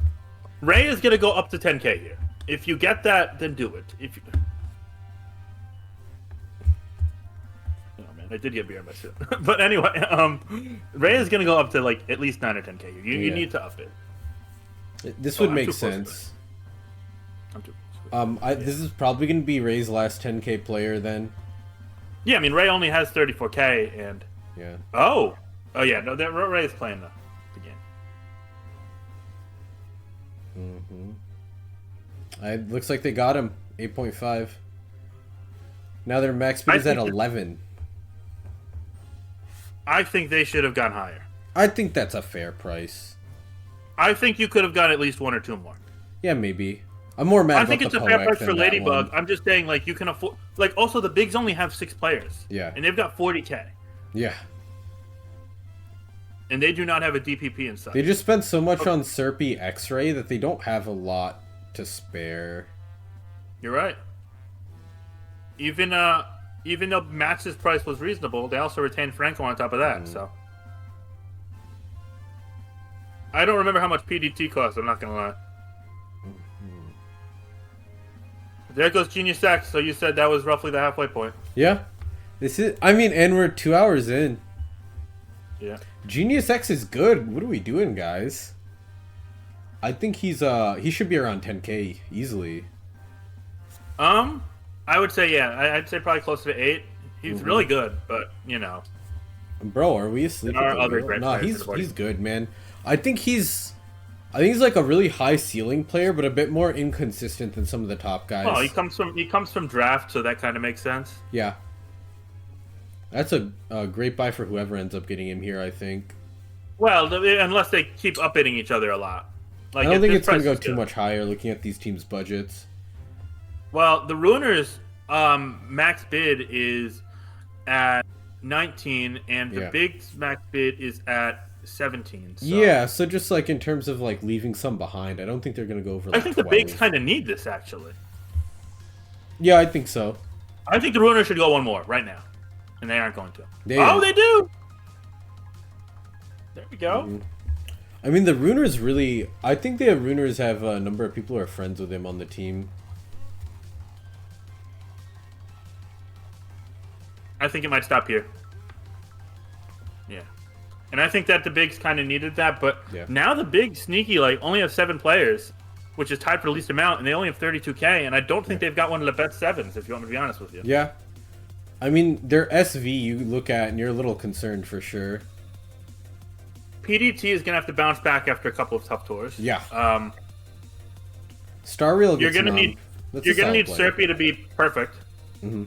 Ray is gonna go up to 10K here. If you get that, then do it. If you... I did get beer in my suit. But anyway, Ray is gonna go up to like at least 9 or 10K. You need to up it. This would make sense. I'm too this is probably gonna be Ray's last 10K player then. Yeah, I mean Ray only has 34K and yeah. Oh yeah, no, Ray is playing the game. Looks like they got him. 8.5. Now their max bid is at 11. I think they should have gone higher. I think that's a fair price. I think you could have got at least one or two more. Yeah, maybe. I'm more mad I about think it's the a fair Poec price than for that Ladybug. one. I'm just saying, like, you can afford... Like, also, the Bigs only have 6 players. Yeah. And they've got 40K. Yeah. And they do not have a DPP inside. They just spent so much on Serpy X-Ray that they don't have a lot to spare. You're right. Even though Max's price was reasonable, they also retained Franco on top of that, so... I don't remember how much PDT cost, I'm not gonna lie. There goes Genius X, so you said that was roughly the halfway point. Yeah. This is... I mean, and we're 2 hours in. Yeah. Genius X is good. What are we doing, guys? I think he should be around 10K easily. I would say, yeah. I'd say probably closer to 8. He's really good, but, you know. Bro, are we asleep? There are other great No, players in the he's good, man. I think he's like a really high ceiling player, but a bit more inconsistent than some of the top guys. Well, he comes from draft, so that kind of makes sense. Yeah. That's a great buy for whoever ends up getting him here, I think. Well, unless they keep upbidding each other a lot. Like, I don't think it's going to go too much higher looking at these teams' budgets. Well, the Runers' max bid is at 19, and the Big's max bid is at 17. So. Yeah, so just like in terms of like leaving some behind, I don't think they're going to go over like I think 12. the Bigs kind of need this, actually. Yeah, I think so. I think the Runers should go one more right now. And they aren't going to. They do! There we go. I mean, the Runers really... I think the Runers have a number of people who are friends with him on the team. I think it might stop here. Yeah. And I think that the Bigs kind of needed that, but now the Bigs, sneaky, like, only have 7 players, which is tied for the least amount, and they only have 32K, and I don't think they've got one of the best 7s, if you want me to be honest with you. Yeah. I mean, their SV you look at, and you're a little concerned for sure. PDT is going to have to bounce back after a couple of tough tours. Yeah. Star Real you're gets going to need Serpy to be perfect. Mm-hmm.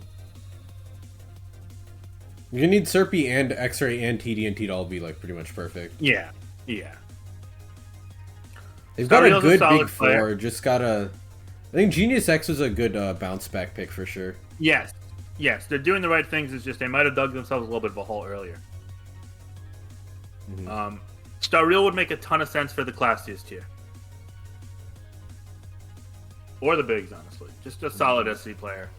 You're going to need Serpy and X-Ray and TD&T to all be like pretty much perfect. Yeah. Yeah. They've got a good big player. Just gotta... I think Genius X was a good bounce back pick for sure. Yes. Yes, they're doing the right things. It's just they might have dug themselves a little bit of a hole earlier. Star Real would make a ton of sense for the classiest tier. Or the Bigs, honestly. Just a solid SC player.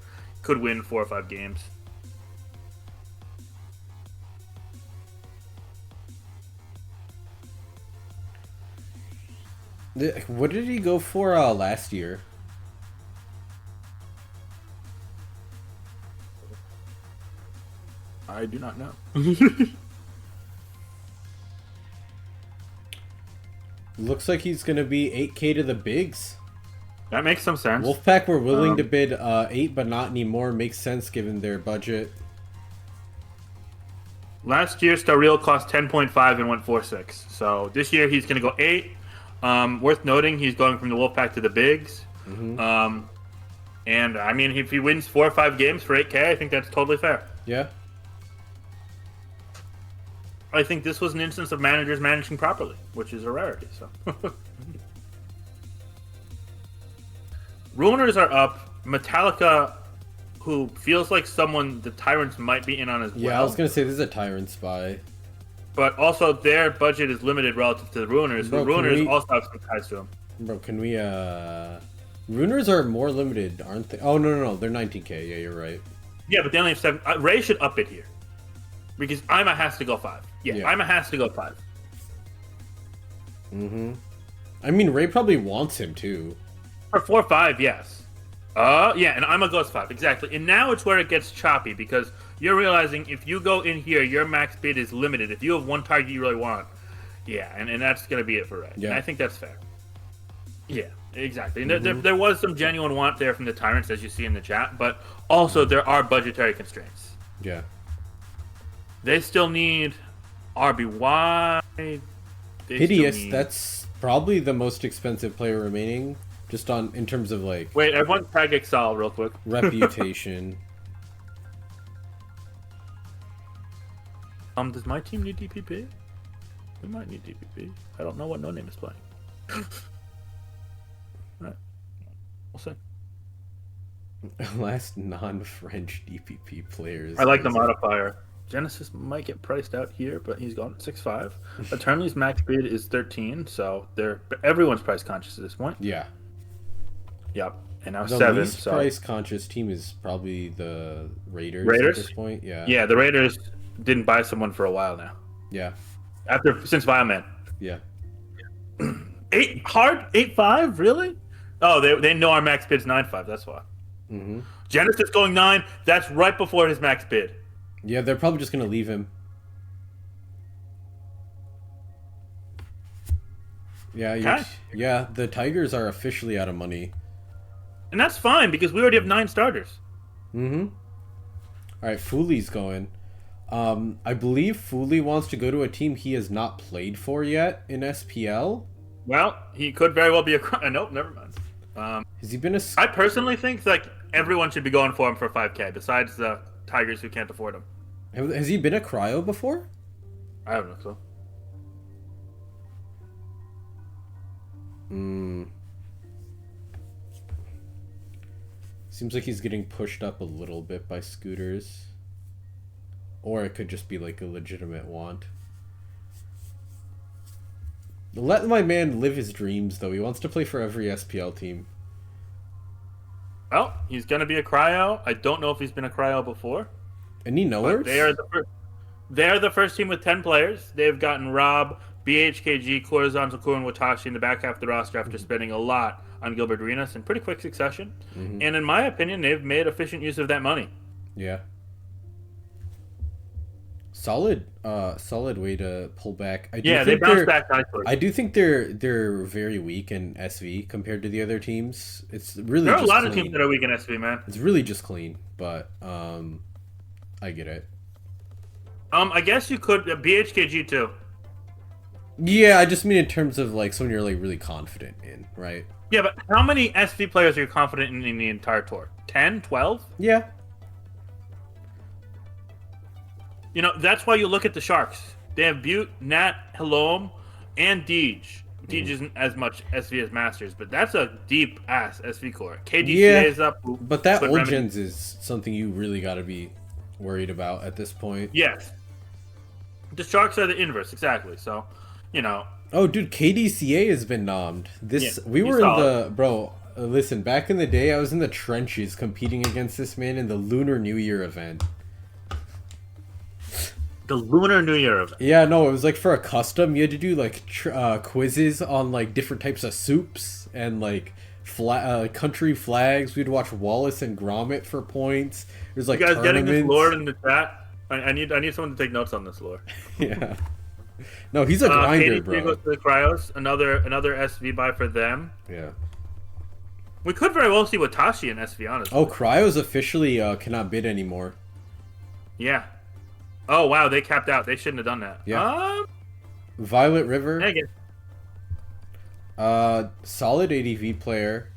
Could win 4 or 5 games. What did he go for last year? I do not know. Looks like he's going to be 8K to the Bigs. That makes some sense. Wolfpack were willing to bid 8, but not anymore. Makes sense given their budget. Last year, Star Real cost 10.5 and went 4.6. So this year, he's going to go 8. Worth noting, he's going from the Wolfpack to the Bigs. And, I mean, if he wins 4 or 5 games for 8K, I think that's totally fair. Yeah. I think this was an instance of managers managing properly, which is a rarity. So, Ruiners are up. Metallica, who feels like someone the Tyrants might be in on as well. Yeah, I was gonna say this is a Tyrant spy, but also their budget is limited relative to the Ruiners. The Ruiners also have some ties to them. Bro, can we? Ruiners are more limited, aren't they? Oh no, they're 19K. Yeah, you're right. Yeah, but they only have 7. Ray should up it here. Because Ima has to go 5. Yeah, Ima has to go 5. I mean, Ray probably wants him too. For 4 or 5, yes. Yeah, and Ima goes 5, exactly. And now it's where it gets choppy, because you're realizing if you go in here, your max bid is limited. If you have one target you really want, yeah, and that's going to be it for Ray. Yeah. And I think that's fair. Yeah, exactly. And there was some genuine want there from the Tyrants, as you see in the chat, but also there are budgetary constraints. Yeah. They still need RBY. Hideous, that's probably the most expensive player remaining. Just on in terms of like Wait, everyone tag Excel real quick. reputation. Does my team need DPP? We might need DPP. I don't know what No Name is playing. Alright. We'll see. Last non-French DPP players. I like the modifier. Genesis might get priced out here, but he's gone at 6.5. Eternally's max bid is 13, so everyone's price conscious at this point. Yeah. Yep. And now The 7. least So price conscious team is probably the Raiders, Raiders at this point. Yeah. yeah, the Raiders didn't buy someone for a while now. Yeah. Since Vileman. Yeah. 8.5, really? Oh, they know our max bid's 9.5. That's why. Mm-hmm. Genesis going 9. That's right before his max bid. Yeah, they're probably just gonna leave him. Yeah. Okay. Yeah. The Tigers are officially out of money. And that's fine because we already have 9 starters. Mm-hmm. All right, Fooley's going. I believe Fooley wants to go to a team he has not played for yet in SPL. Well, he could very well be a... Nope, never mind. Has he been a... I personally think like everyone should be going for him for 5K besides the Tigers who can't afford him. Has he been a cryo before? I don't know so. Seems like he's getting pushed up a little bit by scooters. Or it could just be like a legitimate want. Let my man live his dreams, though. He wants to play for every SPL team. Well, he's going to be a cryo. I don't know if he's been a cryo before. Any knowers? They are the first team with 10 players. They've gotten Rob, BHKG, Corazon, Zakura, and Watashi in the back half of the roster after spending a lot on Gilbert Arenas in pretty quick succession. Mm-hmm. And in my opinion, they've made efficient use of that money. Yeah. Solid way to pull back. They bounced back nicely. I do think they're very weak in SV compared to the other teams. It's really there are just a lot clean. of teams that are weak in SV, man. It's really just clean, but I get it. I guess you could BHKG too. Yeah, I just mean in terms of like someone you're like really confident in, right? Yeah, but how many SV players are you confident in the entire tour? 10, 12? Yeah. You know, that's why you look at the Sharks. They have Butte, Nat, Halom, and Deej. Deej isn't as much SV as Masters, but that's a deep-ass SV core. KDCA is up. But that old gens is something you really got to be worried about at this point. Yes. The Sharks are the inverse, exactly. So, you know. Oh, dude, KDCA has been nommed. We were solid. in the... Bro, listen, back in the day, I was in the trenches competing against this man in the Lunar New Year event. The Lunar New Year event. Yeah, no, it was like for a custom. You had to do like quizzes on like different types of soups and like country flags. We'd watch Wallace and Gromit for points. There's like you guys tournaments. getting this lore in the chat? I need someone to take notes on this lore. Yeah. No, he's a grinder, bro. Goes to the Cryos. Another SV buy for them. Yeah. We could very well see Watashi in SV, honestly. Oh, Cryos officially cannot bid anymore. Yeah. Oh, wow, they capped out. They shouldn't have done that. Yeah. Violet River. Solid ADV player.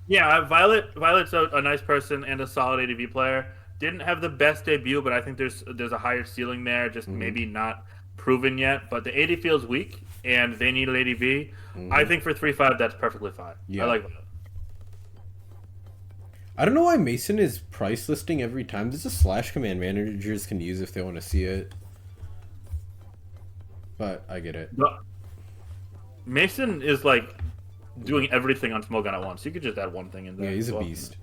Yeah, Violet's a nice person and a solid ADV player. Didn't have the best debut, but I think there's a higher ceiling there, just maybe not proven yet. But the AD feels weak, and they need an ADV. I think for 3.5, that's perfectly fine. Yeah. I like Violet. I don't know why Mason is price listing every time. There's a slash command managers can use if they want to see it. But I get it. Mason is like doing everything on Smogon at once. You could just add one thing in there. Yeah, he's a beast.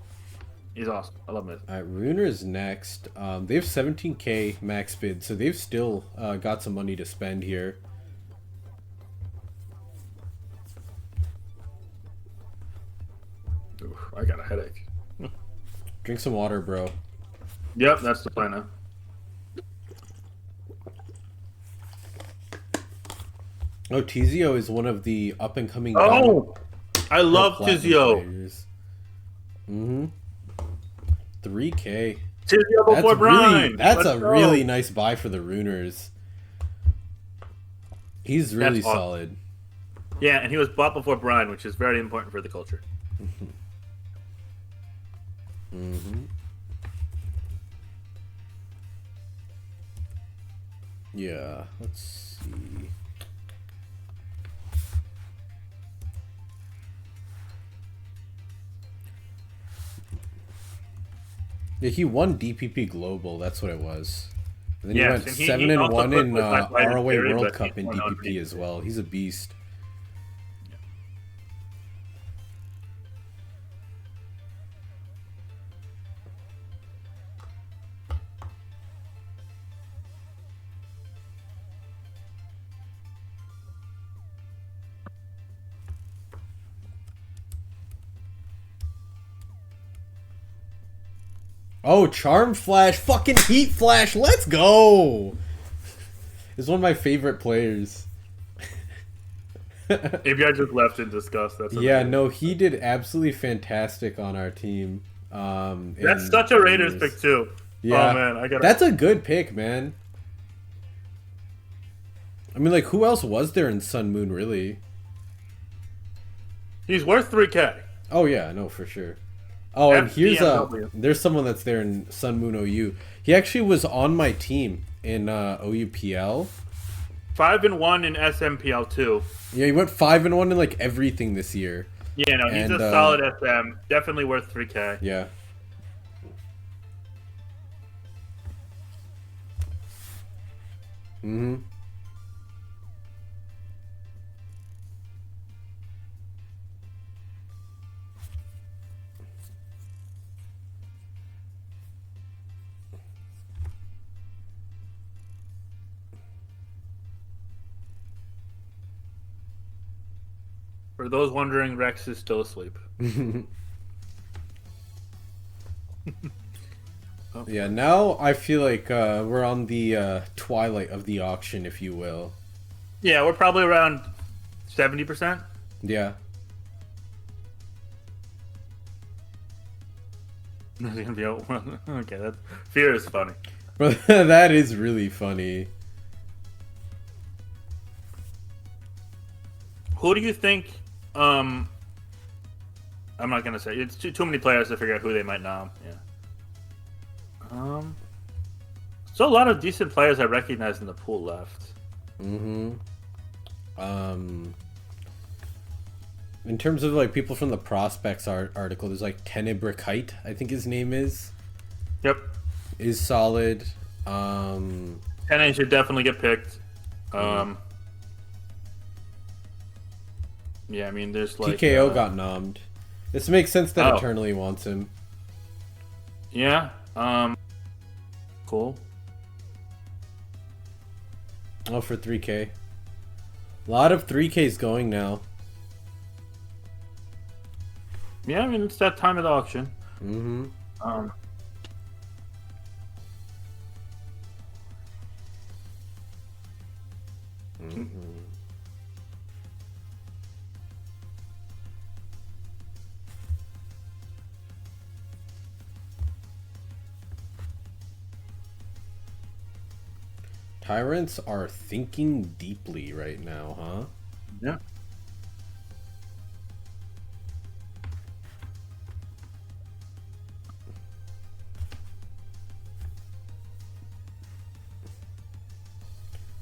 He's awesome. I love Mason. Alright, Runer's next. They have 17k max bid, so they've still got some money to spend here. Oof, I got a headache. Drink some water, bro. Yep, that's the plan now. Oh, Tizio is one of the up-and-coming... Oh! I love Tizio. Mm-hmm. 3k. Tizio before Brian. That's a really nice buy for the Runers. He's really solid. Yeah, and he was bought before Brian, which is very important for the culture. Mm-hmm. Yeah, let's see. Yeah, he won DPP Global. That's what it was. And then he Yes, went and seven he and also one put in with my fighting ROA theory, World but Cup he's in more known for DPP as DPP. well. He's a beast. Oh, Charm Flash, fucking Heat Flash, let's go! He's one of my favorite players. ABI just left in disgust. That's Yeah, amazing. no, he did absolutely fantastic on our team. That's In such a Raiders years. pick too. Oh Yeah, man, I gotta. that's a good pick, man. I mean, like, who else was there in Sun Moon, really? He's worth 3K. Oh yeah, no, for sure. Oh, and here's FBMW. there's someone that's there in Sun Moon OU. He actually was on my team in OUPL. 5-1 in SMPL 2. Yeah, he went 5-1 in like everything this year. Yeah, no, he's And, a solid SM. Definitely worth 3K. Yeah. Mm-hmm. For those wondering, Rex is still asleep. Yeah, now I feel like we're on the twilight of the auction, if you will. Yeah, we're probably around 70%. Yeah. Okay, that fear is funny. But that is really funny. Who do you think? I'm not gonna say it's too many players to figure out who they might nom. Yeah. So a lot of decent players I recognize in the pool left. Mm-hmm. In terms of like people from the prospects article, there's like Tenebricite, I think his name Yep. is solid. 10A should definitely get picked. Yeah, I mean, there's like TKO got nommed. This makes sense that Oh. Eternally wants him. Yeah. Cool. Oh, for 3K. A lot of 3Ks going now. Yeah, I mean it's that time of the auction. Mm-hmm. Tyrants are thinking deeply right now, huh? Yeah.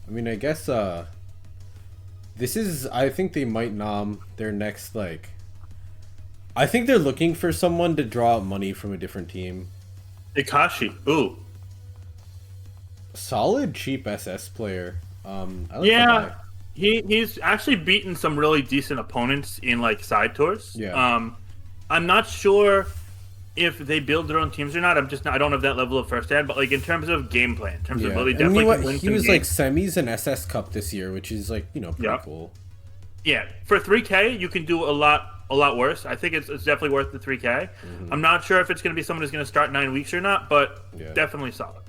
I mean, I guess this is, I think they might nom their next, like, I think they're looking for someone to draw out money from a different team. Ikashi. Ooh. Solid cheap SS player. I like Yeah. that guy. He's actually beaten some really decent opponents in like side tours. Yeah. I'm not sure if they build their own teams or not. I don't have that level of first hand, but like in terms of gameplay, in terms of really And definitely can win he some was like games. semis and SS Cup this year, which is like, you know, pretty Yeah. cool. Yeah, for 3K, you can do a lot worse. I think it's definitely worth the 3K. I'm not sure if it's going to be someone who's going to start 9 weeks or not, but Yeah. definitely solid.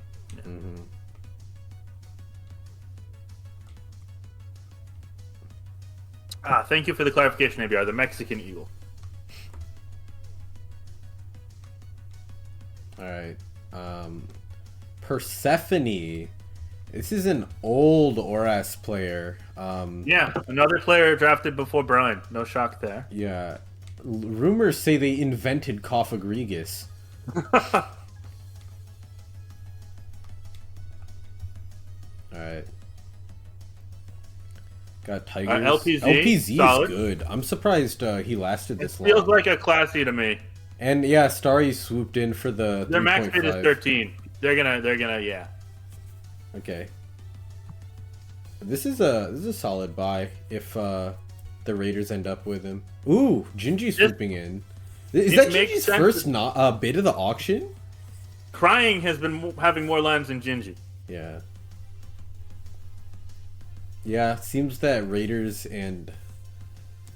Yeah. Thank you for the clarification, ABR. The Mexican Eagle. All right. Persephone. This is an old Oras player. Yeah, another player drafted before Brian. No shock there. Yeah. Rumors say they invented Coffagregus. Alright. Got Tigers. LPZ, LPZ solid. is good. I'm surprised he lasted It this feels long. like a classy to me. And yeah, Starry swooped in for the Their max bid is 3.5. 13. They're gonna, yeah. Okay. This is a solid buy if the Raiders end up with him. Ooh, Gingy swooping in. Is that Gingy's first bid of the auction? Crying has been having more lines than Gingy. Yeah. Yeah, seems that Raiders and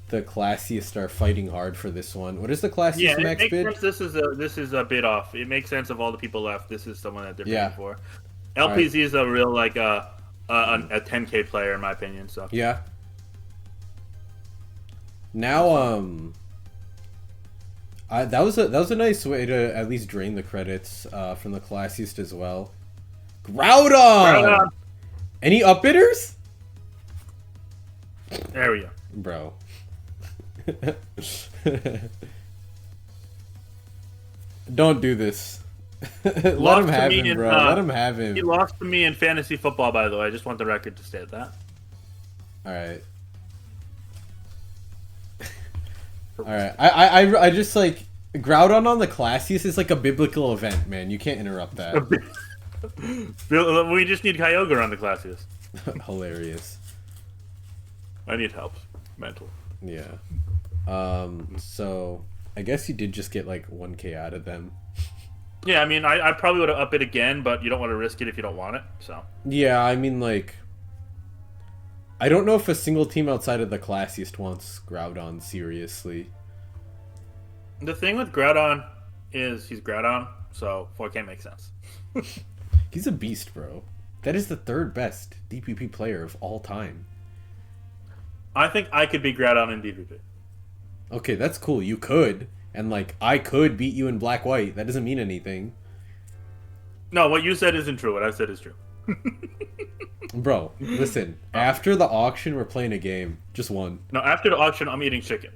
the classiest are fighting hard for this one. What is the classiest max makes bid? sense. This is a bid off. It makes sense of all the people left. This is someone that they're paying for. LPZ is a real like a 10K player in my opinion. So yeah. Now that was a nice way to at least drain the credits from the classiest as well. Groudon! Any upbidders? There we go. Bro. Don't do this. Let him have him, bro. Let him have him. He lost to me in fantasy football, by the way. I just want the record to state that. Alright. Alright. I just like Groudon on the classiest is like a biblical event, man. You can't interrupt that. We just need Kyogre on the classiest. Hilarious. I need help. Mental. Yeah. So I guess you did just get like 1K out of them. Yeah, I mean, I probably would have up it again, but you don't want to risk it if you don't want it. So. Yeah, I mean, like, I don't know if a single team outside of the classiest wants Groudon seriously. The thing with Groudon is he's Groudon, so 4K makes sense. He's a beast, bro. That is the third best DPP player of all time. I think I could beat Groudon in DPP. Okay, that's cool. You could. And, like, I could beat you in black-white. That doesn't mean anything. No, what you said isn't true. What I said is true. Bro, listen. After the auction, we're playing a game. Just one. No, after the auction, I'm eating chicken.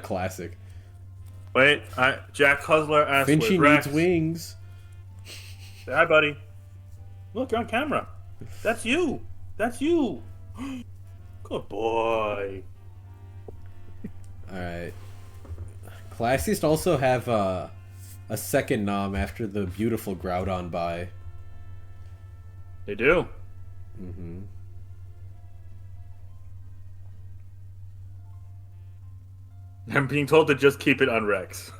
Classic. Wait, Jack Hustler asked Finchy Rex. needs wings. Say hi, buddy. Look, you're on camera. That's you. That's you. Good boy. Alright. Classiest also have a second nom after the beautiful Groudon buy. They do. Mm-hmm. I'm being told to just keep it on Rex.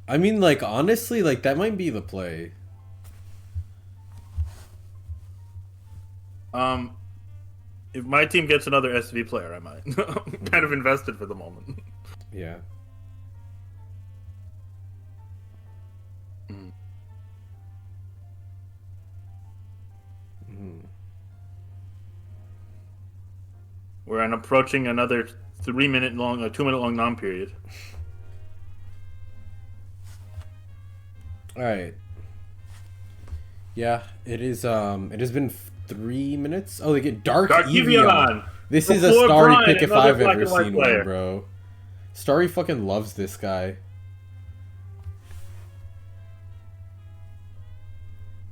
I mean, like, honestly, like, that might be the play. If my team gets another SV player, I might. I'm kind of invested for the moment. Yeah. We're approaching another 2-minute long non period. All right. Yeah, it is. It has been 3 minutes. Oh, they get Dark Evian. This is a Starry Brian, pick if I've ever seen player. one, bro. Starry fucking loves this guy.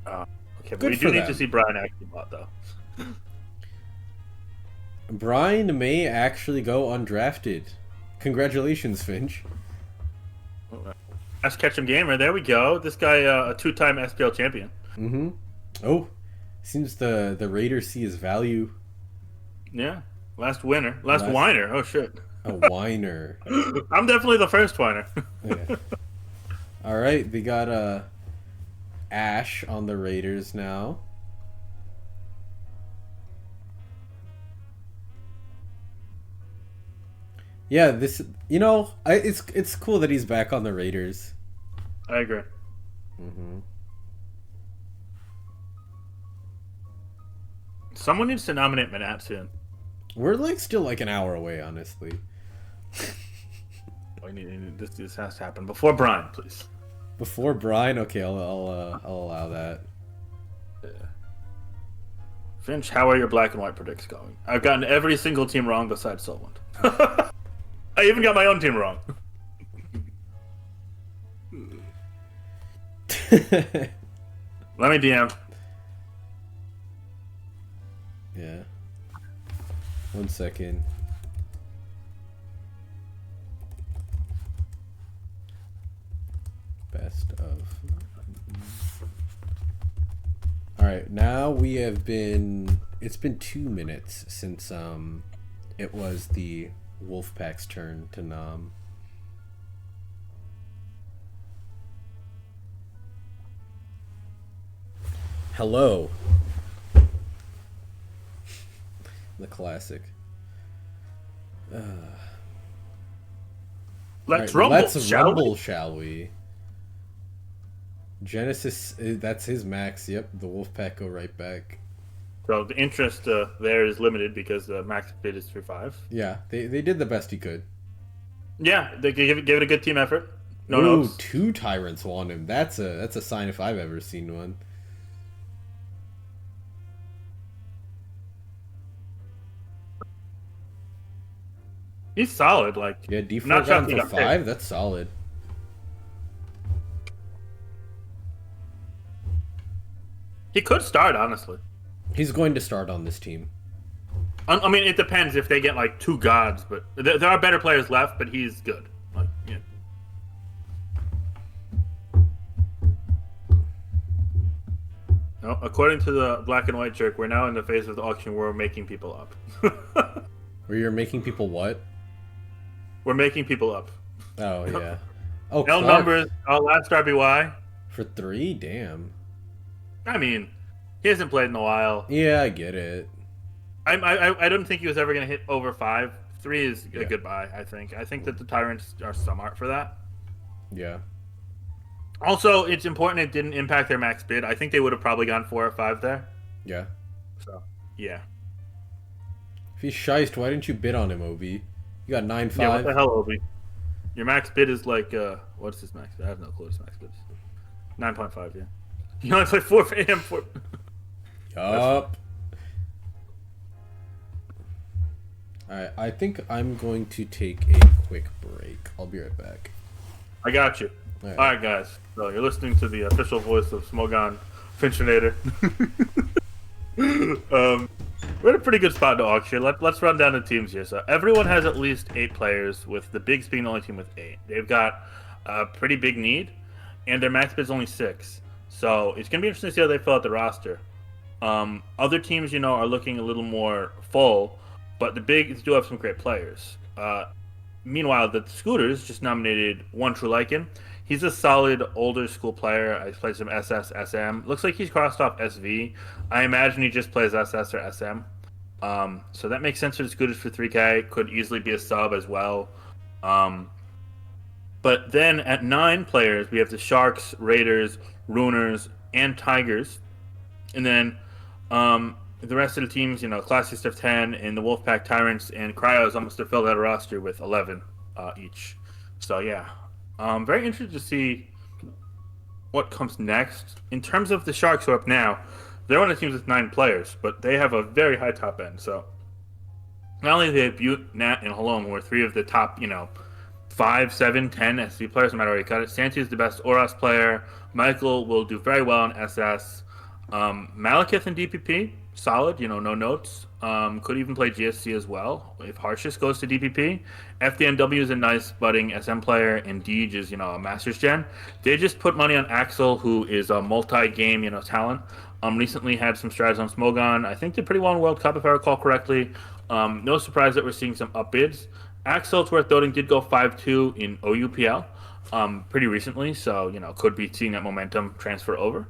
Okay, but Good we for do need them. to see Brian actually bought though. Brian may actually go undrafted. Congratulations, Finch. Let's catch him gamer. There we go. This guy, a 2-time SPL champion. Mm-hmm. Oh, seems the Raiders see his value. Yeah, last whiner. Oh shit. A whiner. I'm definitely the first whiner. Yeah. All right, we got Ash on the Raiders now. Yeah, this it's cool that he's back on the Raiders. I agree. Mm-hmm. Someone needs to nominate MANNAT soon. We're like still like an hour away, honestly. This has to happen before Brian, please. Before Brian, okay, I'll allow that. Yeah. Finch, how are your black and white predicts going? I've gotten every single team wrong besides Solwand. I even got my own team wrong. Let me DM. Yeah. 1 second. Best of. Alright, now we have been... It's been 2 minutes since it was the Wolfpack's turn to nom. Hello. The classic. Let's Right, rumble. Let's rumble, shall we? Genesis, that's his max. Yep, the Wolfpack go right back. So the interest there is limited because the max bid is 3-5. Yeah, they did the best he could. Yeah, they give it a good team effort. No Ooh, notes. 2 tyrants want him. That's a sign if I've ever seen one. He's solid. Like, Yeah, I'm D4 not got him shocked he for got 5. picked. That's solid. He could start, honestly. He's going to start on this team. I mean, it depends if they get like 2 gods, but there are better players left. But he's good. Like, yeah. No, according to the black and white jerk, we're now in the phase of the auction where we're making people up. Where you're making people what? We're making people up. Oh, yeah. Oh, No Clark numbers. Last RBY. for 3? Damn. I mean, he hasn't played in a while. Yeah, I get it. I don't think he was ever going to hit over 5. 3 is a Yeah. good buy, I think. I think that the Tyrants are smart for that. Yeah. Also, it's important it didn't impact their max bid. I think they would have probably gone 4 or 5 there. Yeah. So, yeah. If he's shiced, why didn't you bid on him, Obi? You got 9-5. Yeah, what the hell, Obi? Your max bid is like, what's his max bid? I have no clue what his max bid is. 9.5, yeah. You only play 4 for him. 4. Yup. Alright, I think I'm going to take a quick break. I'll be right back. I got you. All right. All right, guys. So you're listening to the official voice of Smogon, Finchinator. We're in a pretty good spot to auction. Let's run down the teams here. So everyone has at least 8 players, with the Bigs being the only team with 8. They've got a pretty big need, and their max bid is only 6. So it's going to be interesting to see how they fill out the roster. Other teams, are looking a little more full, but the Bigs do have some great players. Meanwhile, the Scooters just nominated one True Lycan. He's a solid older school player. I played some SS, SM. Looks like he's crossed off SV. I imagine he just plays SS or SM. So that makes sense for the Scooters for 3K. Could easily be a sub as well. But then at 9 players, we have the Sharks, Raiders, Runers, and Tigers. And then the rest of the teams, Classy Stuff 10 and the Wolfpack Tyrants and Cryos almost to fill that roster with 11 each. So yeah, very interested to see what comes next. In terms of the Sharks who are up now, they're one of the teams with 9 players, but they have a very high top end. So not only do they have Butte, Nat, and Halom, who are 3 of the top, 5, 7, 10 SV players, no matter where you cut it. Santi is the best Oros player. Michael will do very well in SS. Malekith and DPP, solid, no notes. Could even play GSC as well if Harshus goes to DPP. FDNW is a nice budding SM player, and Deej is, a Masters Gen. They just put money on Axel, who is a multi-game, talent. Recently had some strides on Smogon. I think did pretty well in World Cup, if I recall correctly. No surprise that we're seeing some up bids. Axel, it's worth noting, did go 5-2 in OUPL pretty recently, so, could be seeing that momentum transfer over.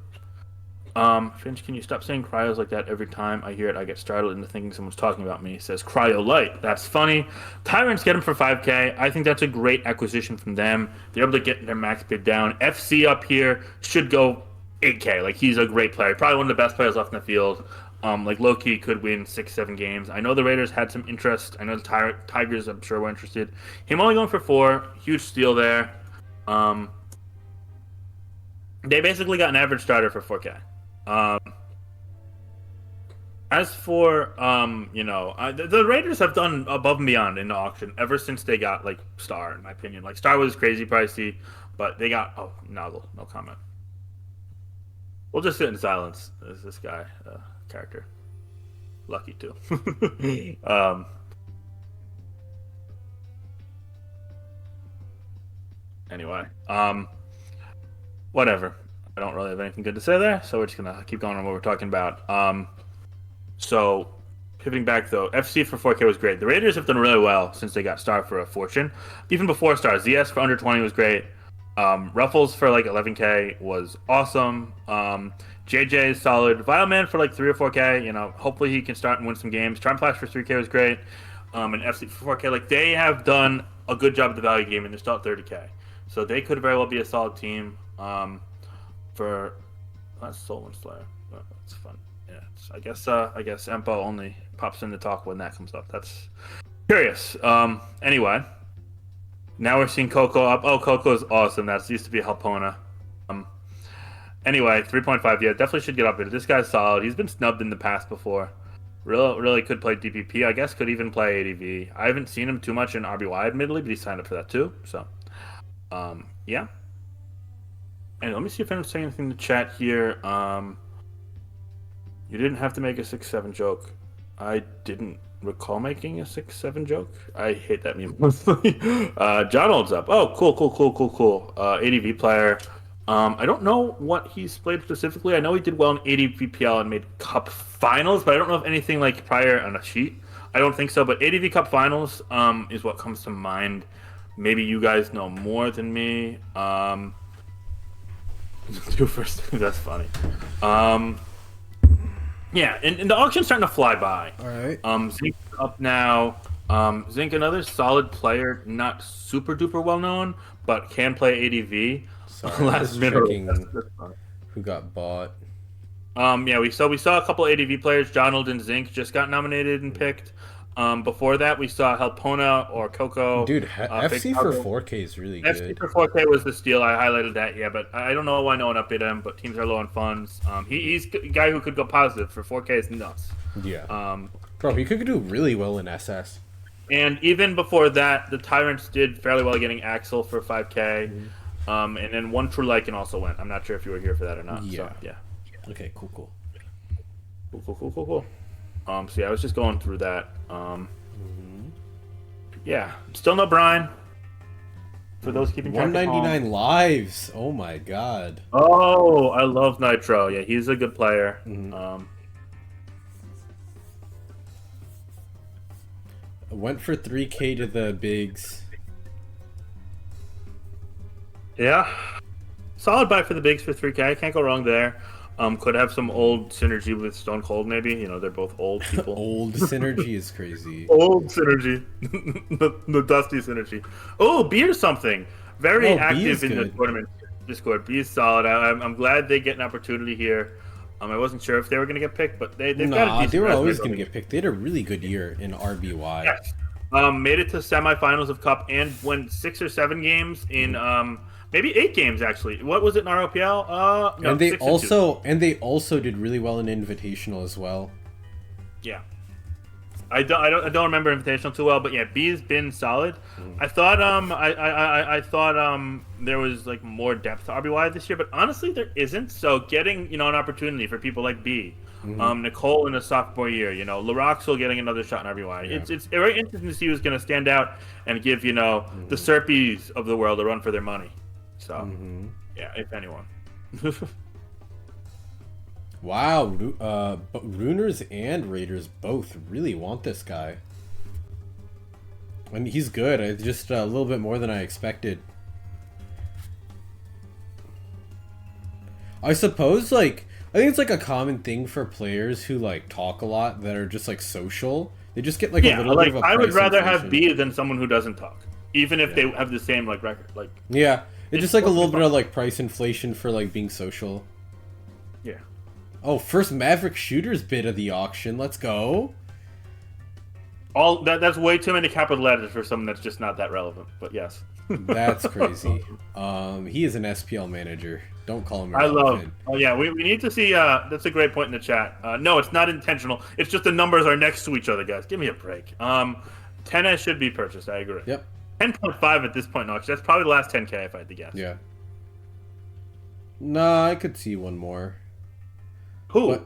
Finch, can you stop saying cryos like that every time I hear it? I get startled into thinking someone's talking about me. It says cryo light. That's funny. Tyrants get him for 5K. I think that's a great acquisition from them. They're able to get their max bid down. FC up here should go 8K. Like, he's a great player. Probably one of the best players left in the field. Low-key could win 6-7 games. I know the Raiders had some interest. I know the Tigers, I'm sure, were interested. Him only going for 4. Huge steal there. They basically got an average starter for 4K. As for the Raiders have done above and beyond in the auction ever since they got like Star. In my opinion, like Star was crazy pricey, but they got Noggle. No comment. We'll just sit in silence as this guy character. Lucky too. Anyway, whatever. I don't really have anything good to say there, so we're just gonna keep going on what we're talking about. So pivoting back though, FC for 4K was great. The Raiders have done really well since they got Star for a fortune. Even before Star, ZS for under 20 was great. Ruffles for like 11K was awesome. JJ is solid. Vileman for like 3 or 4K. You know, hopefully he can start and win some games. Charm Flash for 3K was great. And FC for 4K, like they have done a good job at the value game, and they're still at 30K. So they could very well be a solid team. For that's Soul Slayer. That's fun. Yeah, I guess Empo only pops in to talk when that comes up. That's curious. Anyway, now we're seeing Coco up. Oh, Coco's awesome. That used to be Halpona. Anyway, 3.5. Yeah, definitely should get up there. This guy's solid. He's been snubbed in the past before. Really could play DPP. I guess could even play ADV. I haven't seen him too much in RBY, admittedly, but he signed up for that too. So, yeah. And let me see if anyone's saying anything in the chat here. You didn't have to make a 6-7 joke. I didn't recall making a 6-7 joke. I hate that meme mostly. John Old's up. Oh, cool. ADV player. I don't know what he's played specifically. I know he did well in ADV PL and made Cup Finals, but I don't know if anything like prior on a sheet. I don't think so, but ADV Cup Finals is what comes to mind. Maybe you guys know more than me. Do first. That's funny. Yeah, and the auction's starting to fly by. All right. Zink's up now. Zink, another solid player, not super duper well known, but can play ADV. Sorry, Last minute. Who got bought? Yeah, we saw a couple ADV players. Jonald and Zink just got nominated and picked. Before that, we saw Helpona or Coco. Dude, FC for 4K is really good. FC for 4K was the steal. I highlighted that, yeah, but I don't know why no one updated him, but teams are low on funds. He's a guy who could go positive. For 4K is nuts. Yeah. Bro, he could do really well in SS. And even before that, the Tyrants did fairly well getting Axel for 5K. Mm-hmm. And then one True Lycan also went. I'm not sure if you were here for that or not. Yeah. So, yeah. Okay, cool. Cool. So yeah, I was just going through that. Yeah, still no Brian. For those keeping track. 199 lives. Oh my god. Oh, I love Nitro. Yeah, he's a good player. Mm-hmm. Went for 3K to the bigs. Yeah, solid buy for the bigs for 3K. Can't go wrong there. Could have some old synergy with Stone Cold, maybe. You know, they're both old people. Old synergy is crazy. Old synergy. the dusty synergy. Oh, B or something. Very active in the tournament Discord. B is solid. I'm glad they get an opportunity here. I wasn't sure if they were going to get picked, but they've got a decent they were always going to get picked. They had a really good year in RBY. Yes. Made it to semifinals of Cup and won 6 or 7 games in... maybe 8 games actually. What was it in ROPL? No, and they also did really well in Invitational as well. Yeah, I don't remember Invitational too well, but yeah, B's been solid. I thought I thought there was like more depth to RBY this year, but honestly there isn't. So getting an opportunity for people like B, Nicole in a sophomore year, Laroxel getting another shot in RBY. Yeah. It's very interesting to see who's going to stand out and give the Serpies of the world a run for their money. So, yeah, if anyone. Wow, Runers and Raiders both really want this guy. I mean, he's good. It's just a little bit more than I expected. I suppose, I think it's a common thing for players who talk a lot that are just social. They just get a little bit of a price I would rather inflation. have B than someone who doesn't talk, even if they have the same record. Yeah. It's just a little bit of price inflation for being social. Yeah. Oh, first Maverick Shooters bid of the auction. Let's go. All that's way too many capital letters for someone that's just not that relevant. But yes. That's crazy. He is an SPL manager. Don't call him I love. irrelevant. Oh yeah, we need to see. That's a great point in the chat. No, it's not intentional. It's just the numbers are next to each other, guys. Give me a break. 10S should be purchased. I agree. Yep. 10.5 at this point, no, that's probably the last 10K if I had to guess. Yeah. Nah, I could see one more. Who?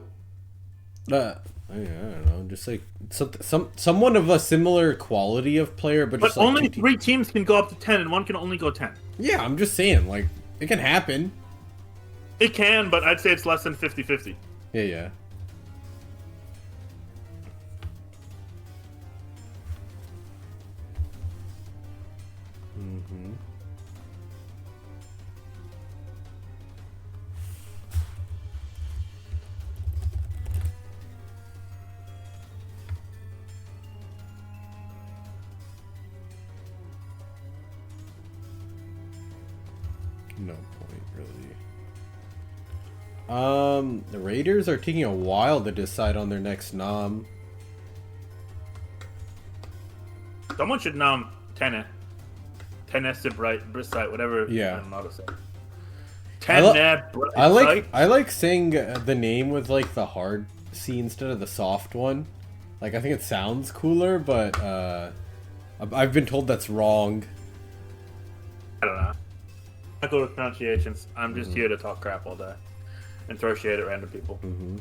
But, I don't know. Just like someone of a similar quality of player, but just like only 3 teams can go up to 10, and one can only go 10. Yeah, I'm just saying, like, it can happen. It can, but I'd say it's less than 50-50. Yeah, yeah. Mm-hmm. No point, really. The Raiders are taking a while to decide on their next nom. Someone should nom 10 Brissite, whatever. Yeah. I don't know how to say. I like saying the name with like the hard C instead of the soft one. Like, I think it sounds cooler, but I've been told that's wrong. I don't know. I go with pronunciations. I'm just here to talk crap all day and throw shade at random people. Mm-hmm.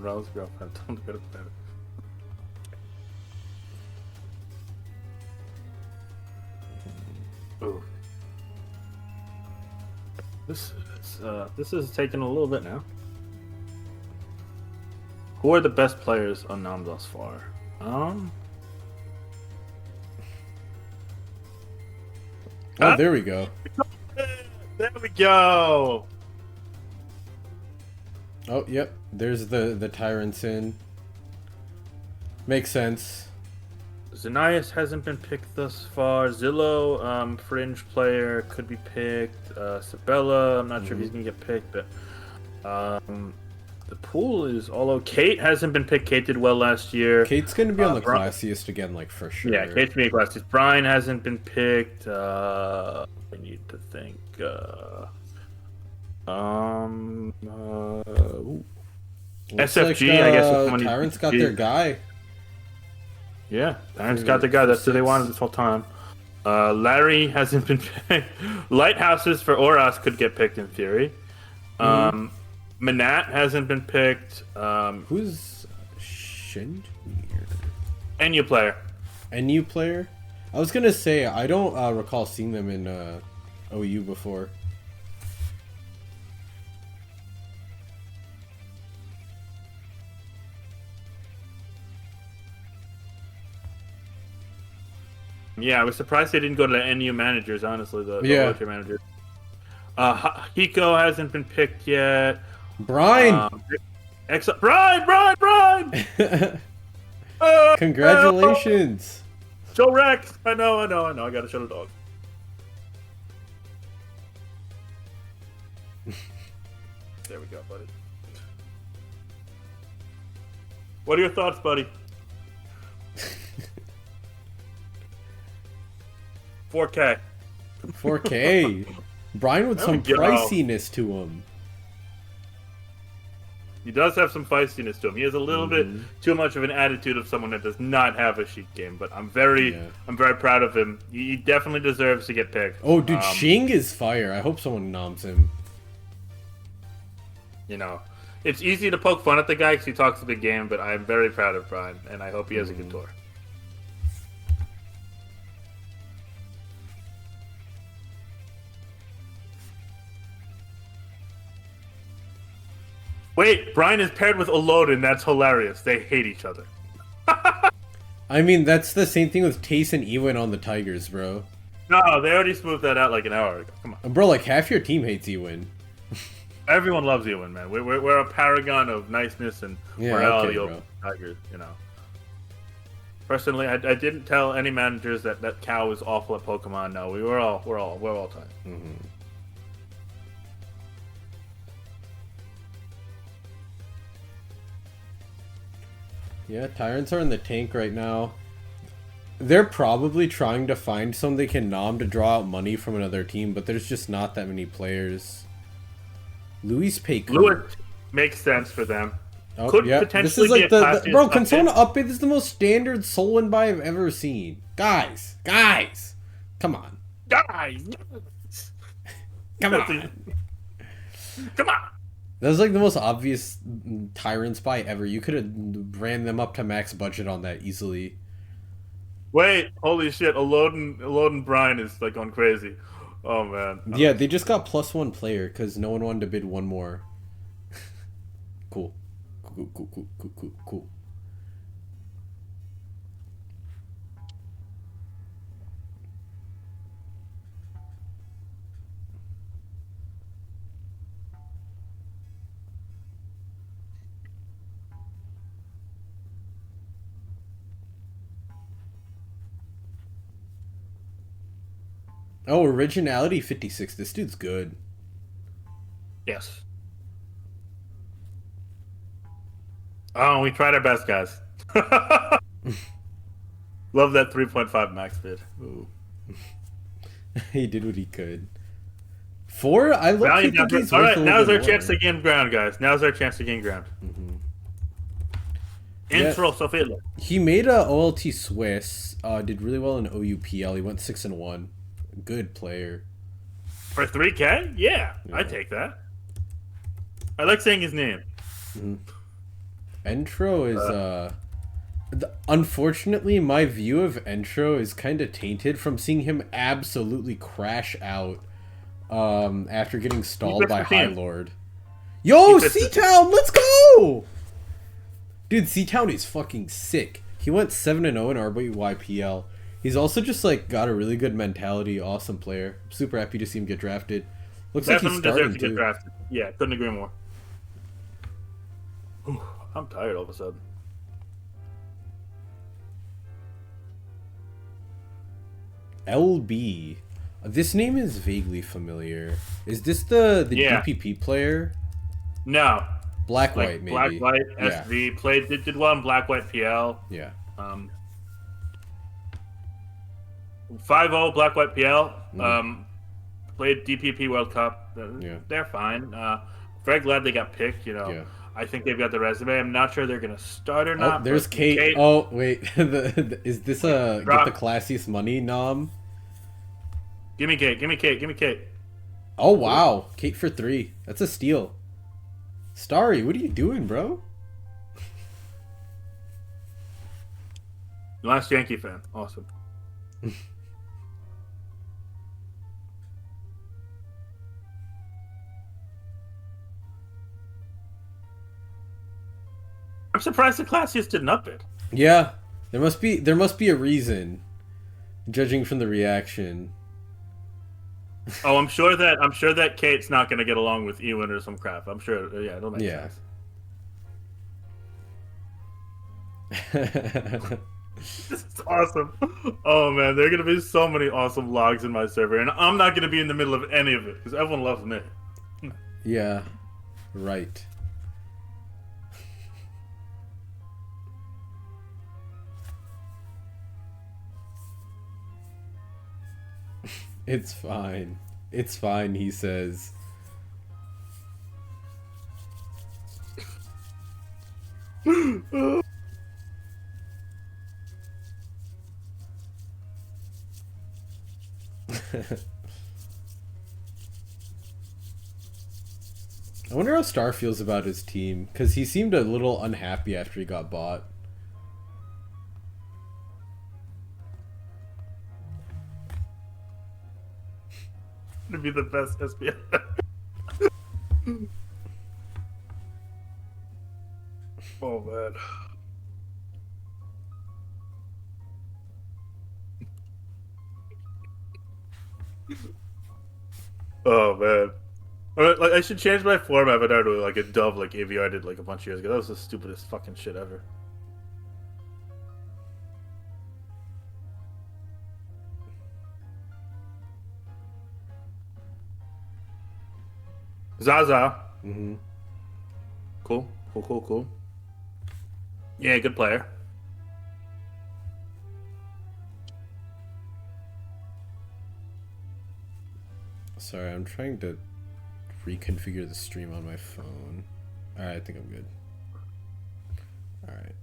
Rose girlfriend. Don't go to bed. Ooh. This is taking a little bit now. Who are the best players on Nom thus far? Oh, there we go. There we go. Oh, yep. There's the Tyrant's in. Makes sense. Xenias hasn't been picked thus far. Zillow, fringe player, could be picked. Sabella, I'm not sure if he's going to get picked, but the pool is all okay. Kate hasn't been picked. Kate did well last year. Kate's going to be on the classiest again, like, for sure. Yeah, Kate's being classiest. Brian hasn't been picked. I need to think. SFG, like, I guess. Tyrant's got their guy. Yeah, Tyrant's got their guy. That's who they wanted this whole time. Larry hasn't been picked. Lighthouses for Oras could get picked in theory. MANNAT hasn't been picked. Who's Shinjir? NU player. NU player? I was gonna say, I don't recall seeing them in OU before. Yeah, I was surprised they didn't go to the NU managers, honestly, the military managers. Hiko hasn't been picked yet. Brian! Brian! Congratulations! Joe Rex! I know, I gotta show the dog. There we go, buddy. What are your thoughts, buddy? 4K. 4K. Brian with some priciness to him. He does have some feistiness to him. He has a little bit too much of an attitude of someone that does not have a Sheik game, but I'm very proud of him. He definitely deserves to get picked. Oh, dude, Xing is fire. I hope someone noms him. You know, it's easy to poke fun at the guy because he talks a big game, but I'm very proud of Brian, and I hope he has a good tour. Wait, Brian is paired with Olodin. That's hilarious. They hate each other. I mean, that's the same thing with Tace and Ewan on the Tigers, bro. No, they already smoothed that out like an hour ago. Come on. Bro, like, half your team hates Ewan. Everyone loves Ewan, man. We're a paragon of niceness and morality over Tigers, you know. Personally, I didn't tell any managers that Cow was awful at Pokemon. No, we're all tight. Mm-hmm. Yeah, Tyrants are in the tank right now. They're probably trying to find someone they can nom to draw out money from another team, but there's just not that many players. Luis Peiku. Lewis makes sense for them. Oh, Could yeah. potentially This is like be a bro, can update. someone update? This is the most standard soul and buy I've ever seen. Guys, come on. Guys, Come on. come on. That was like the most obvious Tyrant spy ever. You could have ran them up to max budget on that easily. Wait, holy shit! Alone Brian is like going crazy. Oh man. Yeah, they just got +1 player because no one wanted to bid one more. Cool. Cool. Oh, originality 56. This dude's good. Yes. Oh, we tried our best, guys. Love that 3.5 max bid. Ooh. He did what he could. 4? I love All right, now's our more. chance to gain ground, guys. Now's our chance to gain ground. Mm-hmm. Intro, Sophia. He made a OLT Swiss. Did really well in OUPL. He went 6-1. Good player. For 3K? Yeah, I take that. I like saying his name. Mm-hmm. Entro is unfortunately my view of Entro is kind of tainted from seeing him absolutely crash out after getting stalled by High Lord. Yo, C-Town, let's go! Dude, C-Town is fucking sick. He went 7-0 in RBYPL. He's also just like got a really good mentality, awesome player. Super happy to see him get drafted. Looks Definitely like he's starting deserves to get drafted. Yeah, couldn't agree more. Whew, I'm tired all of a sudden. LB. This name is vaguely familiar. Is this the Yeah. DPP player? No. Black Like White, maybe. Black White, Yeah. SV, did well in Black White PL. Yeah. 5-0 Black White PL. Played DPP World Cup. Yeah. They're fine. Very glad they got picked. You know, Yeah. I think they've got the resume. I'm not sure they're gonna start or not. Oh, there's but Kate. Oh, wait. Is this a Drop. get the classiest money nom? Give me Kate. Give me Kate. Give me Kate. Oh, wow. Kate for 3. That's a steal. Starry, what are you doing, bro? Last Yankee fan. Awesome. I'm surprised the classiest didn't up it. Yeah. There must be a reason, judging from the reaction. Oh, I'm sure that Kate's not gonna get along with Ewan or some crap. I'm sure. Yeah, it'll make sense. This is awesome. Oh man, there are gonna be so many awesome logs in my server, and I'm not gonna be in the middle of any of it because everyone loves me. Yeah. Right. It's fine. It's fine, he says. I wonder how Star feels about his team, because he seemed a little unhappy after he got bought. To be the best SPL. Oh man. Oh man. Like I should change my format but to like a dove like AVR did like a bunch of years ago. That was the stupidest fucking shit ever. Zaza. Mm-hmm. Cool. Cool. Cool. Cool. Yeah, good player. Sorry, I'm trying to reconfigure the stream on my phone. Alright, I think I'm good. Alright.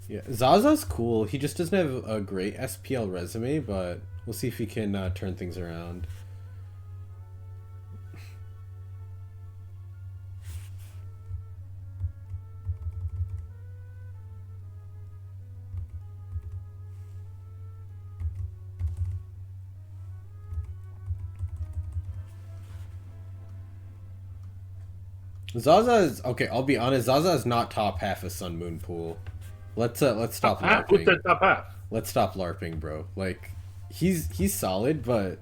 Yeah, Zaza's cool. He just doesn't have a great SPL resume, but we'll see if he can turn things around. Zaza is okay. I'll be honest. Zaza is not top half of Sun Moon Pool. Let's stop Top half. Who larping. said top half? Let's stop larping, bro. Like he's solid, but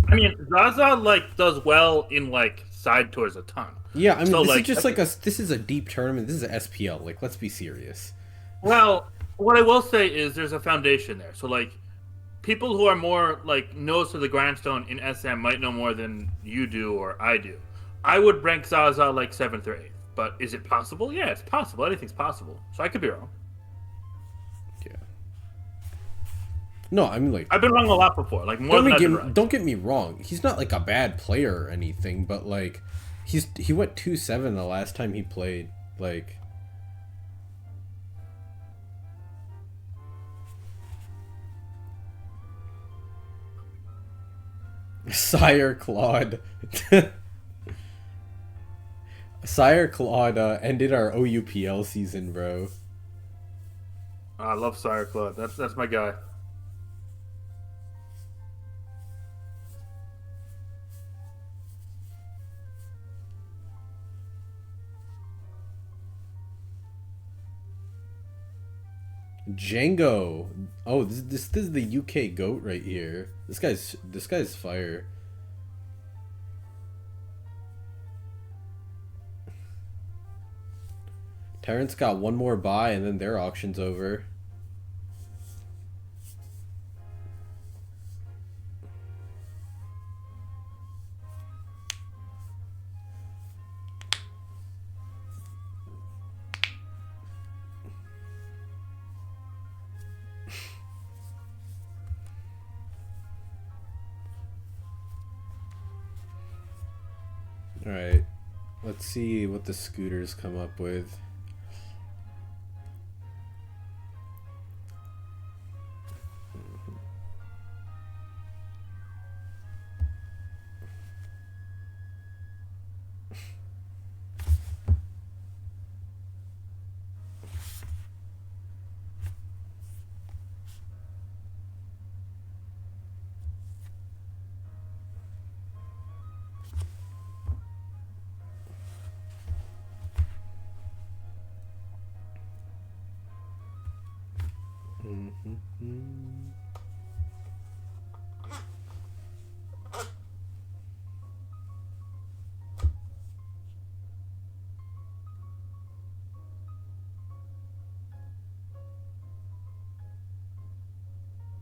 I mean, Zaza like does well in like side tours a ton. yeah. I mean, So this like is just like a this is a deep tournament. This is a SPL. Like, let's be serious. well, what I will say is there's a foundation there. So like people who are more like nose to the grindstone in SM might know more than you do or I do. I would rank Zaza like 7th or 8th. But is it possible? Yeah, it's possible. Anything's possible. So I could be wrong. Yeah. No, I mean like I've been wrong a lot before. Like more than I've been right. don't get me wrong. He's not like a bad player or anything, but like he went 2-7 the last time he played. Like Sire Claude. Sire Claude ended our OUPL season, bro. I love Sire Claude. That's my guy. Django. Oh, this is the UK goat right here. This guy's fire. Terrence got one more buy and then their auction's over. Alright, let's see what the scooters come up with.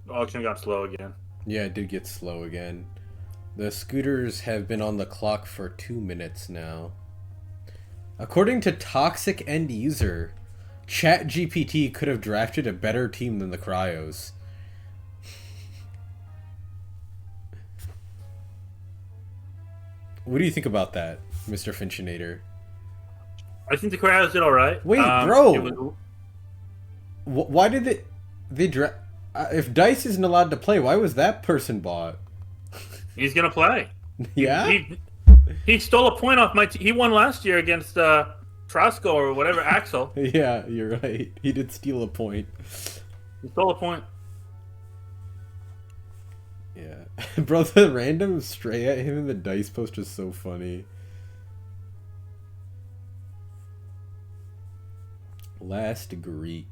The auction got slow again. Yeah, it did get slow again. The scooters have been on the clock for 2 minutes now. According to Toxic End User, ChatGPT could have drafted a better team than the Cryos. What do you think about that, Mr. Finchinator? I think the Cryos did all right. Wait, bro. Why did they draft? If Dice isn't allowed to play, why was that person bought? He's gonna play. Yeah. He stole a point off my team. He won last year against Trosco or whatever, Axel. Yeah, you're right. He did steal a point. He stole a point. Yeah. Bro, the random stray at him in the Dice post is so funny. Last Greek.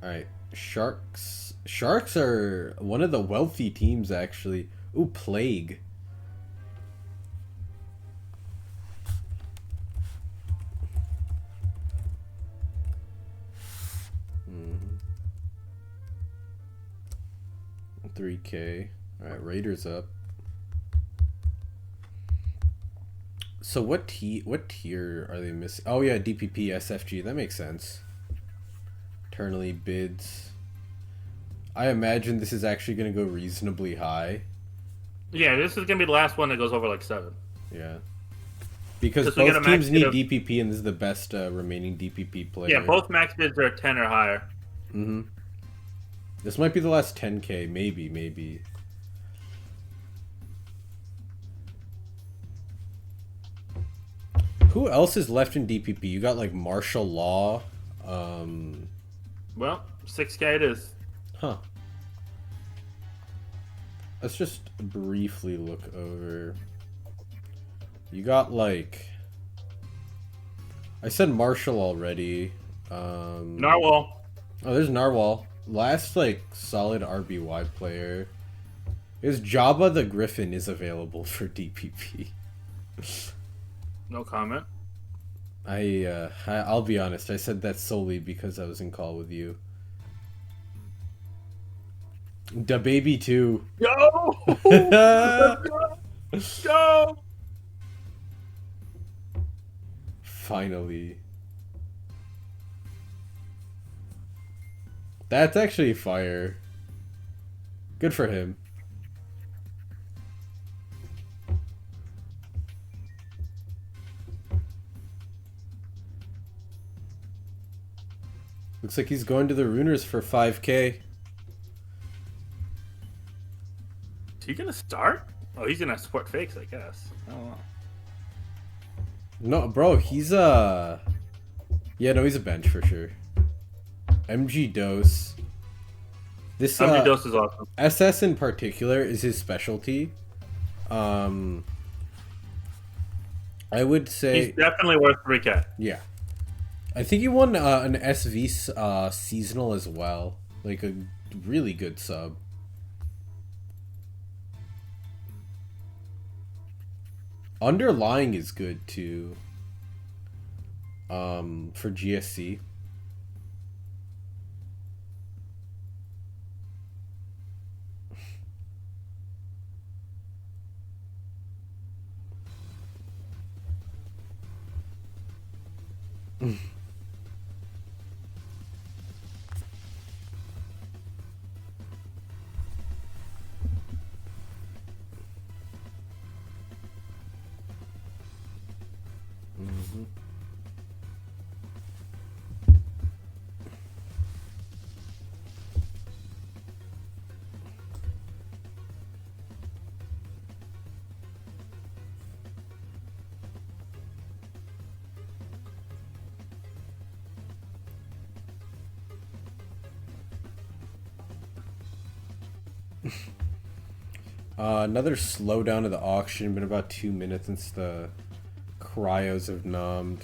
Alright. Sharks. Sharks are one of the wealthy teams, actually. Ooh, Plague. 3K. Alright, Raiders up. So what tier are they missing? Oh yeah, DPP, SFG. That makes sense. Eternally bids. I imagine this is actually going to go reasonably high. Yeah, this is gonna be the last one that goes over like 7. Yeah. Because Just we get both a max teams need bid of- DPP, and this is the best remaining DPP player. Yeah, both max bids are 10 or higher. Mm-hmm. This might be the last 10K. Maybe. Who else is left in DPP? You got like martial law. Well, 6K it is. Huh. Let's just briefly look over. You got like... I said martial already. Narwhal. Oh, there's Narwhal. Last like solid RBY player. Is Jabba the Griffin is available for DPP. No comment. I'll be honest. I said that solely because I was in call with you. Da baby too. Go! Let's go! Go! Finally. That's actually fire. Good for him. Looks like he's going to the Runers for 5K. Is he gonna start? Oh, he's gonna support fakes, I guess. I don't know. No, bro, he's yeah, no, he's a bench for sure. MG Dose. This MG Dose is awesome. SS in particular is his specialty. I would say He's definitely worth 3K. yeah. I think he won an SV seasonal as well. Like a really good sub. Underlying is good too. For GSC. Another slowdown of the auction. Been about 2 minutes since the cryos have nommed.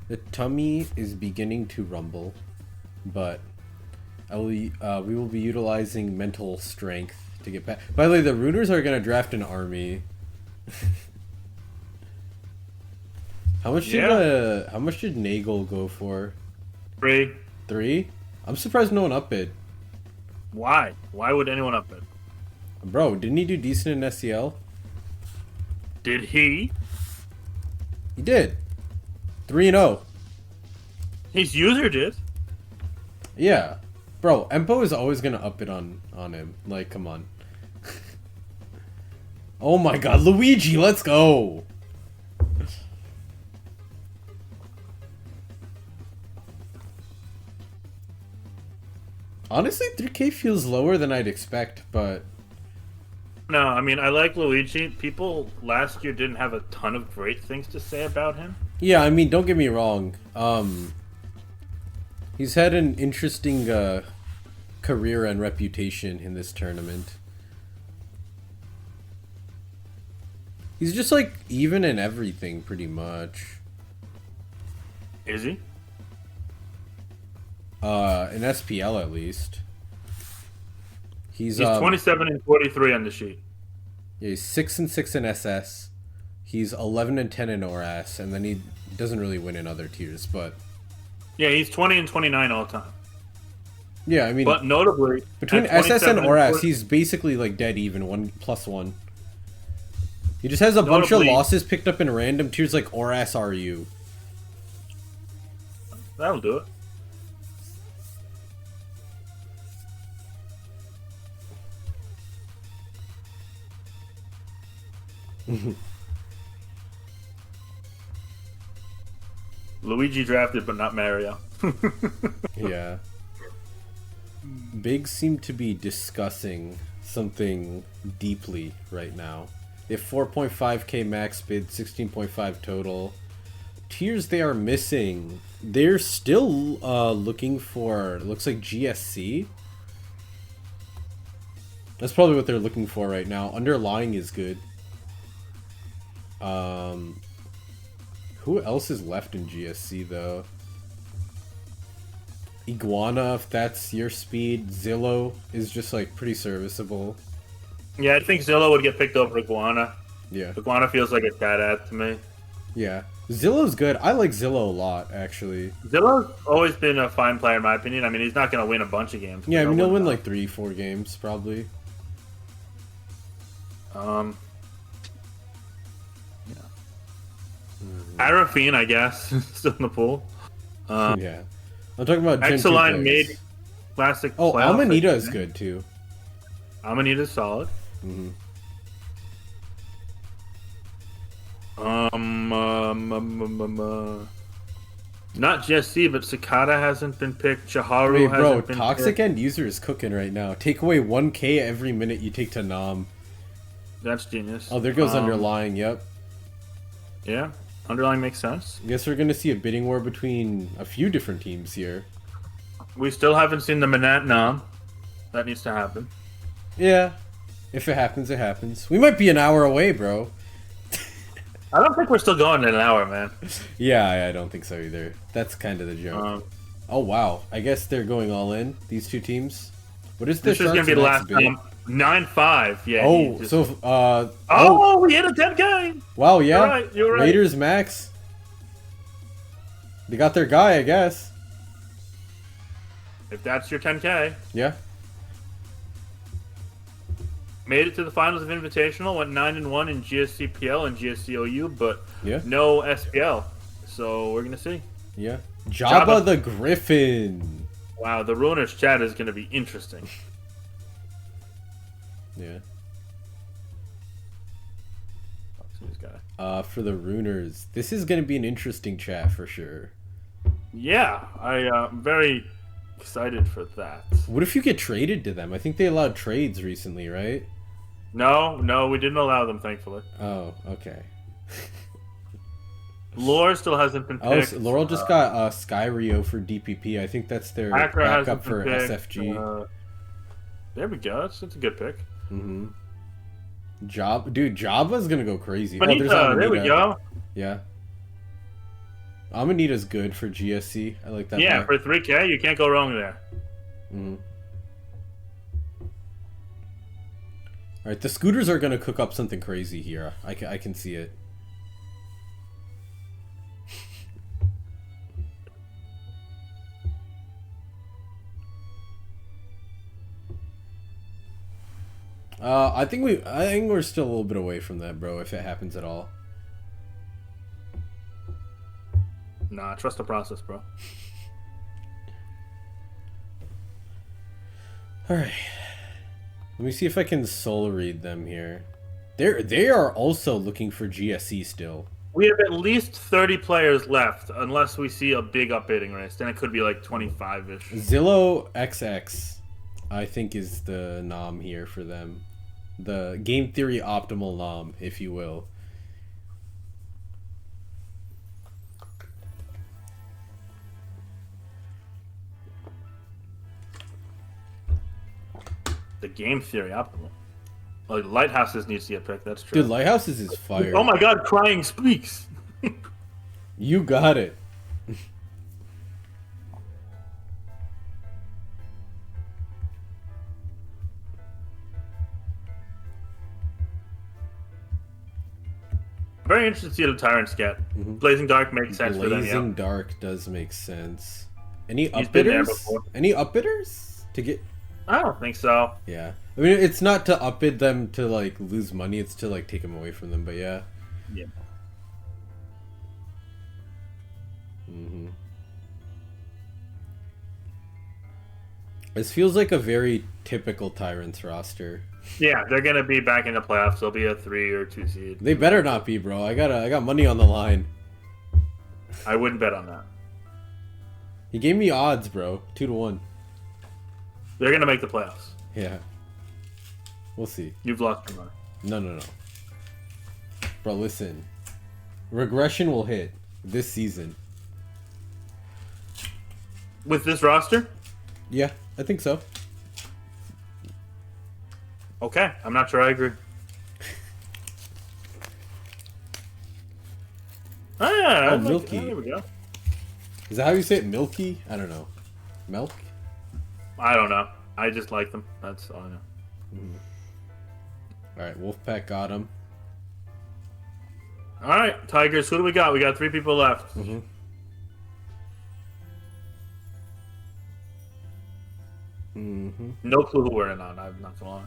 The tummy is beginning to rumble, but we will be utilizing mental strength to get back. By the way, the Runers are going to draft an army. How much did Nagel go for? 3. 3? I'm surprised no one upbid. Why? Why would anyone upbid? Bro, didn't he do decent in SEL? Did he? He did. 3-0. His user did. Yeah. Bro, Empo is always gonna up it on him. Like, come on. Oh my god, Luigi, let's go! Honestly, 3K feels lower than I'd expect, but... No, I mean, I like Luigi. People last year didn't have a ton of great things to say about him. Yeah, I mean, don't get me wrong. He's had an interesting career and reputation in this tournament. He's just like even in everything, pretty much. Is he? In SPL at least. He's 27 and 43 on the sheet. Yeah, he's 6-6 in SS. He's 11-10 in ORAS, and then he doesn't really win in other tiers, but Yeah, he's 20 and 29 all time. Yeah, I mean, But notably, between at SS and 27 Oras, he's basically like dead even, 1+1. He just has a bunch of losses picked up in random tiers like Oras RU. That'll do it. Luigi drafted, but not Mario. Yeah. Big seem to be discussing something deeply right now. They have 4.5k max bid, 16.5 total. Tiers they are missing. They're still looking for, looks like GSC. That's probably what they're looking for right now. Underlying is good. Who else is left in GSC though? Iguana, if that's your speed. Zillow is just like pretty serviceable. Yeah, I think Zillow would get picked over Iguana. Yeah. Iguana feels like a dad ad to me. Yeah. Zillow's good. I like Zillow a lot, actually. Zillow's always been a fine player in my opinion. I mean, he's not going to win a bunch of games. Yeah, I mean, he'll win like 3-4 games, probably. Yeah. Arafine, I guess, still in the pool. Yeah. I'm talking about Exeline made classic. Oh, Amanita is good too. Amanita's solid. Not GSC, but Cicada hasn't been picked. Chaharu hasn't been Toxic picked. End User is cooking right now. Take away 1k every minute you take to Nam. That's genius. Oh, there goes Underlying, yep. Yeah, Underlying makes sense. I guess we're going to see a bidding war between a few different teams here. We still haven't seen the MANNAT Nam. That needs to happen. Yeah. If it happens, it happens. We might be an hour away, bro. I don't think we're still going in an hour, man. Yeah, I don't think so either. That's kind of the joke. Oh, wow. I guess they're going all in, these two teams. What is this? This is going to be the last time. 9-5. Yeah. Oh, just... so, we hit a 10K! Wow, yeah. You're right. Raiders max. They got their guy, I guess. If that's your 10K. Yeah. Made it to the finals of Invitational, went 9-1 in GSCPL and GSCOU, but no SPL. So we're gonna see. Yeah. Jabba the Griffin. Wow, the Ruiners chat is gonna be interesting. Yeah. This guy. For the Runers, this is gonna be an interesting chat for sure. Yeah, I'm very excited for that. What if you get traded to them? I think they allowed trades recently, right? No, we didn't allow them, thankfully. Oh, okay. Lore still hasn't been picked. Oh, so Laurel just got Skyrio for DPP. I think that's their backup for SFG. There we go. That's a good pick. Mm-hmm. Dude, Jabba's gonna go crazy. Bonita, there's Amanita. There we go. Yeah. Amanita's good for GSC. I like that. Yeah, for 3K, you can't go wrong there. Mm-hmm. All right, the scooters are gonna cook up something crazy here. I can see it. I think we're still a little bit away from that, bro. If it happens at all. Nah, trust the process, bro. All right. Let me see if I can soul read them here. They are also looking for GSC still. We have at least 30 players left, unless we see a big upbidding race. Then it could be like 25-ish. Zillow XX, I think, is the nom here for them. The game theory optimal nom, if you will. The game theory optimal. Like Lighthouses needs to get picked. That's true. Dude, Lighthouses is fire. Oh my god, crying speaks. You got it. Very interested to see what the Tyrants get. Blazing Dark makes sense for them. Blazing Dark does make sense. Any He's been there upbidders? before. Any upbidders? to get. I don't think so. Yeah, I mean it's not to upbid them to like lose money. It's to like take them away from them. But yeah. Yeah. Mm-hmm. This feels like a very typical Tyrants roster. Yeah, they're gonna be back in the playoffs. They'll be a 3 or 2 seed. They better not be, bro. I got money on the line. I wouldn't bet on that. He gave me odds, bro. 2-1. They're gonna make the playoffs. Yeah. We'll see. You've lost your money. No. Bro, listen. Regression will hit this season. With this roster? Yeah, I think so. Okay, I'm not sure I agree. Oh, Milky. There we go. Is that how you say it? Milky? I don't know. Milk? I don't know. I just like them. That's all I know. Alright, Wolfpack got him. All right, Tigers. Who do we got? We got 3 people left. Mm-hmm. Mm-hmm. No clue who we're in on. I'm not gonna lie.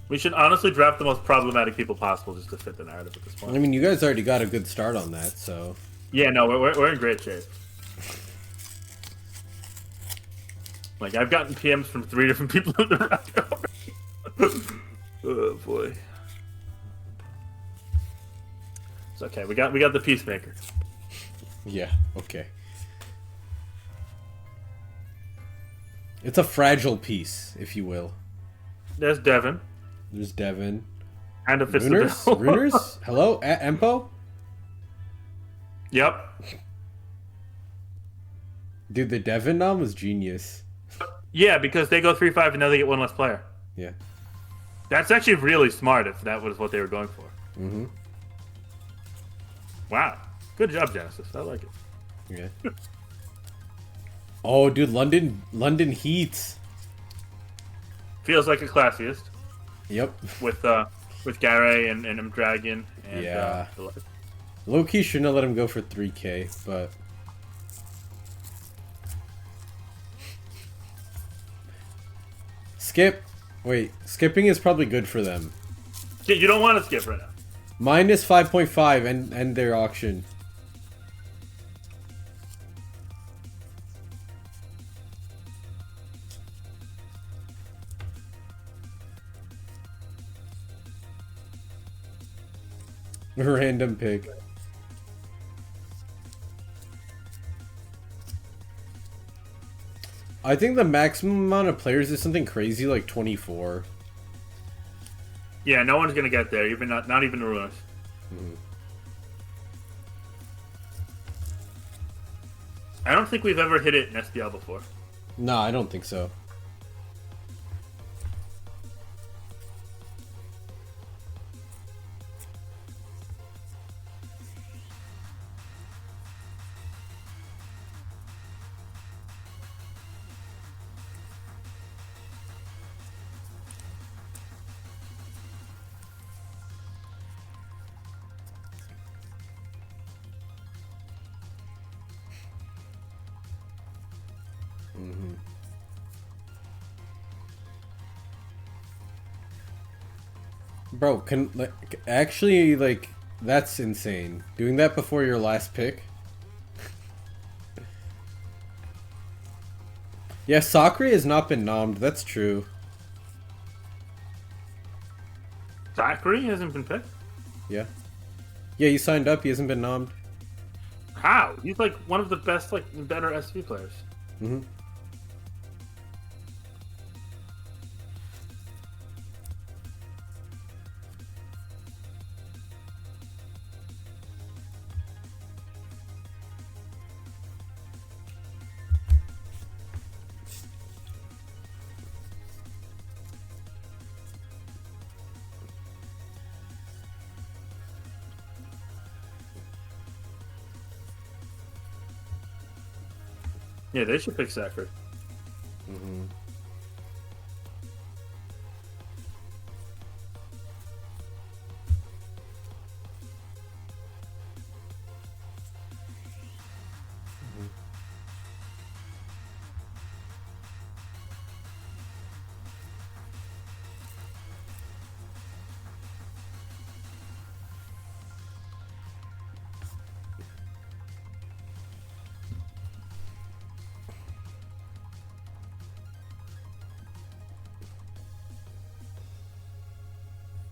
We should honestly draft the most problematic people possible just to fit the narrative at this point. I mean, you guys already got a good start on that, so... Yeah, no, we're in great shape. Like, I've gotten PMs from 3 different people in the draft already. Oh, boy. It's okay. We got the Peacemaker. Yeah, okay. It's a fragile piece, if you will. There's Devin. There's Devin. And a fist Runers? of Runers? Hello? Empo? Yep. Dude, the Devin nom was genius. Yeah, because they go 3-5 and now they get 1 less player. Yeah. That's actually really smart if that was what they were going for. Mm-hmm. Wow. Good job, Genesis. I like it. Yeah. Oh, dude, London Heat. Feels like a classiest. Yep. With Gary and Dragon. And, yeah. Low-key shouldn't have let him go for 3K, but... Skip. Wait, skipping is probably good for them. You don't want to skip right now. Minus 5.5 and their auction. Random pick. I think the maximum amount of players is something crazy like 24. Yeah, no one's gonna get there. Even not even the Ruiners. Mm-hmm. I don't think we've ever hit it in SPL before. No, I don't think so. Mm-hmm. Bro, actually, like, that's insane. Doing that before your last pick? Yeah, Sakura has not been nommed, that's true. Zachary hasn't been picked? Yeah. Yeah, he signed up, he hasn't been nommed. How? He's like one of the best, like, better SV players. Mm-hmm. Yeah, they should pick Zachary. Mm-hmm.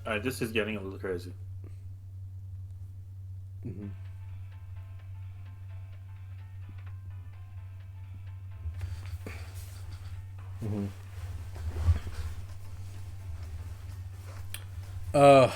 All right, this is getting a little crazy. Mm-hmm. Mm-hmm. Uh.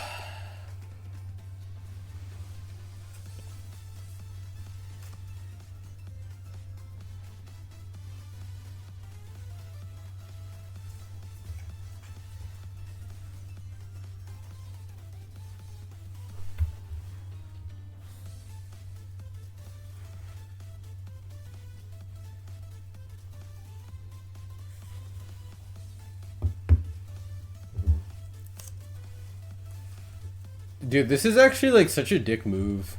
Dude, this is actually like such a dick move.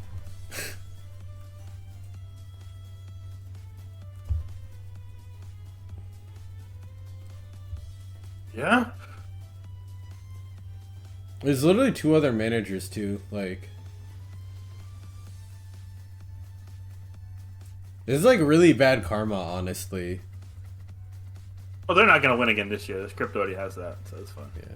Yeah. There's literally 2 other managers too. Like, this is like really bad karma, honestly. Well, they're not gonna win again this year. This crypto already has that, so it's fine. Yeah.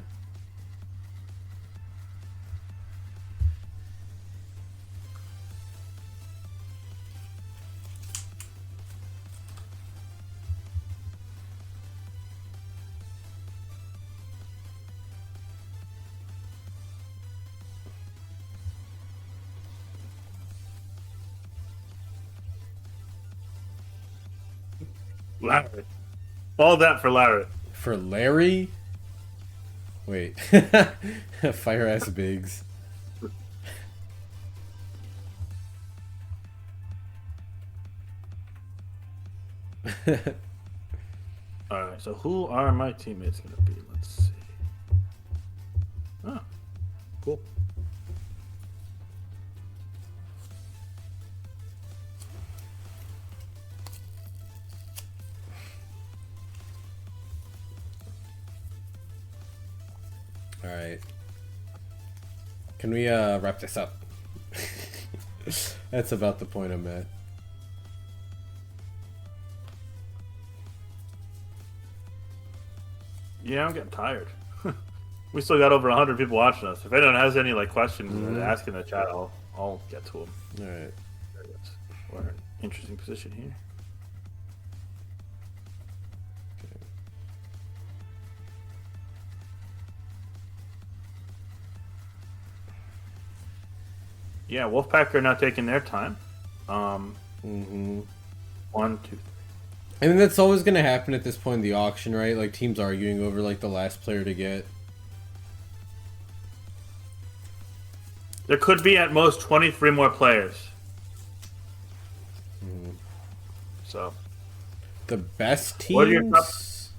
Larry. All that for Larry. For Larry? Wait. Fire ass Biggs. Alright, so who are my teammates going to be? Let's see. Oh, cool. Alright. Can we wrap this up? That's about the point I'm at. Yeah, I'm getting tired. We still got over 100 people watching us. If anyone has any like questions, ask in the chat. I'll get to them. All right. We're in an interesting position here. Yeah, Wolfpack are not taking their time. 1, 2, 3. I mean, that's always going to happen at this point in the auction, right? Like, teams arguing over, like, the last player to get. There could be at most 23 more players. So. The best teams? What are your top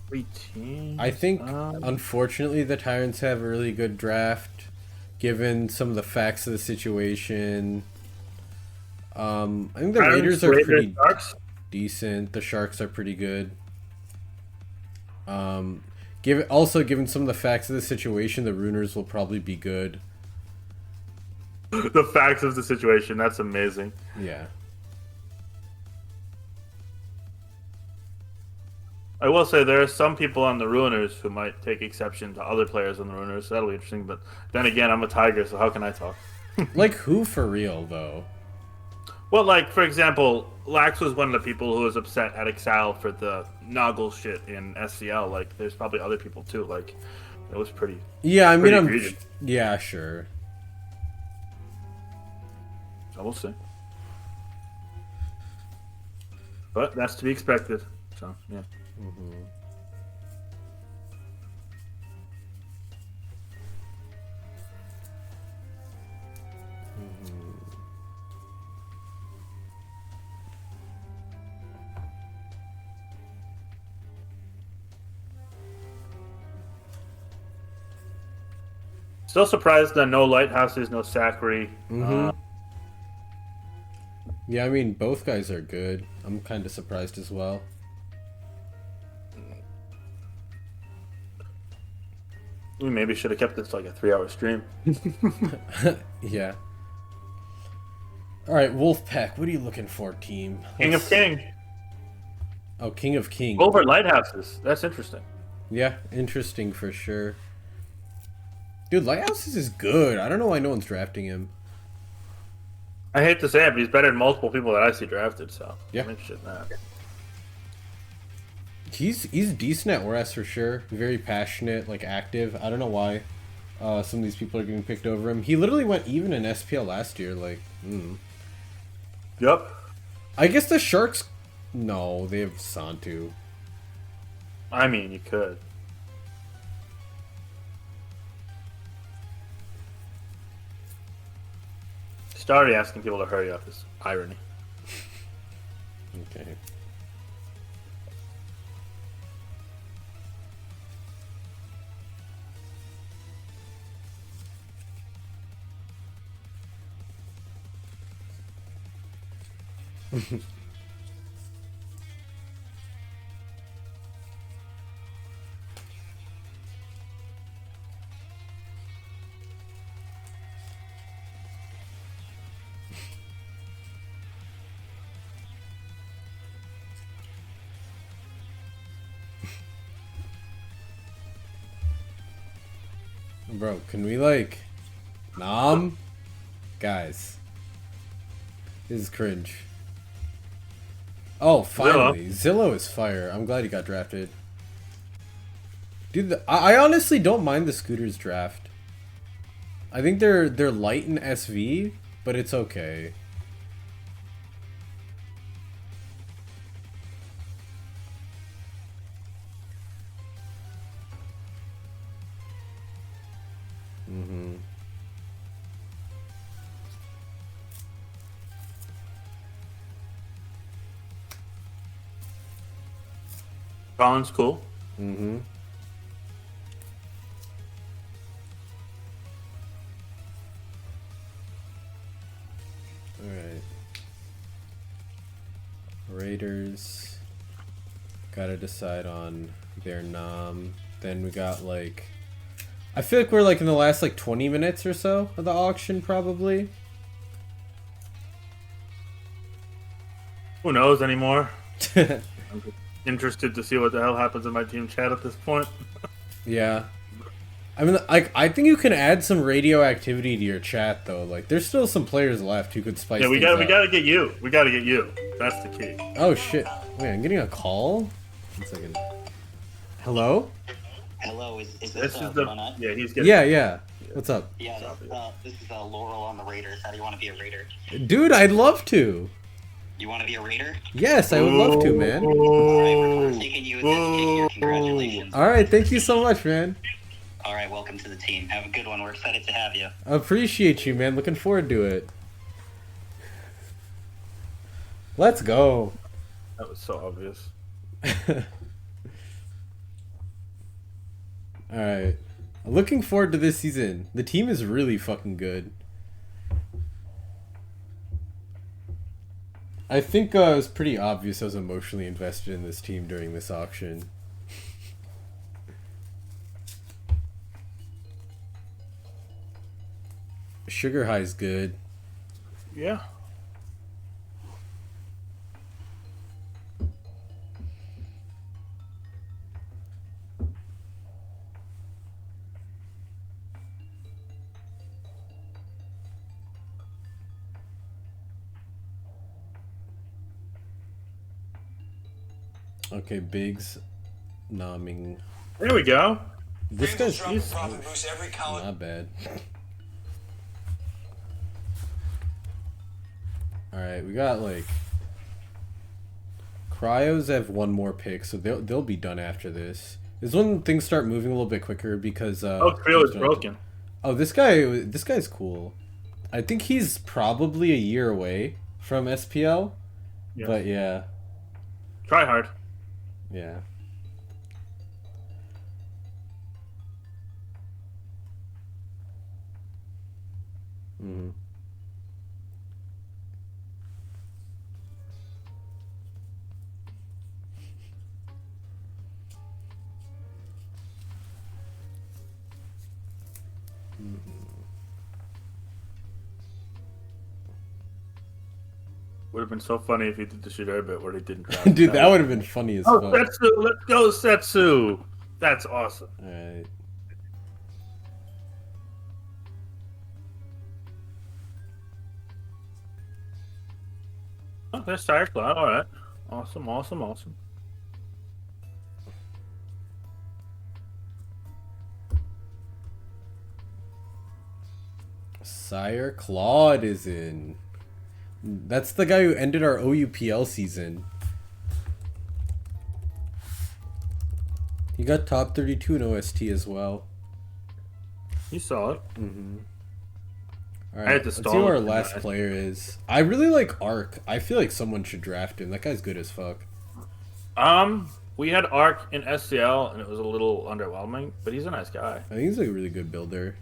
3 teams? I think, unfortunately, the Tyrants have a really good draft, given some of the facts of the situation. I think the Raiders are pretty decent. The Sharks are pretty good. Given some of the facts of the situation, the Runers will probably be good. The facts of the situation, that's amazing. Yeah. I will say there are some people on the Ruiners who might take exception to other players on the Ruiners, so that'll be interesting. But then again, I'm a Tiger, so how can I talk? Like who for real, though? Well, like, for example, Lax was one of the people who was upset at Exile for the Noggle shit in SCL. Like, there's probably other people, too. Like, it was pretty... Yeah, I mean, yeah, sure. So we'll see. But that's to be expected. So, yeah. Still surprised that no Lighthouses, no Zachary. Yeah, I mean, both guys are good. I'm kind of surprised as well. We maybe should have kept this like a 3-hour stream. Yeah. All right, Wolfpack. What are you looking for, team? King of King. Oh, King of King. Over Lighthouses. That's interesting. Yeah, interesting for sure. Dude, Lighthouses is good. I don't know why no one's drafting him. I hate to say it, but he's better than multiple people that I see drafted. So Yeah. I'm interested in that. He's decent at West for sure. Very passionate, like active. I don't know why some of these people are getting picked over him. He literally went even in SPL last year. Like, Yep. I guess the Sharks. No, they have Santu. I mean, you could. Started asking people to hurry up is irony. Okay. Bro, can we like nom? Guys. This is cringe. Oh, finally. Zillow is fire. I'm glad he got drafted. Dude, I honestly don't mind the Scooters draft. I think they're light in SV, but it's okay. Colin's cool. Mm-hmm. Alright. Raiders. Gotta decide on their nom. Then we got like... I feel like we're like in the last like 20 minutes or so of the auction probably. Who knows anymore? I'm just interested to see what the hell happens in my team chat at this point. Yeah. I mean, I think you can add some radioactivity to your chat though. Like, there's still some players left who could spice. Yeah, we things up. gotta get you. We gotta get you. That's the key. Oh shit! Wait, I'm getting a call. 1 second. Hello? Hello, is This this is the MANNAT? yeah. He's getting Yeah. What's up, Yeah, this is Laurel on the Raiders. How do you want to be a Raider? dude? I'd love to. You want to be a Raider? Yes, I would love to, man. Alright, we're taking you in this case here. Congratulations. All right, thank you so much, man. Alright, welcome to the team. Have a good one. We're excited to have you. Appreciate you, man. Looking forward to it. Let's go. That was so obvious. All right. Looking forward to this season. The team is really fucking good. I think it was pretty obvious I was emotionally invested in this team during this auction. Sugar High's good. Yeah. Okay, Biggs, nomming. There we go. This guy's Every college. not bad. Alright, we got like Cryos have one more pick, so they'll be done after this. This is when things start moving a little bit quicker because Trio is broken. Oh, this guy's cool. I think he's probably a year away from SPL. Yeah. But yeah. Try hard. Yeah. Mm-hmm. Would have been so funny if he did the shit air bit where he didn't drop. Dude, that would have been funny as Oh, fuck. Setsu! Let's go, Setsu! That's awesome. Alright. Oh, there's Tire Cloud. All right. Awesome, awesome, awesome. Sire Claude is in. That's the guy who ended our OUPL season. He got top 32 in OST as well. You saw it. Alright, let's see who our last player is. I really like Ark. I feel like someone should draft him. That guy's good as fuck. We had Ark in SCL, and it was a little underwhelming, but he's a nice guy. I think he's like a really good builder.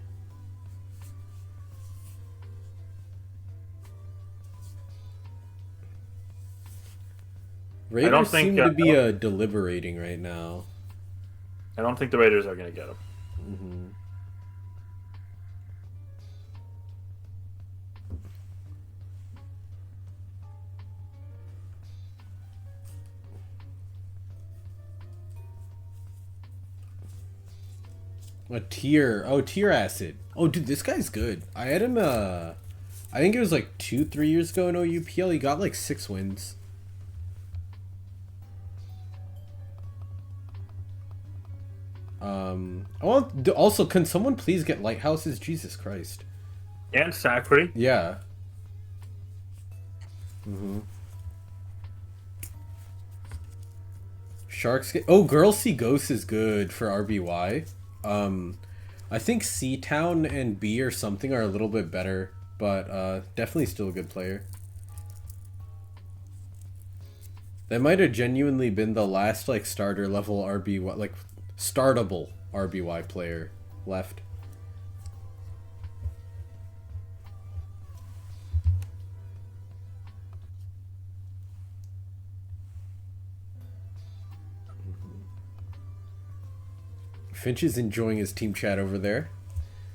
Raiders seem to be deliberating right now. I don't think the Raiders are going to get him. A tier. Oh, tier acid. Oh, dude, this guy's good. I had him, I think it was like 2-3 years ago in OUPL. He got like 6 wins. Also, can someone please get lighthouses? Jesus Christ. And Sacre. Yeah. Sharks get... Oh, Girls See Ghosts is good for RBY. I think C-Town and B or something are a little bit better, but definitely still a good player. That might have genuinely been the last like starter level RBY, like startable RBY player left. Finch is enjoying his team chat over there.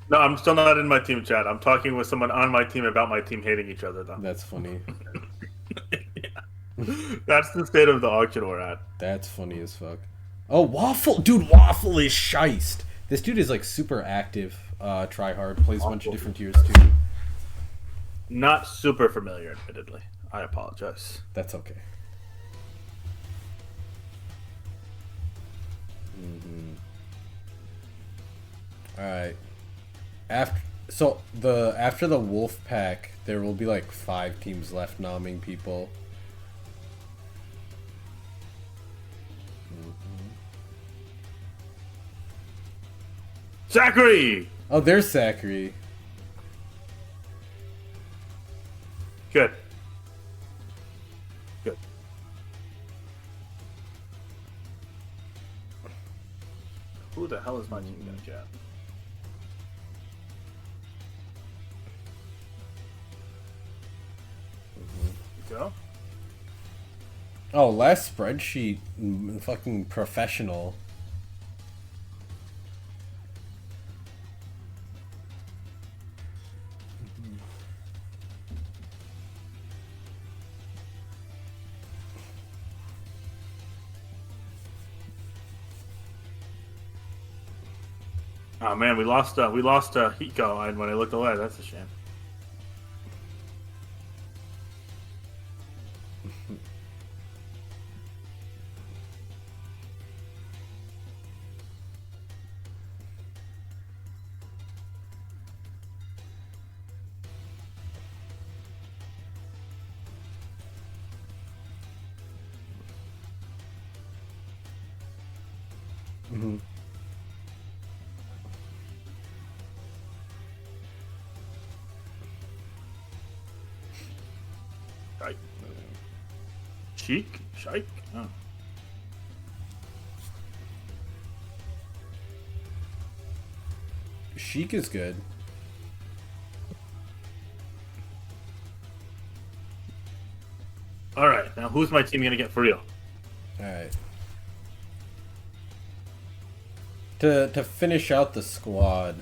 No, I'm still not in my team chat. I'm talking with someone on my team about my team hating each other, though. That's funny. That's the state of the auction we're at. That's funny as fuck. Oh, Waffle! Dude, Waffle is shiced! This dude is like super active, try hard, plays a bunch of different tiers too. Not super familiar, admittedly. I apologize. That's okay. Alright. After the Wolf Pack, there will be like 5 teams left nomming people. Zachary! Oh, there's Zachary. Good. Good. Who the hell is my team gonna get? Go. Oh, last spreadsheet, fucking professional. Oh man, we lost Hiko, and when I looked away, that's a shame. Shike? Oh. Sheik is good. Alright, now who's my team gonna get for real? Alright. To finish out the squad.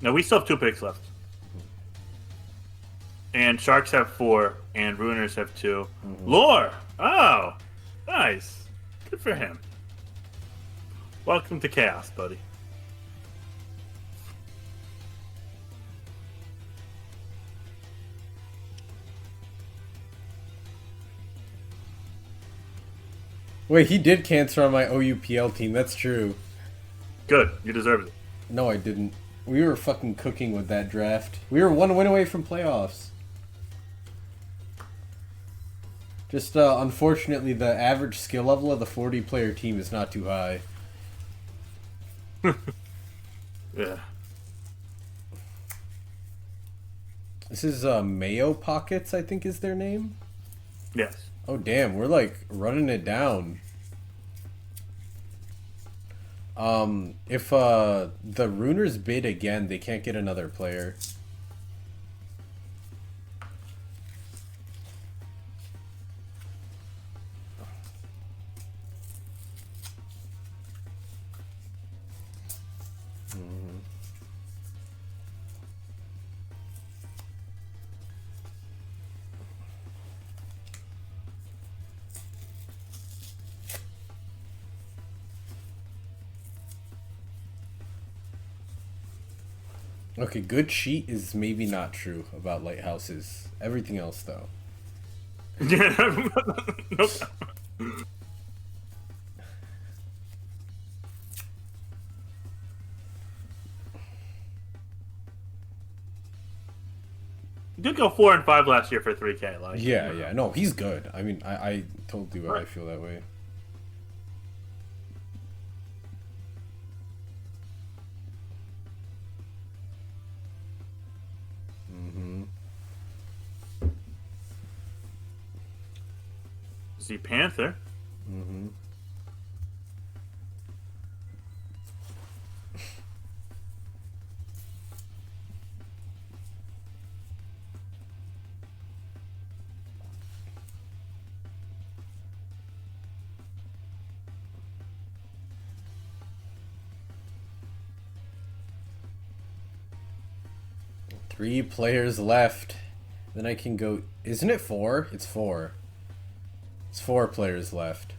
Now we still have 2 picks left. And Sharks have 4, and Ruiners have 2. Lore! Oh! Nice. Good for him. Welcome to Chaos, buddy. Wait, he did cancer on my OUPL team. That's true. Good. You deserved it. No, I didn't. We were fucking cooking with that draft. We were 1 win away from playoffs. Just, unfortunately, the average skill level of the 40-player team is not too high. Yeah. This is, Mayo Pockets, I think is their name? Yes. Oh, damn, we're, like, running it down. If, the Runers bid again, they can't get another player. Okay, good sheet is maybe not true about lighthouses. Everything else, though. Yeah. Nope. You did go 4 and 5 last year for 3K. Like. Yeah, yeah. No, he's good. I mean, I told you I feel that way. See Panther. Mm-hmm. Three players left. Then I can go... Isn't it 4? It's 4. It's 4 players left.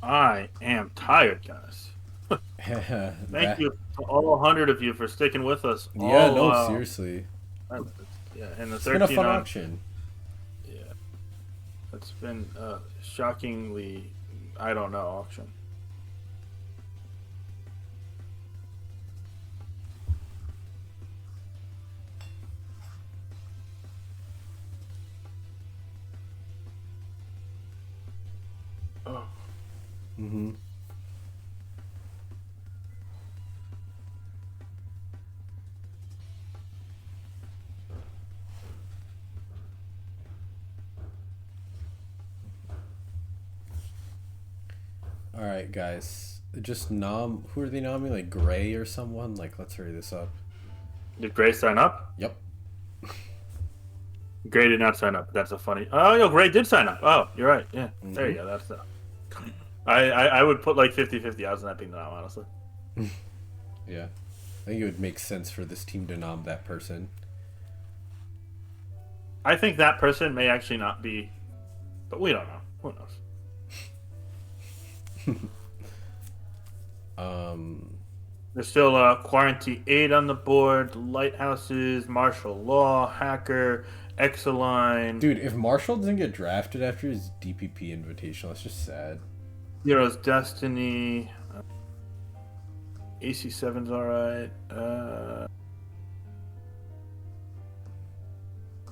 I am tired, guys. Thank you to all 100 of you for sticking with us. Yeah, all, no, seriously. Yeah, and the It's 13 been a fun on, auction. Yeah, it's been shockingly, I don't know, auction. Oh. Mm-hmm. Alright, guys. Just who are they nominating? Like Gray or someone? Like, let's hurry this up. Did Gray sign up? Yep. Gray did not sign up. That's a funny. Oh, no, Gray did sign up. Oh, you're right. Yeah, there you go. That's the. I would put like 50-50 odds on that being the nom, honestly. Yeah. I think it would make sense for this team to nom that person. I think that person may actually not be, but we don't know. Who knows? There's still Quarantine 8 on the board, Lighthouses, Martial Law, Hacker, Exaline. Dude, if Marshall doesn't get drafted after his DPP Invitational, that's just sad. Heroes Destiny. AC7's alright.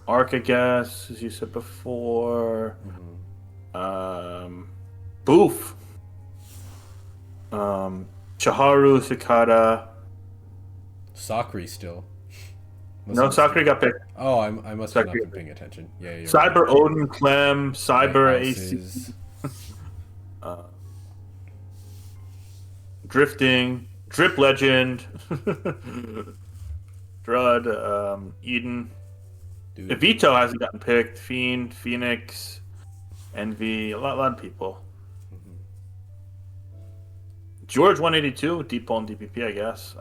Arc, I guess, as you said before. Boof. Chaharu, Cicada. Sakri still. No, Sakura got picked. Oh, I must have not Sakri. been paying attention. Yeah, you're Cyber right. Odin, Clem, Cyber Lighthouses. AC. Drifting, Drip Legend, Drud, Eden. Dude. Evito hasn't gotten picked. Fiend, Phoenix, Envy, a lot of people. George 182, Deep Pull and DPP, I guess.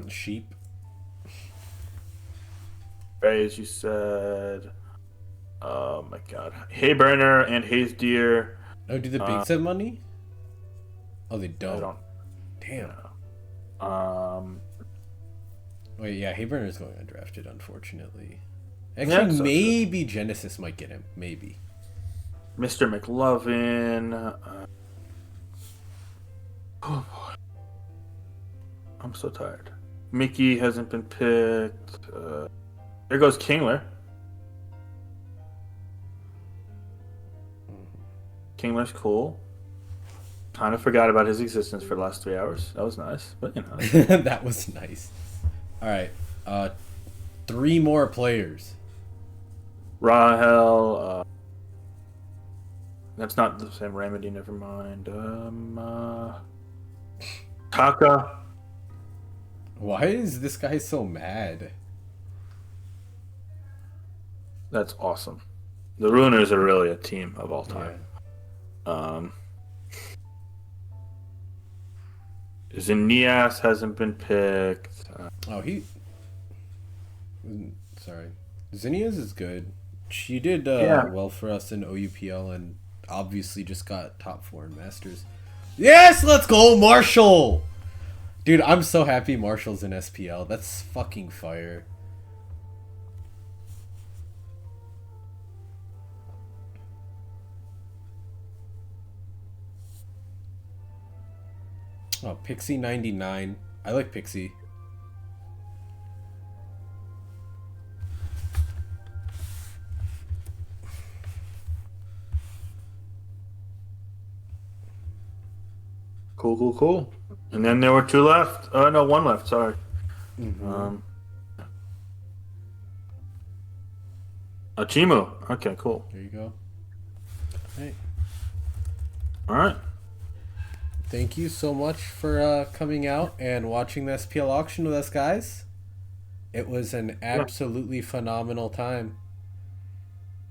Sheep. As you said. Oh my god. Hayburner and Hayes Deer. Oh, do the bigs have money? Oh, they don't. I don't. Damn. Wait, yeah, Hayburner's going undrafted, unfortunately. Actually, maybe Genesis might get him. Maybe. Mr. McLovin. Oh boy. I'm so tired. Mickey hasn't been picked. There goes Kingler. Kingler's cool. Kind of forgot about his existence for the last 3 hours. That was nice, but you know. That was nice. All right, 3 more players. Rahel. That's not the same remedy. Never mind. Taka. Why is this guy so mad? That's awesome. The Ruiners are really a team of all time. Yeah. Zinias hasn't been picked. Sorry. Zinias is good. She did well for us in OUPL and obviously just got top 4 in Masters. Yes, let's go, Marshall! Dude, I'm so happy Marshall's in SPL. That's fucking fire. Oh, Pixie 99. I like Pixie. Cool. And then there were 2 left. No, 1 left. Sorry. Mm-hmm. Chimu. Okay, cool. There you go. Hey. All right. Thank you so much for coming out and watching the SPL auction with us, guys. It was an absolutely phenomenal time.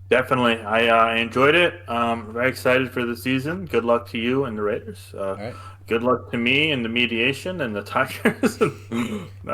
Definitely. I enjoyed it. Very excited for the season. Good luck to you and the Raiders. All right. Good luck to me and the mediation and the Tigers.